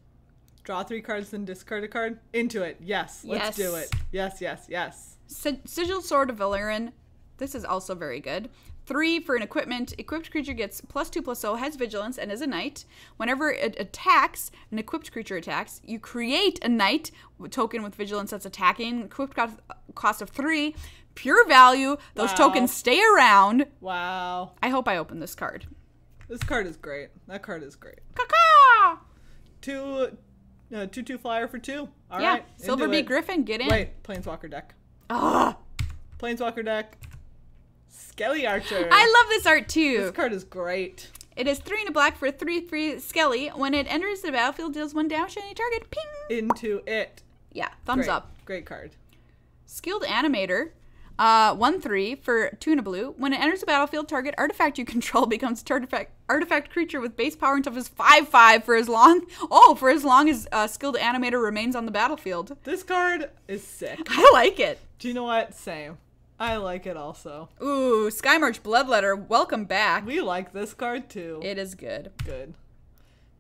Draw 3 cards, then discard a card. Into it. Yes. Let's do it. Yes. Sigil Sword of Valyrian. This is also very good. 3 for an equipment. Equipped creature gets +2/+0, has vigilance, and is a knight. Whenever it attacks, an equipped creature attacks, you create a knight token with vigilance that's attacking. Equipped cost of 3. Pure value. Those tokens stay around. Wow. I hope I open this card. This card is great. That card is great. Caca! 2/2 flyer for 2. All yeah. right. Silverbeak Griffin, get in. Wait, Planeswalker deck. Planeswalker deck. Skelly Archer. I love this art too. This card is great. It is 3 and a black for a 3/3 Skelly. When it enters the battlefield, deals 1 damage to any target. Ping! Into it. Yeah, thumbs up. Great card. Skilled Animator. 1/3 for 2 and a blue. When it enters the battlefield, target artifact you control becomes artifact creature with base power and toughness 5/5 for as long as Skilled Animator remains on the battlefield. This card is sick. I like it. Do you know what? Same. I like it also. Ooh, Skymarch Bloodletter, welcome back. We like this card too. It is good. Good.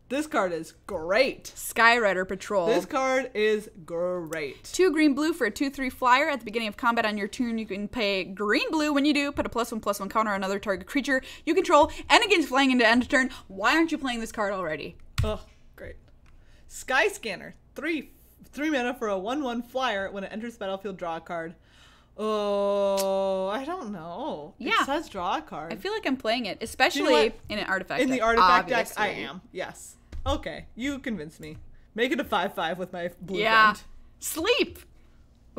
This card is great. Skyrider Patrol. This card is great. 2 green-blue for a 2/3 flyer. At the beginning of combat on your turn, you can pay green-blue. When you do, put a +1/+1 counter on another target creature you control and against flying into end of turn. Why aren't you playing this card already? Oh, great. Sky Scanner. 3 mana for a 1/1 flyer. When it enters the battlefield, draw a card. Oh, I don't know. Yeah. It says draw a card. I feel like I'm playing it, especially in an artifact deck. In the artifact deck, I am. Yes. Okay, you convinced me. Make it a 5/5 with my blue friend. Sleep!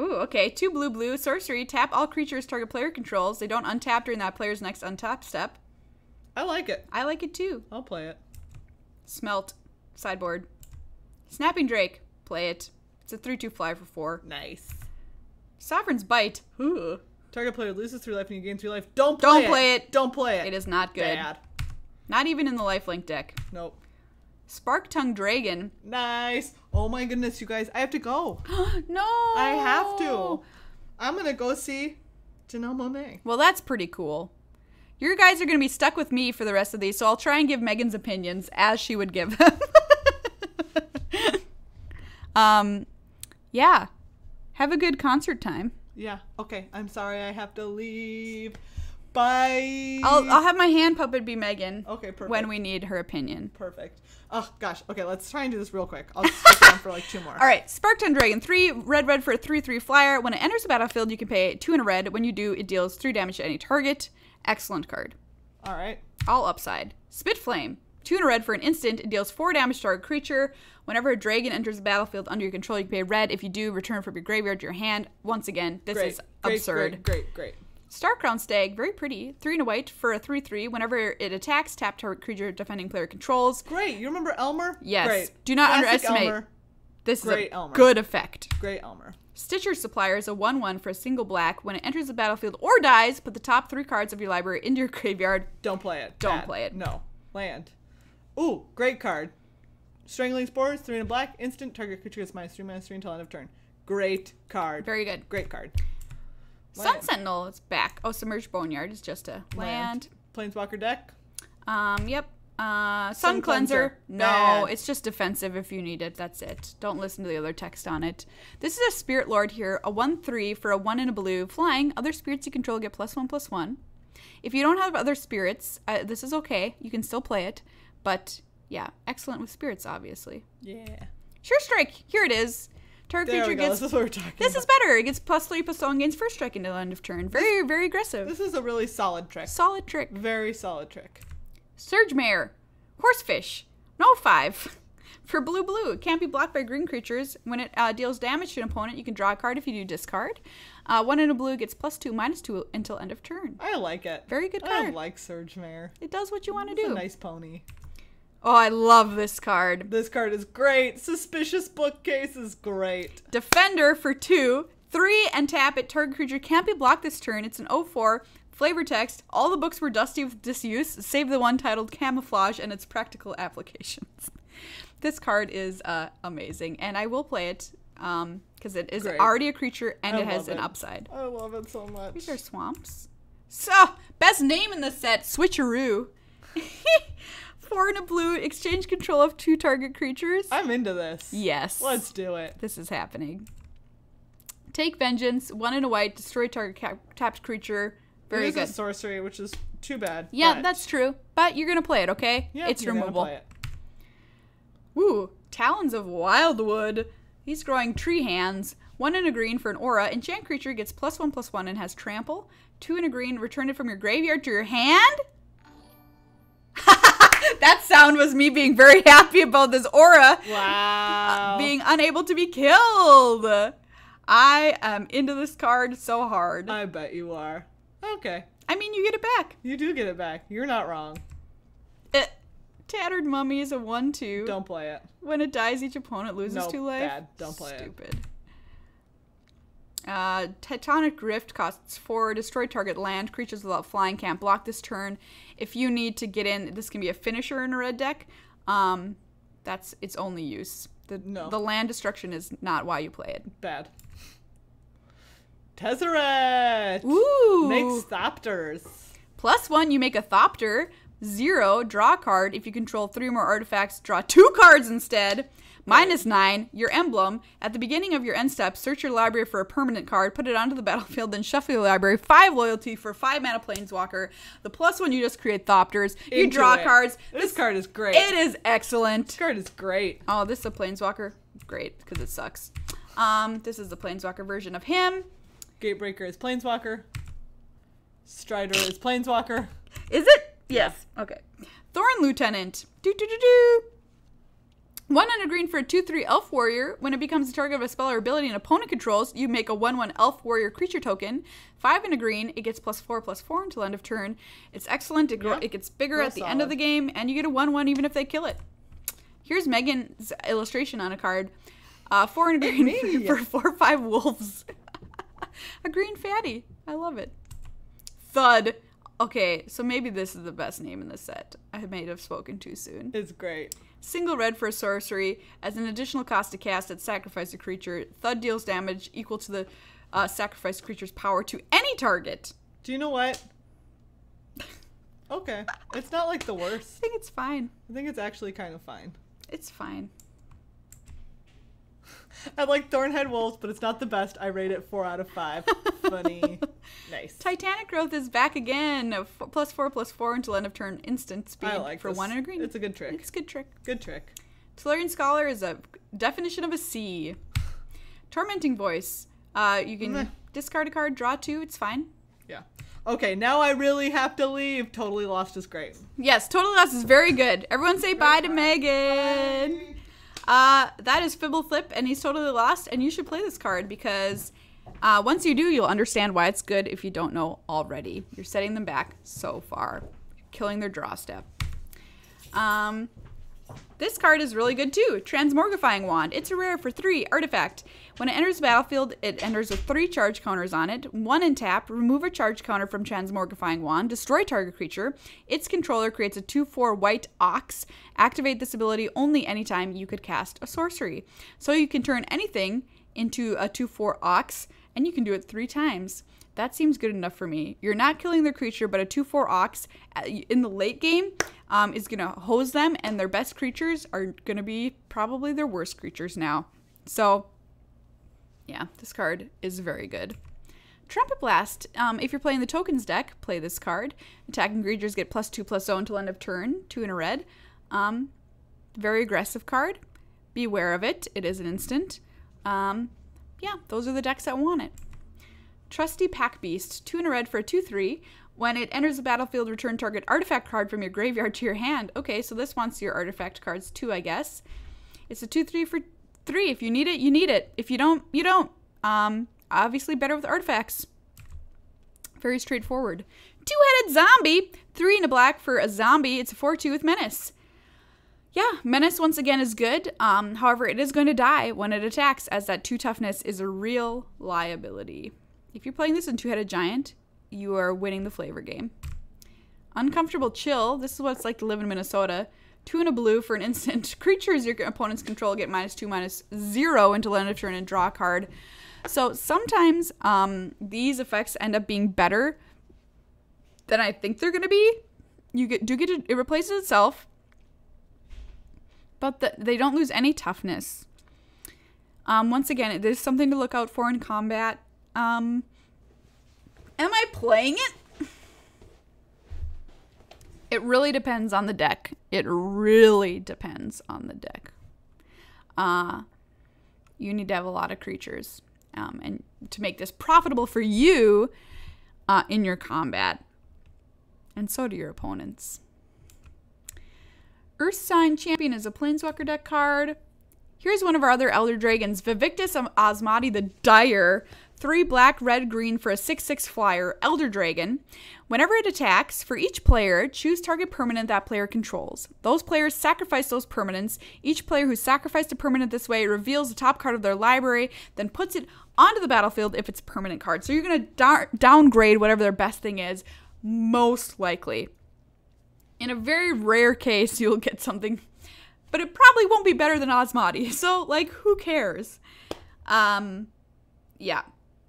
Ooh, okay. 2 blue, sorcery. Tap all creatures target player controls. They don't untap during that player's next untap step. I like it. I like it too. I'll play it. Smelt. Sideboard. Snapping Drake. Play it. It's a 3/2 flyer for 4. Nice. Sovereign's Bite. Ooh. Target player loses 3 life and you gain 3 life. Don't play it. Don't play it. It is not good. Bad. Not even in the lifelink deck. Nope. Spark Tongue Dragon. Nice. Oh my goodness, you guys. I have to go. No. I have to. I'm going to go see Janelle Monáe. Well, that's pretty cool. You guys are going to be stuck with me for the rest of these, so I'll try and give Megan's opinions as she would give them. Yeah. Have a good concert time. Yeah. Okay. I'm sorry I have to leave. Bye. I'll have my hand puppet be Megan. Okay, perfect. When we need her opinion. Perfect. Oh, gosh. Okay, let's try and do this real quick. I'll stick around for like 2 more. All right. Spark Tongue Dragon. 3 red for a 3/3 flyer. When it enters the battlefield, you can pay 2 in a red. When you do, it deals 3 damage to any target. Excellent card. All right. All upside. Spit Flame. 2 in a red for an instant. It deals 4 damage to target creature. Whenever a dragon enters the battlefield under your control, you can pay red. If you do, return from your graveyard to your hand. Once again, this is absurd. Great. Starcrown Stag, very pretty. 3 and a white for a 3/3. Whenever it attacks, tap target creature defending player controls. Great. You remember Elmer? Yes. Great. Do not Classic underestimate. Elmer. This Great is a Elmer. good effect. Great Elmer. Stitcher Supplier is a 1/1 for a single black. When it enters the battlefield or dies, put the top 3 cards of your library into your graveyard. Don't play it. Don't Bad. play it. No. Land. Ooh, great card. Strangling Spores, 3 and a black. Instant. Target creature gets -3/-3 until end of turn. Great card. Very good. Great card. Sun Sentinel is back. Oh, Submerged Boneyard is just a land. Planeswalker deck. Yep. Sun Cleanser. No, Bad. it's just defensive if you need it. That's it. Don't listen to the other text on it. This is a Spirit Lord here. A 1/3 for a 1 and a blue. Flying. Other spirits you control get +1/+1. If you don't have other spirits, this is okay. You can still play it. But, yeah. Excellent with spirits, obviously. Yeah. Sure Strike. Here it is. Target There creature we go. gets... This is what we're talking about. This is better. It gets +3/+1 gains first strike until end of turn. Very, very aggressive. This is a really solid trick. Solid trick. Very solid trick. Surge Mare. Horsefish. No 5. For blue. It can't be blocked by green creatures. When it deals damage to an opponent, you can draw a card if you do discard. 1 in a blue gets +2/-2 until end of turn. I like it. Very good card. I like Surge Mare. It does what you want to It's do. a nice pony. Oh, I love this card. This card is great. Suspicious Bookcase is great. Defender for 2. 3 and tap it. Target creature can't be blocked this turn. It's an 0/4. Flavor text. All the books were dusty with disuse, save the one titled Camouflage and its practical applications. This card is amazing, and I will play it because it is already a creature and it has an upside. I love it so much. These are swamps. So, best name in the set, Switcheroo. 4 and a blue, exchange control of 2 target creatures. I'm into this. Yes. Let's do it. This is happening. Take Vengeance, 1 and a white, destroy target tapped creature. Very good. It is a sorcery, which is too bad. Yeah, that's true. But you're going to play it, okay? Yeah, it's you're removable. Gonna play it. Woo, Talons of Wildwood. He's growing tree hands. 1 and a green for an aura. Enchant creature gets +1/+1 and has trample. 2 and a green, return it from your graveyard to your hand. That sound was me being very happy about this aura. Wow. Being unable to be killed. I am into this card so hard. I bet you are. Okay. I mean, you get it back. You do get it back. You're not wrong. Tattered Mummy is a 1/2. Don't play it. When it dies, each opponent loses 2 life. Bad. Don't play Stupid. Tectonic Rift costs 4. Destroy target land. Creatures without flying can't block this turn. If you need to get in, this can be a finisher in a red deck. That's its only use. The land destruction is not why you play it. Bad. Tezzeret! Ooh! Makes Thopters. +1, you make a Thopter. 0, draw a card. If you control 3 or more artifacts, draw 2 cards instead. -9, your emblem. At the beginning of your end step, search your library for a permanent card, put it onto the battlefield, then shuffle your library. 5 loyalty for 5 mana Planeswalker. The +1, you just create Thopters. You draw cards. This card is great. It is excellent. This card is great. Oh, this is a Planeswalker? Great, because it sucks. This is the Planeswalker version of him. Gatebreaker is Planeswalker. Strider is Planeswalker. Is it? Yes. Okay. Thorn Lieutenant. 1 and a green for a 2/3 Elf Warrior. When it becomes the target of a spell or ability an opponent controls, you make a 1/1 Elf Warrior creature token. 5 and a green. It gets +4/+4 until end of turn. It's excellent. It gets bigger at the end of the game, and you get a 1/1 even if they kill it. Here's Megan's illustration on a card. 4 and a green for 4/5 wolves. A green fatty. I love it. Thud. Okay, so maybe this is the best name in the set. I may have spoken too soon. It's great. Single red for a sorcery. As an additional cost to cast it, sacrifice a creature. Thud deals damage equal to the sacrificed creature's power to any target. Do you know what? Okay. It's not like the worst. I think it's fine. I think it's actually kind of fine. It's fine. I like Thornhead Wolves, but it's not the best. I rate it 4 out of 5. Funny. Nice. Titanic Growth is back again. +4/+4 until end of turn. Instant speed for this. 1 and a green. It's a good trick. It's a good trick. Good trick. Tolarian Scholar is a definition of a C. Tormenting Voice. You can discard a card, draw 2. It's fine. Yeah. Okay, now I really have to leave. Totally Lost is great. Yes, Totally Lost is very good. Everyone say bye to Megan. Bye. That is Fibble Flip, and he's totally lost, and you should play this card because once you do, you'll understand why it's good if you don't know already. You're setting them back so far, killing their draw step. This card is really good too. Transmogrifying Wand. It's a rare for 3 artifact. When it enters the battlefield, it enters with 3 charge counters on it. 1 in tap. Remove a charge counter from Transmogrifying Wand. Destroy target creature. Its controller creates a 2/4 white ox. Activate this ability only anytime you could cast a sorcery. So you can turn anything into a 2/4 ox, and you can do it 3 times. That seems good enough for me. You're not killing their creature, but a 2/4 ox in the late game is going to hose them, and their best creatures are going to be probably their worst creatures now. So, yeah, this card is very good. Trumpet Blast. If you're playing the tokens deck, play this card. Attacking creatures get +2/+0 until end of turn. 2 in a red. Very aggressive card. Beware of it. It is an instant. Yeah, those are the decks that want it. Trusty Pack Beast, 2 in a red for a 2/3. When it enters the battlefield, return target artifact card from your graveyard to your hand. Okay, so this wants your artifact cards too, I guess. It's a 2/3 for 3. If you need it, you need it. If you don't, you don't. Obviously better with artifacts. Very straightforward. 2-headed zombie, 3 in a black for a zombie. It's a 4/2 with menace. Yeah, menace once again is good. However, it is going to die when it attacks, as that 2 toughness is a real liability. If you're playing this in 2-headed giant, you are winning the flavor game. Uncomfortable Chill. This is what it's like to live in Minnesota. 2 in a blue for an instant. Creatures your opponent's control get -2/-0 until end of turn and draw a card. So sometimes these effects end up being better than I think they're going to be. It replaces itself, but they don't lose any toughness. Once again, there's something to look out for in combat. Am I playing it? It really depends on the deck. It really depends on the deck. You need to have a lot of creatures and to make this profitable for you in your combat. And so do your opponents. Earthsign Champion is a Planeswalker deck card. Here's one of our other Elder Dragons, Vivictus Osmati the Dire. 3 black, red, green for a 6/6 flyer, Elder Dragon. Whenever it attacks, for each player, choose target permanent that player controls. Those players sacrifice those permanents. Each player who sacrificed a permanent this way reveals the top card of their library, then puts it onto the battlefield if it's a permanent card. So you're going to downgrade whatever their best thing is, most likely. In a very rare case, you'll get something, but it probably won't be better than Osmati. So, like, who cares? Yeah.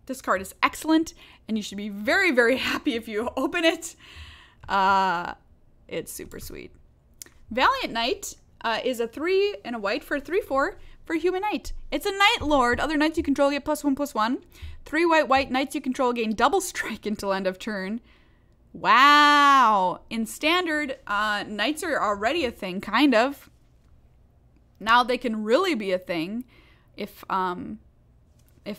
This card is excellent, and you should be very, very happy if you open it. It's super sweet. Valiant Knight is a 3 and a white for a 3/4 for a human knight. It's a Night Lord. Other knights you control get +1/+1. 3 white knights you control gain double strike until end of turn. Wow. In Standard, knights are already a thing, kind of. Now they can really be a thing if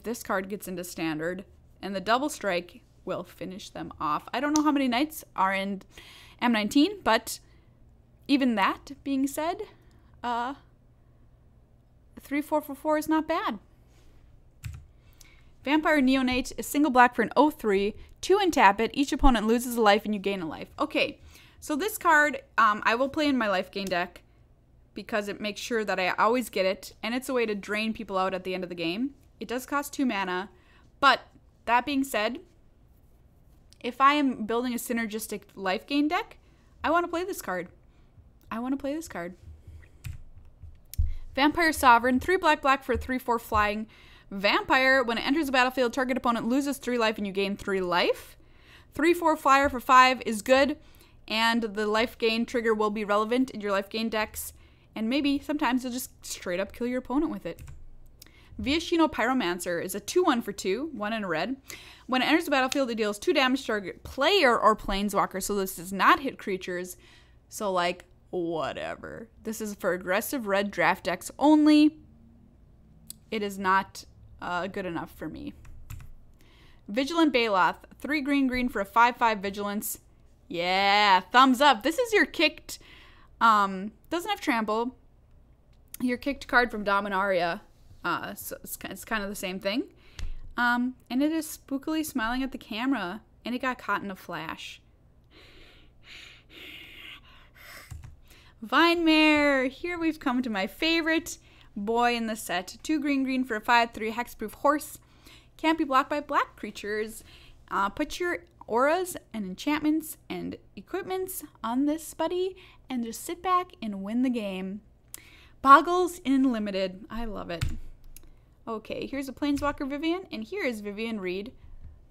this card gets into Standard, and the double strike will finish them off. I don't know how many knights are in M19, but even that being said, 3/4 for 4 is not bad. Vampire Neonate is single black for an 0/3, 2 and tap it. Each opponent loses a life and you gain a life. Okay, so this card I will play in my life gain deck because it makes sure that I always get it, and it's a way to drain people out at the end of the game. It does cost 2 mana, but That being said, if I am building a synergistic life gain deck, I want to play this card. Vampire Sovereign, 3 black for a 3/4 flying vampire. When it enters the battlefield, target opponent loses 3 life and you gain 3 life. 3/4 flyer for 5 is good, and the life gain trigger will be relevant in your life gain decks, and maybe sometimes you'll just straight up kill your opponent with it. Viashino Pyromancer is a 2/1 for 2, 1 and a red. When it enters the battlefield, it deals 2 damage to target player or planeswalker, so this does not hit creatures. So, like, whatever. This is for aggressive red draft decks only. It is not good enough for me. Vigilant Baloth, 3 green for a 5/5 vigilance. Yeah, thumbs up. This is your kicked, doesn't have trample. Your kicked card from Dominaria. So it's kind of the same thing. And it is spookily smiling at the camera, and it got caught in a flash. Vinemare! Here we've come to my favorite boy in the set. 2 green for a 5/3 hexproof horse. Can't be blocked by black creatures. Put your auras and enchantments and equipments on this buddy and just sit back and win the game. Boggles in limited. I love it. Okay, here's a Planeswalker Vivian, and here is Vivian Reed,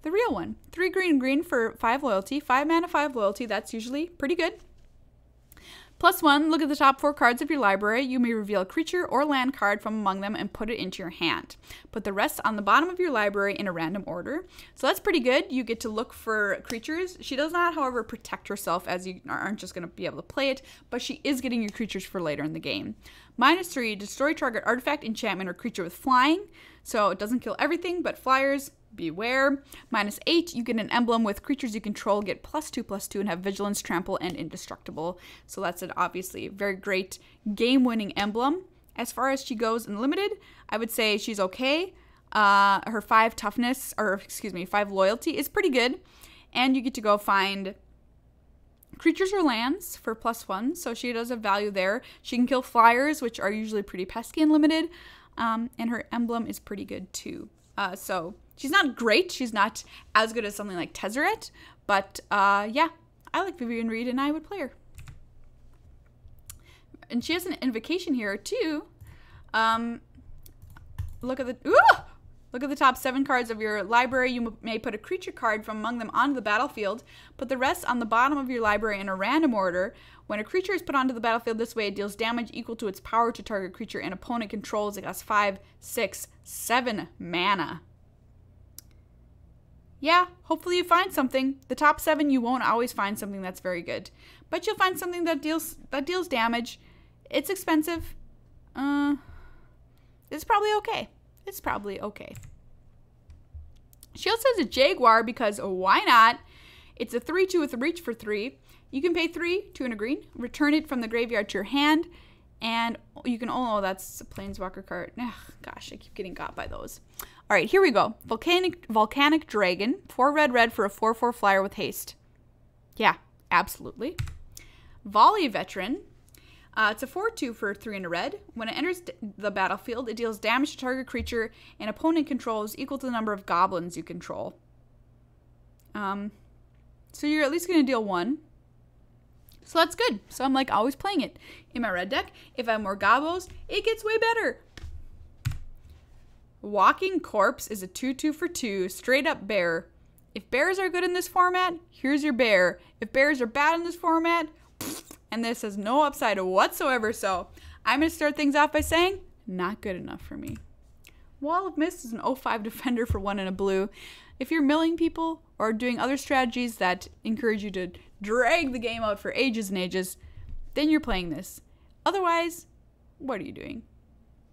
the real one. 3 green for 5 loyalty. 5 mana, 5 loyalty. That's usually pretty good. +1, look at the top 4 cards of your library. You may reveal a creature or land card from among them and put it into your hand. Put the rest on the bottom of your library in a random order. So that's pretty good. You get to look for creatures. She does not, however, protect herself, as you aren't just going to be able to play it, but she is getting your creatures for later in the game. -3, destroy target artifact, enchantment, or creature with flying. So it doesn't kill everything, but flyers, beware. -8, you get an emblem with creatures you control, get +2/+2, and have vigilance, trample, and indestructible. So that's an obviously very great game-winning emblem. As far as she goes in limited, I would say she's okay. Her 5 toughness, or excuse me, 5 loyalty is pretty good. And you get to go find creatures or lands for +1, so she does have value there. She can kill flyers, which are usually pretty pesky and limited. And her emblem is pretty good too. So she's not great. She's not as good as something like Tezzeret. But yeah, I like Vivian Reed and I would play her. And she has an invocation here too. Look at the top 7 cards of your library. You may put a creature card from among them onto the battlefield. Put the rest on the bottom of your library in a random order. When a creature is put onto the battlefield this way, it deals damage equal to its power to target creature an opponent controls. It has 5, 6, 7 mana. Yeah, hopefully you find something. The top 7, you won't always find something that's very good, but you'll find something that deals damage. It's expensive. It's probably okay. It's probably okay. She also has a Jaguar because why not? It's a 3/2 with a reach for 3. You can pay 3, 2 and a green. Return it from the graveyard to your hand, and you can. Oh, that's a Planeswalker card. Ugh, gosh, I keep getting got by those. All right, here we go. Volcanic Dragon, 4 red for a 4/4 flyer with haste. Yeah, absolutely. Volley Veteran. It's a 4/2 for 3 and a red. When it enters the battlefield, it deals damage to target creature an opponent controls equal to the number of goblins you control. So you're at least going to deal 1. So that's good. So I'm like always playing it. In my red deck, if I have more gobos, it gets way better. Walking Corpse is a 2/2 for 2, straight up bear. If bears are good in this format, here's your bear. If bears are bad in this format, and this has no upside whatsoever, so I'm going to start things off by saying, not good enough for me. Wall of Mist is an 0/5 defender for 1 and a blue. If you're milling people or doing other strategies that encourage you to drag the game out for ages and ages, then you're playing this. Otherwise, what are you doing?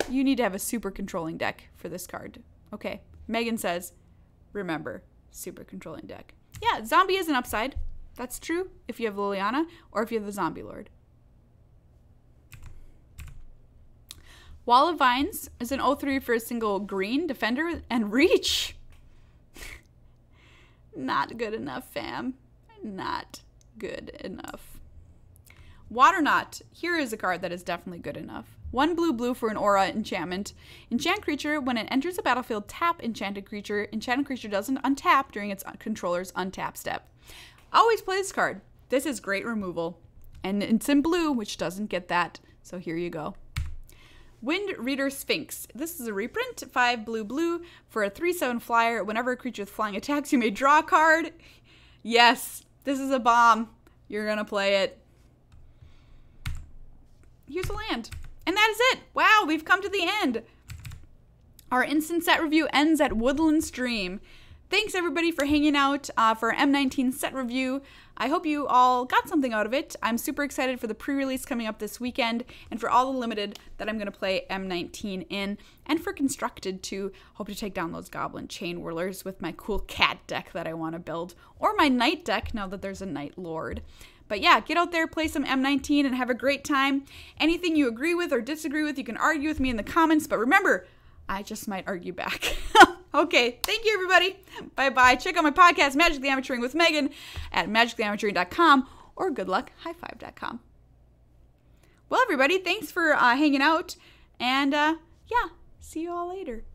You need to have a super controlling deck for this card. Okay, Megan says, remember, super controlling deck. Yeah, zombie is an upside. That's true if you have Liliana or if you have the Zombie Lord. Wall of Vines is an 0/3 for a single green defender and reach. Not good enough, fam. Not good enough. Waterknot. Here is a card that is definitely good enough. 1 blue for an aura enchantment. Enchant creature, when it enters the battlefield, tap enchanted creature. Enchanted creature doesn't untap during its controller's untap step. Always play this card. This is great removal. And it's in blue, which doesn't get that. So here you go. Wind Reader Sphinx. This is a reprint, 5 blue for a 3/7 flyer. Whenever a creature with flying attacks, you may draw a card. Yes, this is a bomb. You're gonna play it. Here's a land. And that is it. Wow, we've come to the end. Our instant set review ends at Woodland Stream. Thanks everybody for hanging out for our M19 set review. I hope you all got something out of it. I'm super excited for the pre-release coming up this weekend and for all the limited that I'm going to play M19 in, and for constructed to hope to take down those goblin chain whirlers with my cool cat deck that I want to build, or my knight deck now that there's a knight lord. But yeah, get out there, play some M19 and have a great time. Anything you agree with or disagree with, you can argue with me in the comments, but remember, I just might argue back. Okay, thank you everybody. Bye-bye. Check out my podcast, Magically Amateuring with Megan, at magicallyamateuring.com or goodluckhighfive.com. Well, everybody, thanks for hanging out, and yeah, see you all later.